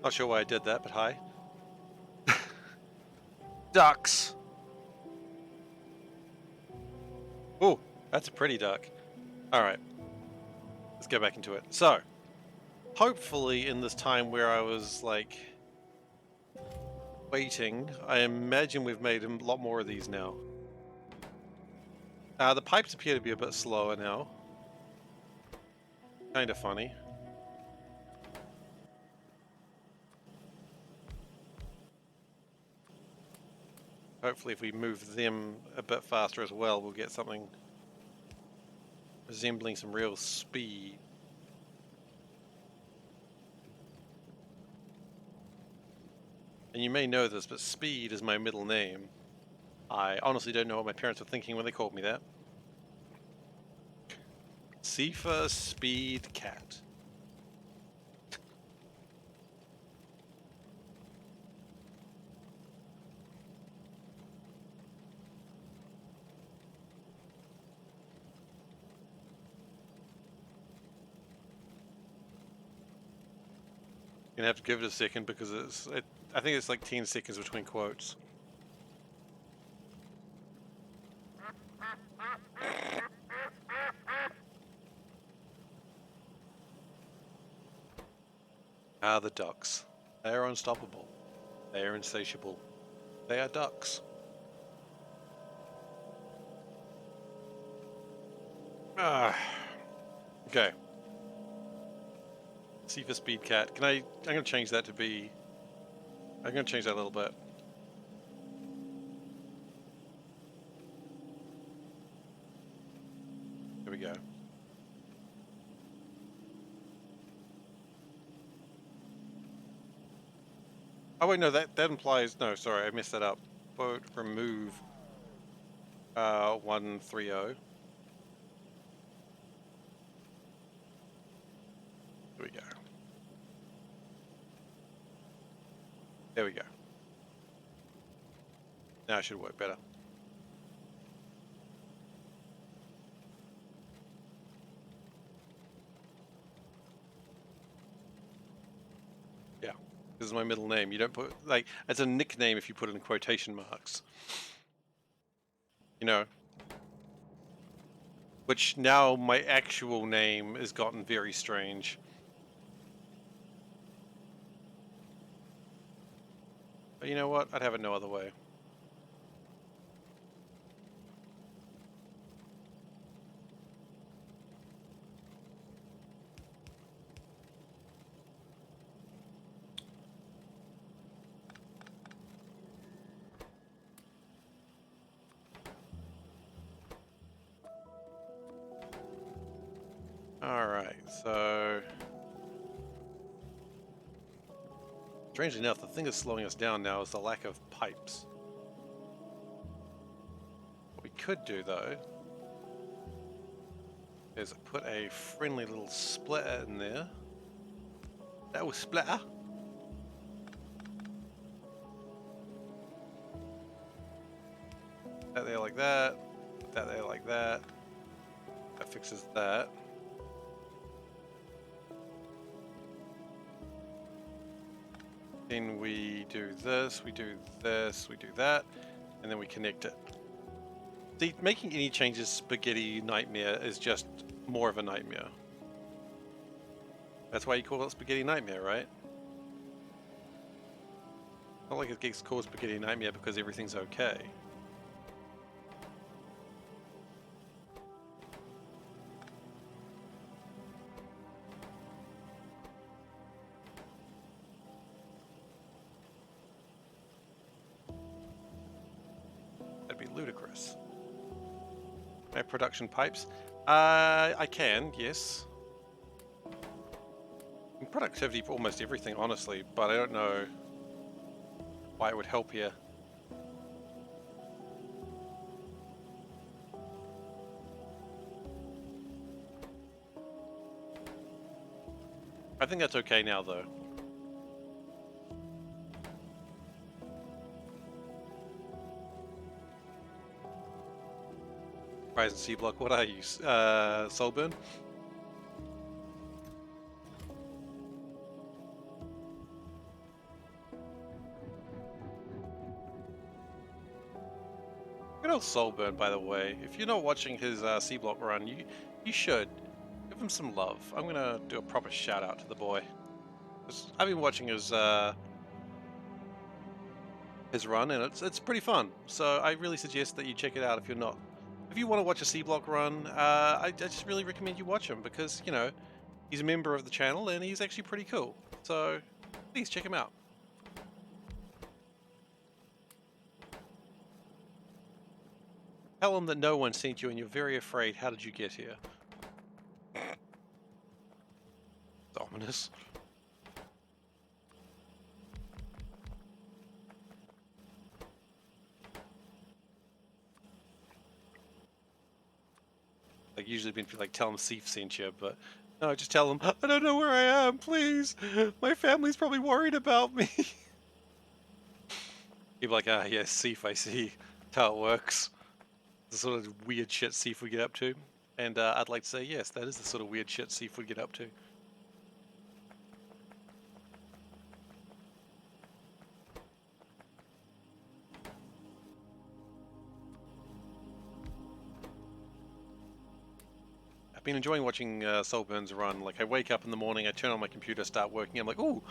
Not sure why I did that, but hi. Ducks! Oh, that's a pretty duck. Alright, let's go back into it. So, hopefully in this time where I was, like, waiting, I imagine we've made a lot more of these now. The pipes appear to be a bit slower now. Kinda funny. Hopefully if we move them a bit faster as well, we'll get something resembling some real speed. And you may know this, but Speed is my middle name. I honestly don't know what my parents were thinking when they called me that. SeiferKatt. Gonna have to give it a second because I think it's like 10 seconds between quotes. The ducks. They are unstoppable. They are insatiable. They are ducks. Okay. SeiferSpeedKatt. I'm gonna change that to be... I'm gonna change that a little bit. There we go. Oh wait, no, that implies... No, sorry, I messed that up. Quote remove 130. There we go. Now it should work better. Yeah, this is my middle name. You don't put, like, it's a nickname if you put it in quotation marks. You know? Which now my actual name has gotten very strange. But you know what? I'd have it no other way. Alright, so... Strangely enough, the thing that's slowing us down now is the lack of pipes. What we could do, though, is put a friendly little splitter in there. That was splitter. That there like that. That there like that. That fixes that. Then we do this, we do this, we do that, and then we connect it. See, making any changes spaghetti nightmare is just more of a nightmare. That's why you call it spaghetti nightmare, right? Not like it gets called spaghetti nightmare because everything's okay. That'd be ludicrous. No production pipes? I can, yes. Productivity for almost everything, honestly, but I don't know why it would help here. I think that's okay now, though. Rise and C block, what are you? Soulburn? Good old Soulburn, by the way. If you're not watching his C block run, you should give him some love. I'm gonna do a proper shout out to the boy. I've been watching his run, and it's pretty fun. So I really suggest that you check it out if you're not. If you want to watch a C block run, I just really recommend you watch him because, you know, he's a member of the channel and he's actually pretty cool. So please check him out. Tell him that no one sent you and you're very afraid. How did you get here? It's ominous. Like, usually been like, tell him Seif sent you, but no, just tell him, I don't know where I am, please. My family's probably worried about me. He'd be like, ah, yes, Seif, I see. That's how it works. The sort of weird shit Seif would get up to. And I'd like to say, yes, that is the sort of weird shit Seif would get up to. I've been enjoying watching Soulburn's run. Like, I wake up in the morning, I turn on my computer, start working, I'm like, ooh,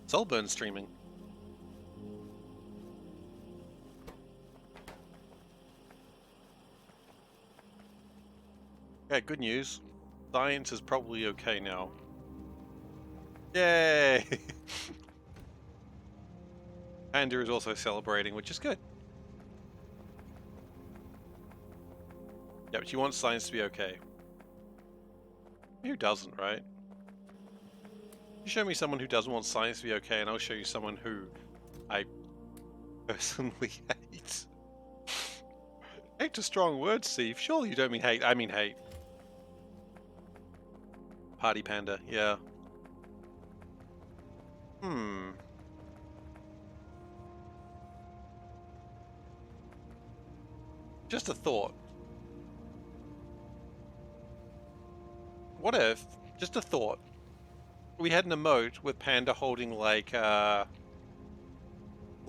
Soulburn's streaming. Yeah, good news. Science is probably okay now. Yay! Panda is also celebrating, which is good. Yeah, but you want science to be okay. Who doesn't, right? You show me someone who doesn't want science to be okay, and I'll show you someone who I personally hate. Hate's a strong word, Steve. Surely you don't mean hate. I mean hate. Party panda, yeah. Just a thought. What if, just a thought, we had an emote with Panda holding like glow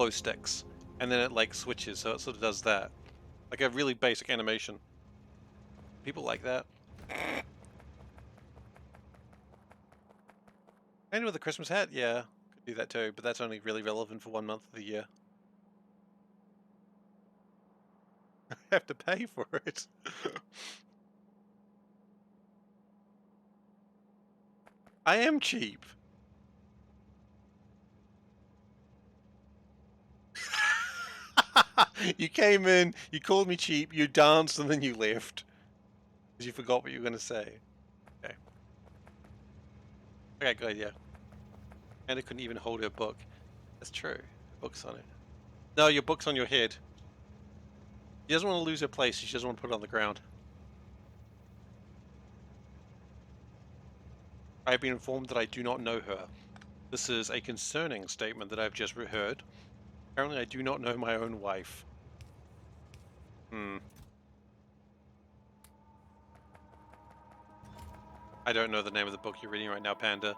sticks, and then it like switches, so it sort of does that, like a really basic animation. People like that. And with a Christmas hat, yeah, could do that too, but that's only really relevant for 1 month of the year. I have to pay for it. I am cheap. You came in, you called me cheap, you danced, and then you left. Because you forgot what you were going to say. Okay. Okay, good idea. Anna couldn't even hold her book. That's true. Her book's on it. No, your book's on your head. She doesn't want to lose her place, she doesn't want to put it on the ground. I have been informed that I do not know her. This is a concerning statement that I've just heard. Apparently I do not know my own wife. I don't know the name of the book you're reading right now, Panda.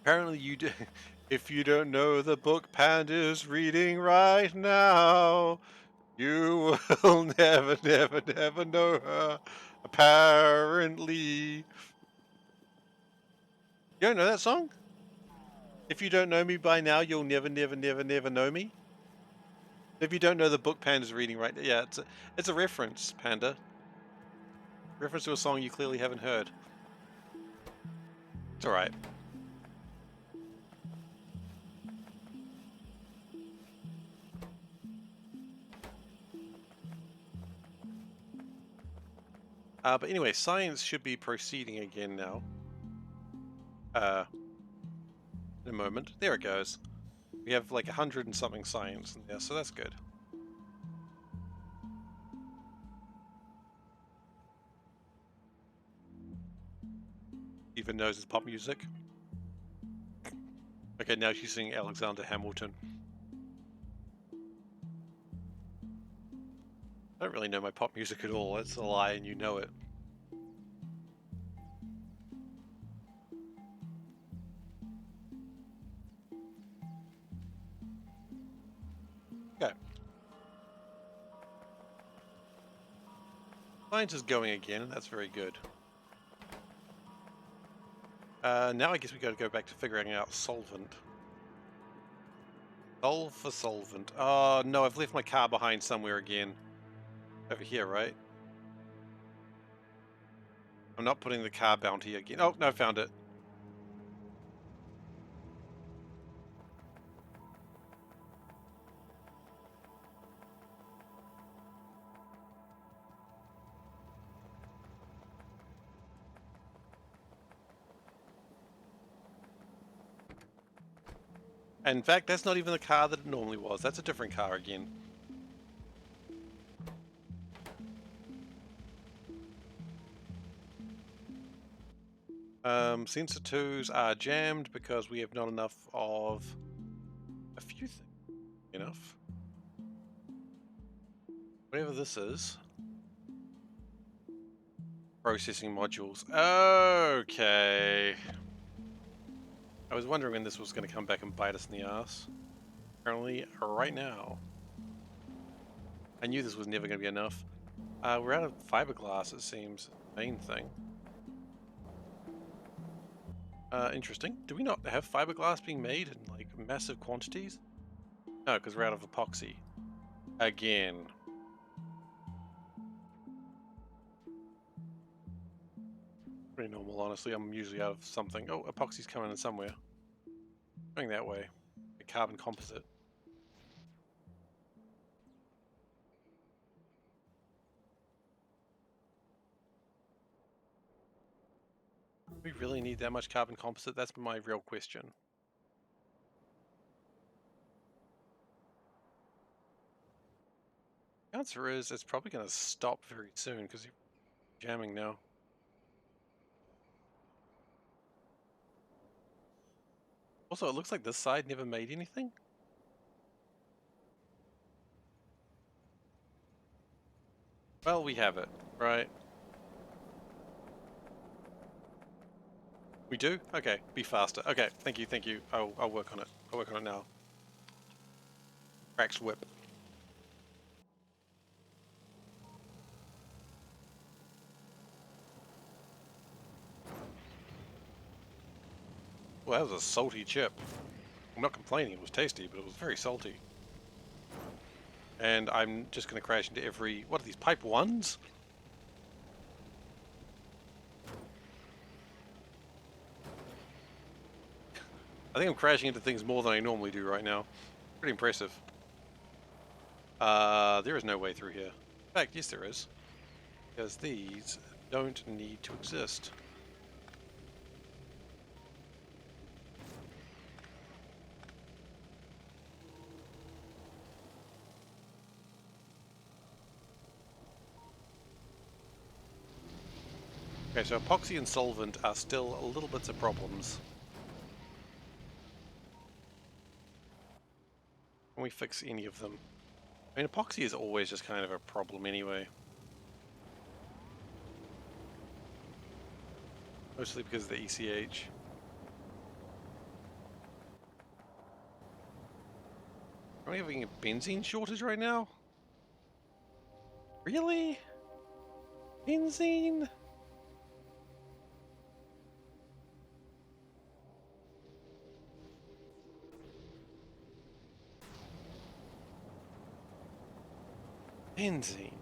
Apparently you do. If you don't know the book Panda's reading right now, you will never, never, never know her. Apparently. You don't know that song? If you don't know me by now, you'll never, never, never, never know me. If you don't know the book Panda's reading right now, yeah, it's a reference, Panda. Reference to a song you clearly haven't heard. It's alright. But anyway, science should be proceeding again now. In a moment. There it goes. We have like 100 and something science in there, so that's good. Even knows it's pop music. Okay, now she's singing Alexander Hamilton. I don't really know my pop music at all. That's a lie and you know it. Okay. Science is going again, and that's very good. Now I guess we gotta go back to figuring out solvent. Solve for solvent. Oh no, I've left my car behind somewhere again. Over here, right? I'm not putting the car bounty again. Oh, no, I found it. And in fact, that's not even the car that it normally was. That's a different car again. Sensor 2s are jammed because we have not enough of a few things. Enough. Whatever this is. Processing modules. Okay. I was wondering when this was going to come back and bite us in the ass. Apparently, right now. I knew this was never going to be enough. We're out of fiberglass, it seems. Main thing. Interesting. Do we not have fiberglass being made in like massive quantities? No, because we're out of epoxy. Again. Pretty normal, honestly. I'm usually out of something. Oh, epoxy's coming in somewhere. Going that way. A carbon composite. Do we really need that much carbon composite? That's my real question. The answer is it's probably going to stop very soon because you're jamming now. Also, it looks like this side never made anything. Well, we have it, right? We do? Okay, be faster. Okay, thank you, thank you. I'll work on it. I'll work on it now. Cracked whip. Well, that was a salty chip. I'm not complaining, it was tasty, but it was very salty. And I'm just going to crash into every... What are these, pipe ones? I think I'm crashing into things more than I normally do right now. Pretty impressive. There is no way through here. In fact, yes there is. Because these don't need to exist. Okay, so epoxy and solvent are still a little bits of problems. Can we fix any of them? I mean, epoxy is always just kind of a problem anyway. Mostly because of the ECH. Are we having a benzene shortage right now? Really? Benzene? Benzene?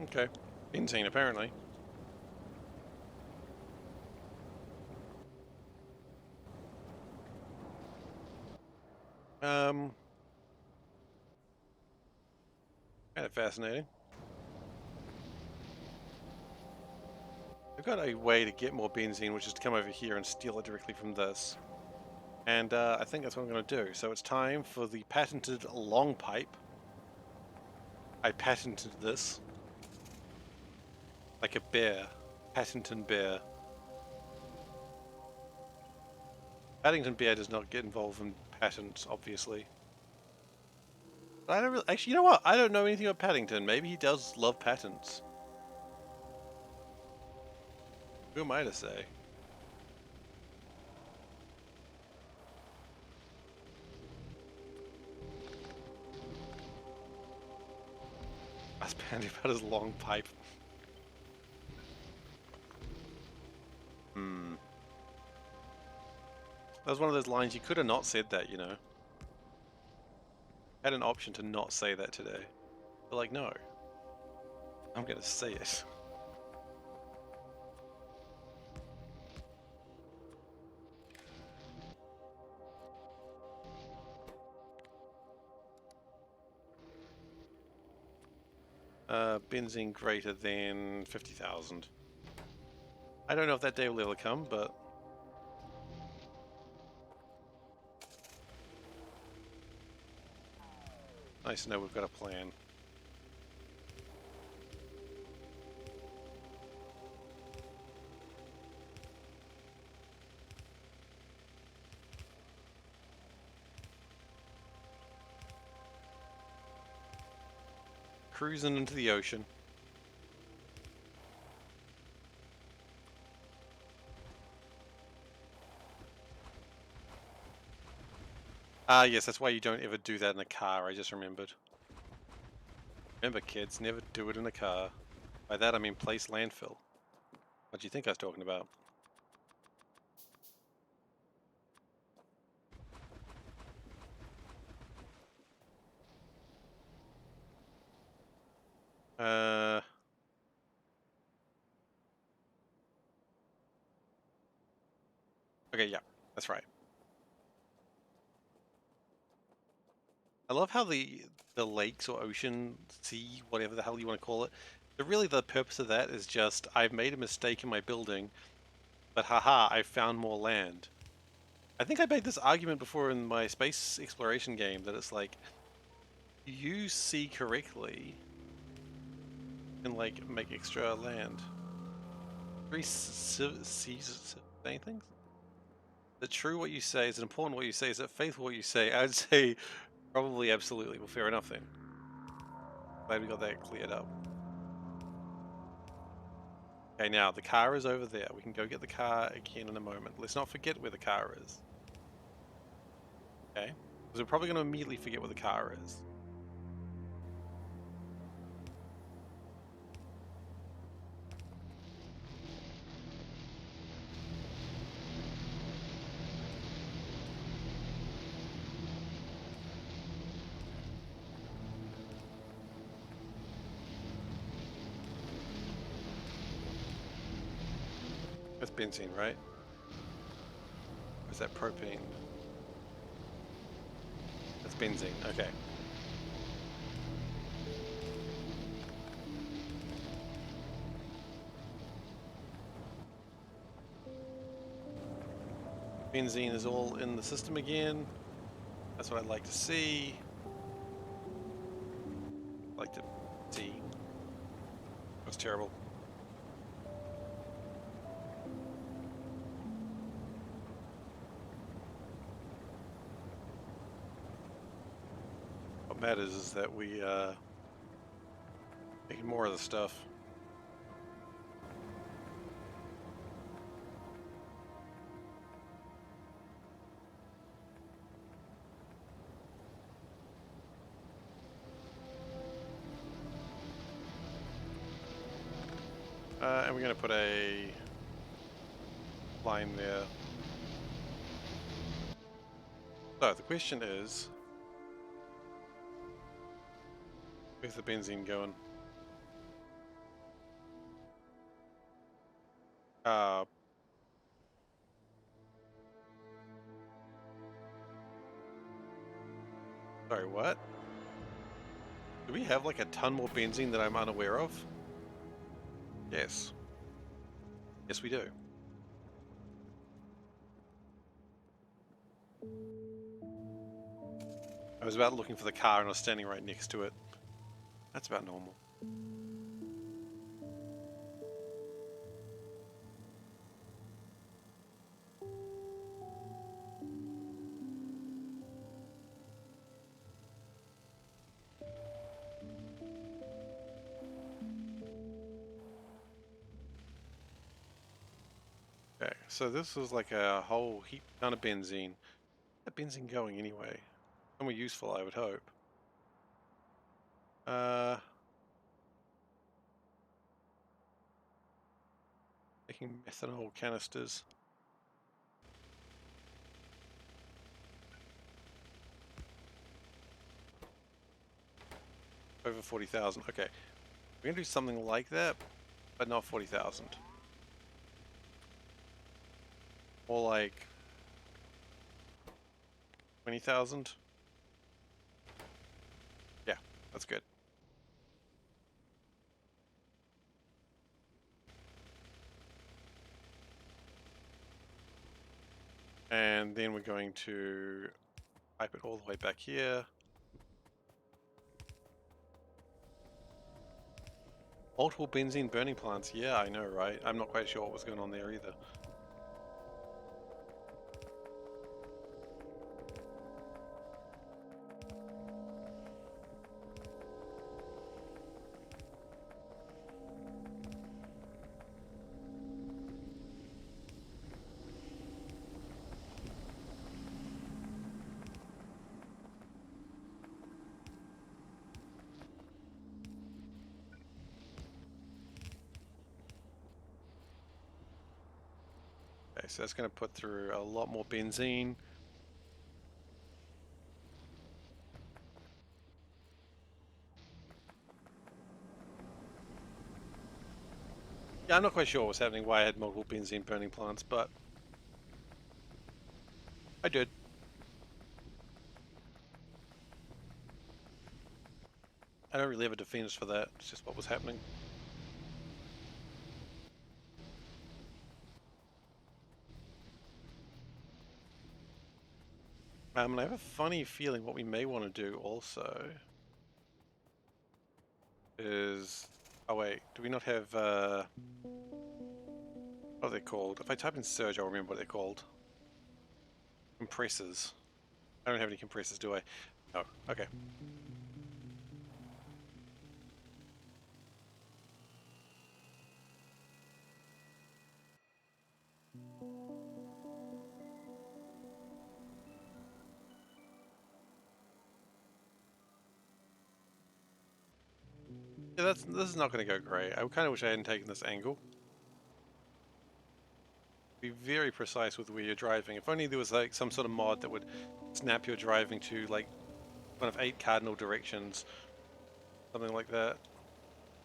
Okay. Benzene, apparently. Kind of fascinating. I've got a way to get more benzene, which is to come over here and steal it directly from this. And I think that's what I'm going to do. So it's time for the patented long pipe. I patented this. Like a bear. Paddington bear. Paddington bear does not get involved in patents, obviously. But I don't really... Actually, you know what? I don't know anything about Paddington. Maybe he does love patents. Who am I to say? I was panting about his long pipe. That was one of those lines you could have not said that, you know. Had an option to not say that today. But like, no. I'm gonna say it. Benzene greater than 50,000. I don't know if that day will ever come, but... Nice to know we've got a plan. Cruising into the ocean. Yes, that's why you don't ever do that in a car, I just remembered. Remember kids, never do it in a car. By that I mean place landfill. What do you think I was talking about? Okay, yeah, that's right. I love how the lakes or ocean, sea, whatever the hell you want to call it, really the purpose of that is just, I've made a mistake in my building, but haha, I found more land. I think I made this argument before in my space exploration game, that it's like, you see correctly and like make extra land. Three saying things? Is it true what you say? Is it important what you say? Is it faithful what you say? I would say probably absolutely. Well, fair enough then. Glad we got that cleared up. Okay, now the car is over there. We can go get the car again in a moment. Let's not forget where the car is. Okay? Because we're probably going to immediately forget where the car is. That's benzene, right? Or is that propane? That's benzene, okay. Benzene is all in the system again. That's what I'd like to see. I'd like to see. That's terrible. What matters is that we making more of the stuff. And we're going to put a line there. So the question is, where's the benzene going? Sorry, what? Do we have like a ton more benzene that I'm unaware of? Yes. Yes, we do. I was about looking for the car and I was standing right next to it. That's about normal. Okay, so this is like a whole heap ton of benzene. Where's that benzene going anyway? Somewhere useful, I would hope. Making methanol canisters. Over 40,000. Okay, we're gonna do something like that, but not 40,000. More like 20,000. Yeah, that's good. And then we're going to pipe it all the way back here. Multiple benzene burning plants. Yeah, I know, right? I'm not quite sure what was going on there either. Okay, so that's going to put through a lot more benzene. Yeah, I'm not quite sure what was happening, why I had multiple benzene burning plants, but I did. I don't really have a defense for that. It's just what was happening. And I have a funny feeling what we may want to do also is... Oh wait, do we not have... What are they called? If I type in surge, I'll remember what they're called. Compressors. I don't have any compressors, do I? No. Okay. Yeah, this is not going to go great. I kind of wish I hadn't taken this angle. Be very precise with where you're driving. If only there was like some sort of mod that would snap your driving to like one of 8 cardinal directions, something like that.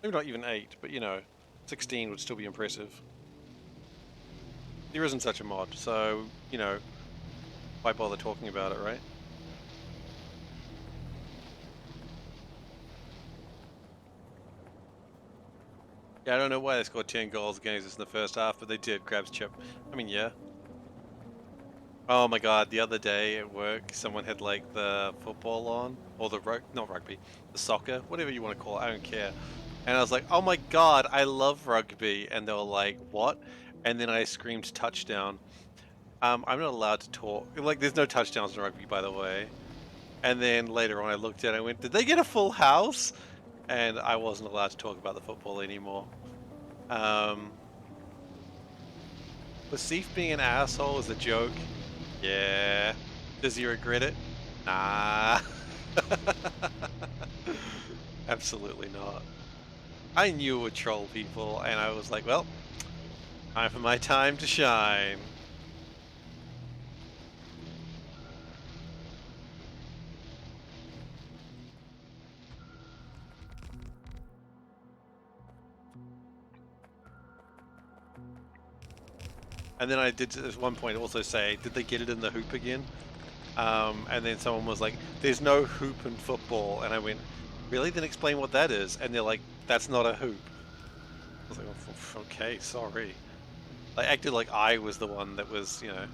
Maybe not even 8, but you know, 16 would still be impressive. There isn't such a mod, so you know, why bother talking about it, right? Yeah, I don't know why they scored 10 goals against us in the first half, but they did. Grabs chip. I mean, yeah. Oh my god, the other day at work, someone had like the football on, or the not rugby, the soccer, whatever you want to call it, I don't care. And I was like, oh my god, I love rugby. And they were like, what? And then I screamed touchdown. I'm not allowed to talk. Like, there's no touchdowns in rugby, by the way. And then later on I looked at it and I went, did they get a full house? And I wasn't allowed to talk about the football anymore. Was Seif being an asshole as a joke? Yeah. Does he regret it? Nah. Absolutely not. I knew it would troll people, and I was like, well, time for my time to shine. And then I did at one point also say, did they get it in the hoop again? And then someone was like, there's no hoop in football. And I went, really? Then explain what that is. And they're like, that's not a hoop. I was like, oh, okay, sorry. I acted like I was the one that was, you know.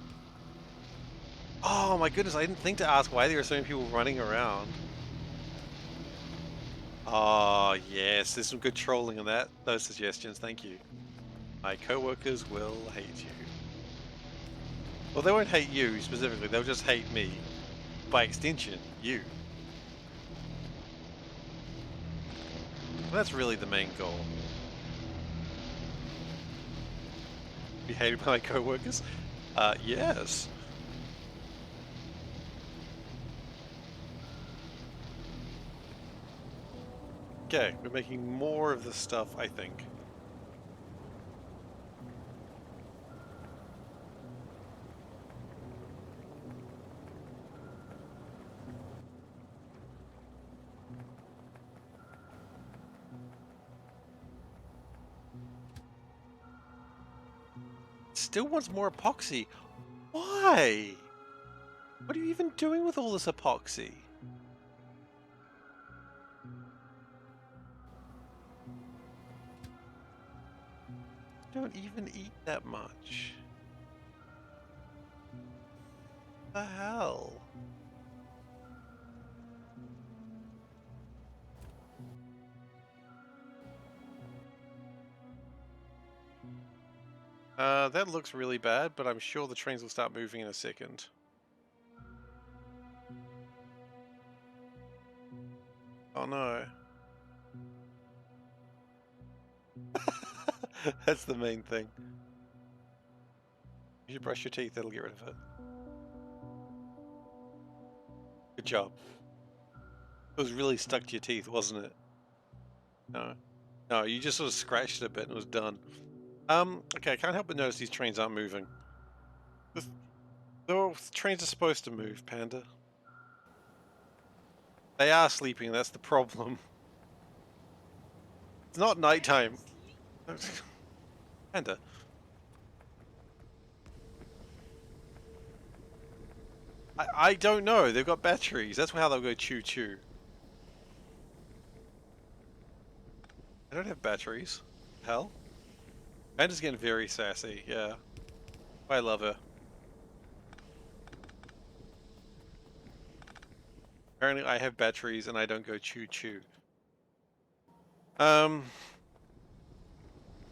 Oh my goodness, I didn't think to ask why there were so many people running around. Oh yes, there's some good trolling in those suggestions, thank you. My co-workers will hate you. Well, they won't hate you specifically, they'll just hate me. By extension, you. Well, that's really the main goal. Be hated by my co-workers? Yes. Okay, we're making more of this stuff, I think. Still wants more epoxy. Why? What are you even doing with all this epoxy? You don't even eat that much. What the hell? That looks really bad, but I'm sure the trains will start moving in a second. Oh no. That's the main thing. You should brush your teeth, that'll get rid of it. Good job. It was really stuck to your teeth, wasn't it? No. No, you just sort of scratched it a bit and it was done. Okay, I can't help but notice these trains aren't moving. The trains are supposed to move, Panda. They are sleeping, that's the problem. It's not nighttime. Panda. I don't know, they've got batteries. That's how they'll go choo-choo. I don't have batteries. Hell? Panda's getting very sassy, yeah. I love her. Apparently I have batteries and I don't go choo-choo.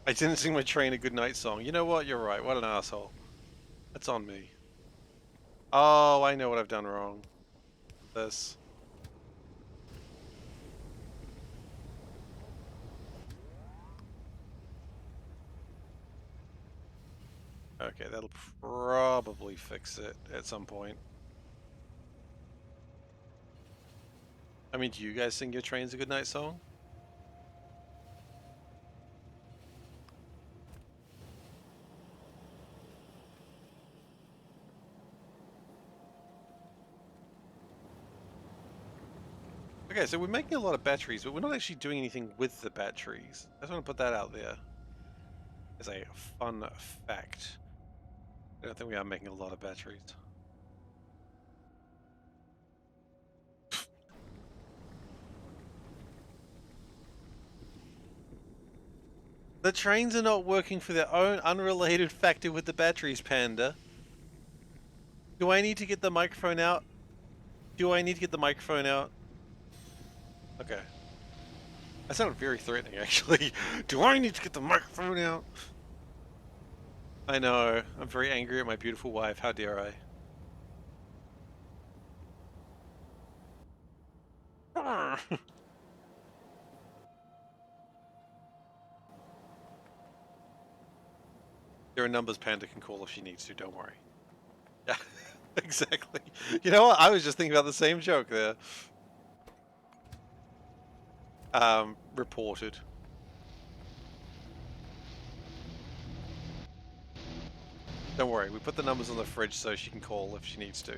I didn't sing my train a goodnight song. You know what? You're right. What an asshole. That's on me. Oh, I know what I've done wrong. This. Okay, that'll probably fix it at some point. I mean, do you guys sing your trains a goodnight song? Okay, so we're making a lot of batteries, but we're not actually doing anything with the batteries. I just want to put that out there as a fun fact. I don't think we are making a lot of batteries. The trains are not working for their own unrelated factor with the batteries, Panda. Do I need to get the microphone out? Do I need to get the microphone out? Okay. That sounded very threatening, actually. Do I need to get the microphone out? I know. I'm very angry at my beautiful wife. How dare I? There are numbers Panda can call if she needs to, don't worry. Yeah, exactly. You know what? I was just thinking about the same joke there. Reported. Don't worry, we put the numbers on the fridge so she can call if she needs to.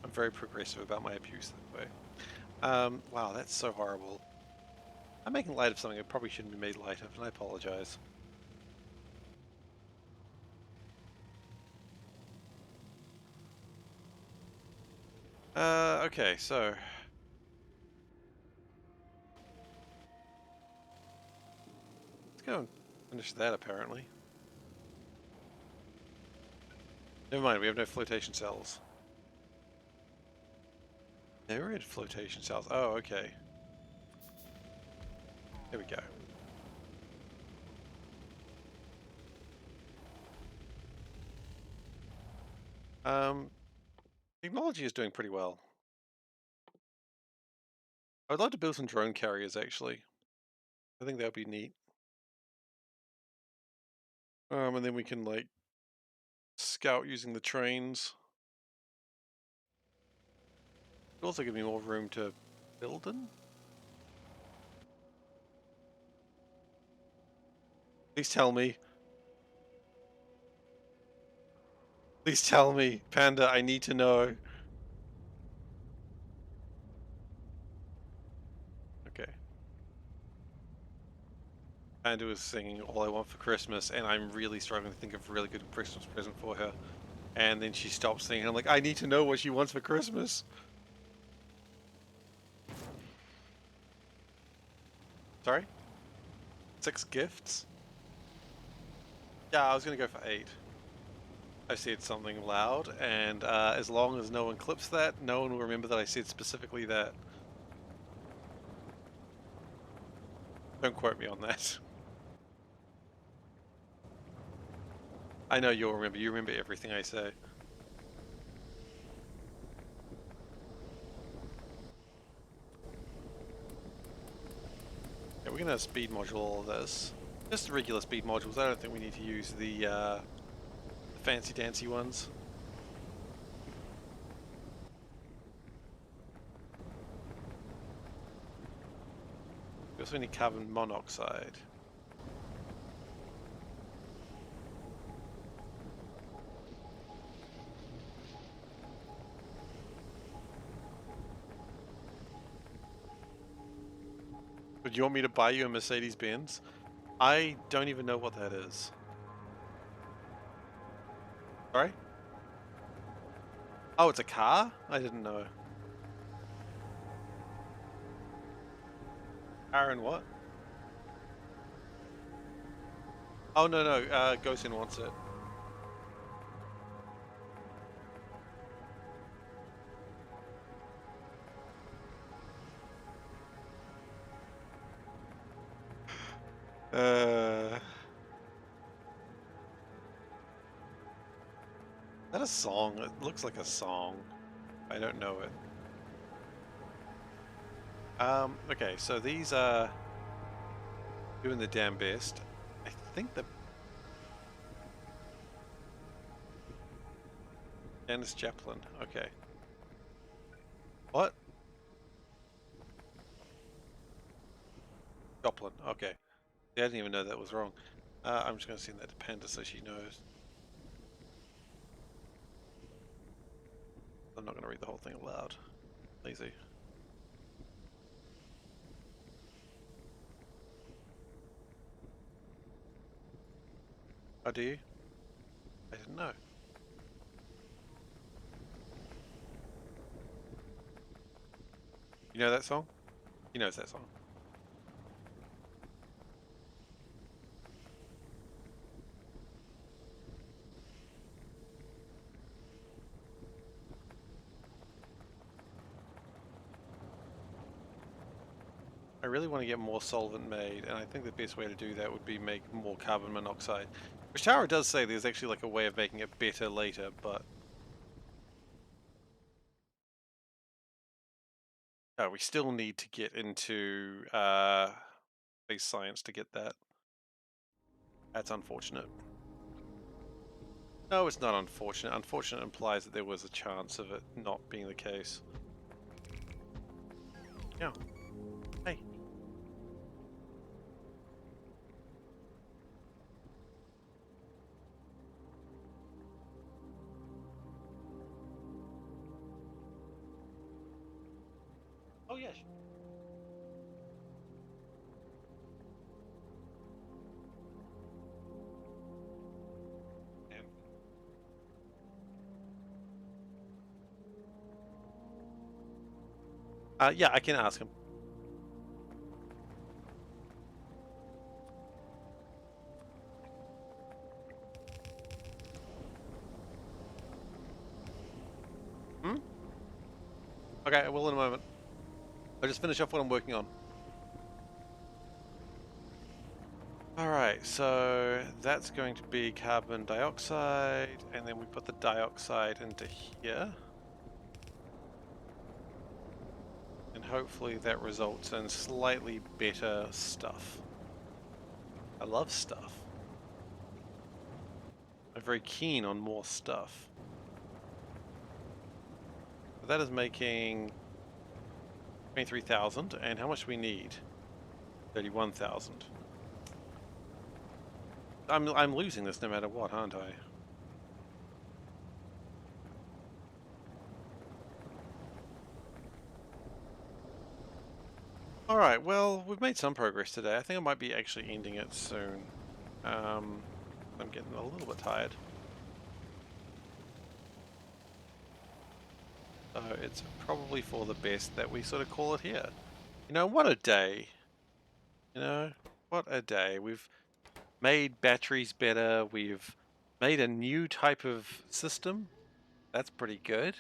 I'm very progressive about my abuse that way. Wow, that's so horrible. I'm making light of something I probably shouldn't be made light of, and I apologize. Okay, so... let's go and finish that, apparently. Never mind, we have no flotation cells. Never had flotation cells. Oh, okay. There we go. Technology is doing pretty well. I would like to build some drone carriers, actually. I think that would be neat. And then we can, like, scout using the trains. It'll also give me more room to build in. Please tell me. Please tell me, Panda, I need to know. Okay. Panda was singing All I Want for Christmas, and I'm really struggling to think of a really good Christmas present for her. And then she stops singing, and I'm like, I need to know what she wants for Christmas. Sorry? 6 gifts? Yeah, I was gonna go for 8. I said something loud, and as long as no one clips that, no one will remember that I said specifically that. Don't quote me on that. I know you'll remember. You remember everything I say. Yeah, we're gonna speed module all of this. Just the regular speed modules. I don't think we need to use the fancy dancy ones. We also need carbon monoxide. Would you want me to buy you a Mercedes Benz? I don't even know what that is. Sorry? Oh, it's a car? I didn't know. Aaron, what? Oh, no, Gosin wants it. Is that a song? It looks like a song. I don't know it. Okay, so these are doing the damn best. I think the Janis Joplin. Okay. What? Joplin. Okay. Yeah, I didn't even know that was wrong. I'm just going to send that to Panda so she knows. I'm not going to read the whole thing aloud. Lazy. Oh, do you? I didn't know. You know that song? He knows that song. I really want to get more solvent made, and I think the best way to do that would be make more carbon monoxide. Which Tara does say there's actually like a way of making it better later, but we still need to get into space science to get that. That's unfortunate. No, it's not unfortunate. Unfortunate implies that there was a chance of it not being the case. Yeah. Hey. Oh, yes. Yeah, I can ask him. Hmm? Okay, I will in a moment. I'll just finish off what I'm working on. Alright, so that's going to be carbon dioxide, and then we put the dioxide into here. And hopefully that results in slightly better stuff. I love stuff. I'm very keen on more stuff. That is making 23,000, and how much do we need? 31,000. I'm losing this no matter what, aren't I? Alright, well, we've made some progress today. I think I might be actually ending it soon. I'm getting a little bit tired. So it's probably for the best that we sort of call it here. You know, what a day. You know, what a day. We've made batteries better. We've made a new type of system. That's pretty good.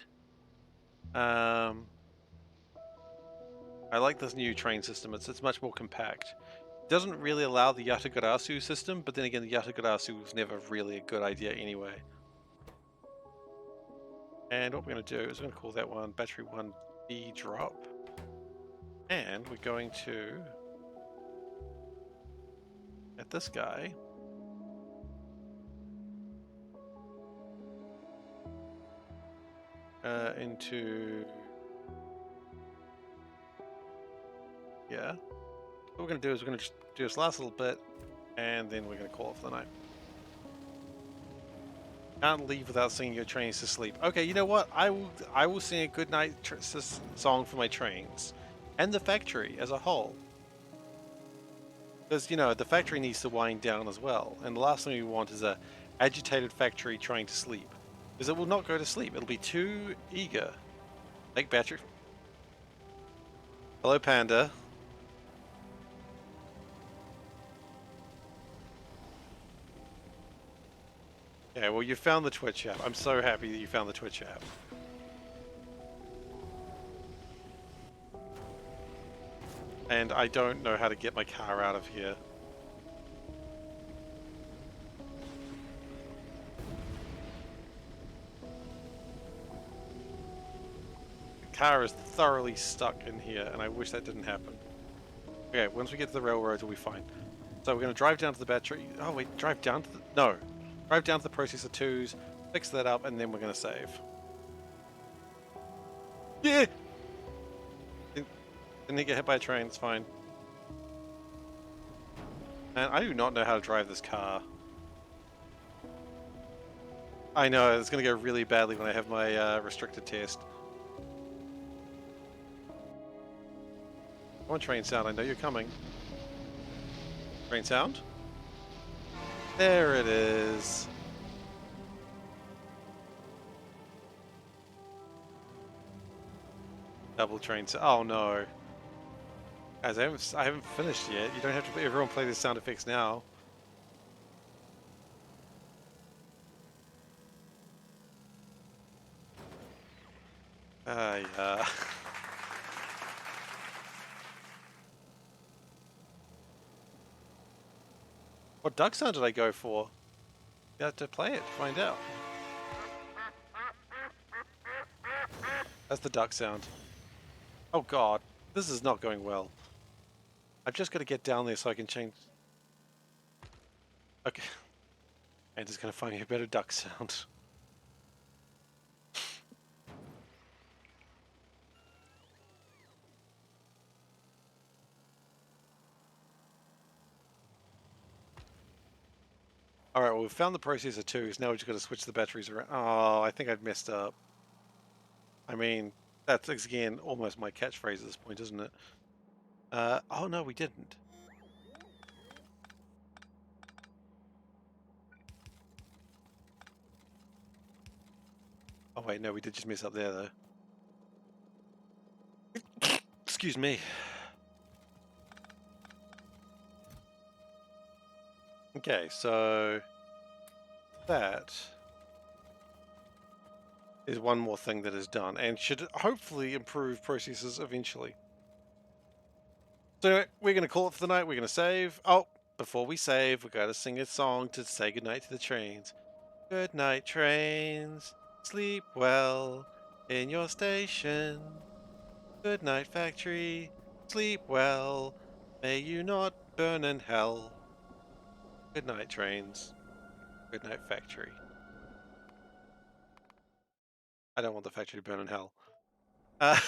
I like this new train system. It's much more compact. It doesn't really allow the Yatagarasu system, but then again, the Yatagarasu was never really a good idea anyway. And what we're going to do is we're going to call that one battery 1B drop. And we're going to get this guy into yeah. What we're going to do is we're going to just do this last little bit, and then we're going to call it for the night. Can't leave without singing your trains to sleep. Okay, you know what? I will sing a good night song for my trains, and the factory as a whole. Because, you know, the factory needs to wind down as well. And the last thing we want is a agitated factory trying to sleep. Because it will not go to sleep. It'll be too eager. Make battery. Hello, Panda. Yeah, well, you found the Twitch app. I'm so happy that you found the Twitch app. And I don't know how to get my car out of here. car is thoroughly stuck in here, and I wish that didn't happen. Okay, once we get to the railroads, we'll be fine. So we're going to drive down to the battery. Oh, wait, drive down to the... No. Drive down to the processor 2s, fix that up, and then we're going to save. Yeah! Didn't get hit by a train, it's fine. And I do not know how to drive this car. I know, it's going to go really badly when I have my restricted test. Come on, train sound, I know you're coming. Train sound? There it is. Double train sound. Oh no. Guys, I haven't finished yet. You don't have to everyone play the sound effects now. Yeah. What duck sound did I go for? You have to play it to find out. That's the duck sound. Oh god, this is not going well. I've just got to get down there so I can change... Okay. I'm just going to find me a better duck sound. Alright, well, we've found the processor 2, so now we've just got to switch the batteries around. Oh, I think I've messed up. I mean, that's, again, almost my catchphrase at this point, isn't it? Oh no, we didn't. Oh wait, no, we did just mess up there, though. Excuse me. Okay, so... that... is one more thing that is done, and should hopefully improve processes eventually. So we're going to call it for the night, we're going to save. Oh, before we save, we've got to sing a song to say goodnight to the trains. Good night, trains. Sleep well in your station. Good night, factory. Sleep well. May you not burn in hell. Good night, trains. Good night, factory. I don't want the factory to burn in hell. The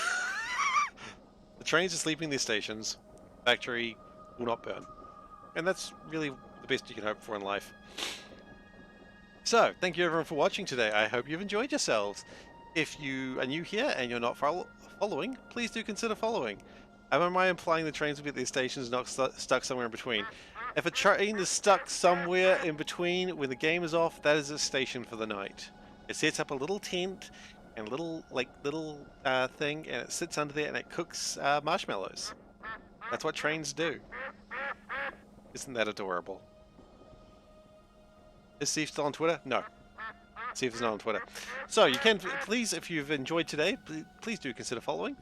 trains are sleeping in their stations. Factory will not burn. And that's really the best you can hope for in life. So, thank you everyone for watching today. I hope you've enjoyed yourselves. If you are new here and you're not following, please do consider following. Am I implying the trains will be at their stations not stuck somewhere in between? If a train is stuck somewhere in between when the game is off, that is its station for the night. It sets up a little tent and a little thing, and it sits under there and it cooks marshmallows. That's what trains do. Isn't that adorable? Is Steve still on Twitter? No. Steve is not on Twitter. So you can, please, if you've enjoyed today, please do consider following.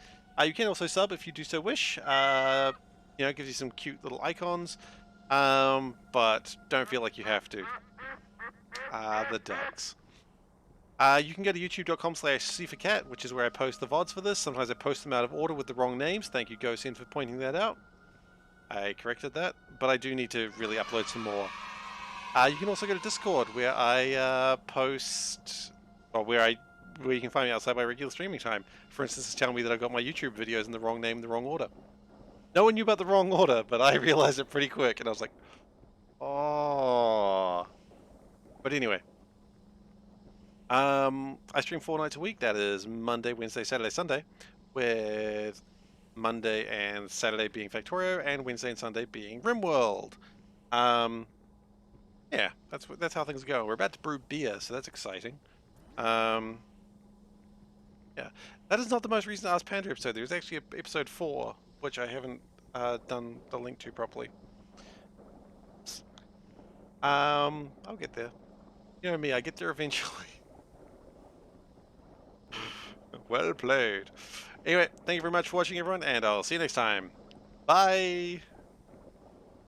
You can also sub if you do so wish. You know, it gives you some cute little icons. But don't feel like you have to. The ducks. You can go to youtube.com/SeiferKatt, which is where I post the VODs for this. Sometimes I post them out of order with the wrong names. Thank you, GoSend, for pointing that out. I corrected that, but I do need to really upload some more. You can also go to Discord, where I post, or where you can find me outside my regular streaming time. For instance, it's telling me that I got my YouTube videos in the wrong name, in the wrong order. No one knew about the wrong order, but I realized it pretty quick, and I was like, oh. But anyway, I stream 4 nights a week. That is Monday, Wednesday, Saturday, Sunday, with Monday and Saturday being Factorio, and Wednesday and Sunday being RimWorld. Yeah, that's how things go. We're about to brew beer, so that's exciting. Yeah, that is not the most recent Ask Panda episode. There's actually episode 4, which I haven't done the link to properly. I'll get there. You know me, I get there eventually. Well played. Anyway, thank you very much for watching, everyone, and I'll see you next time. Bye!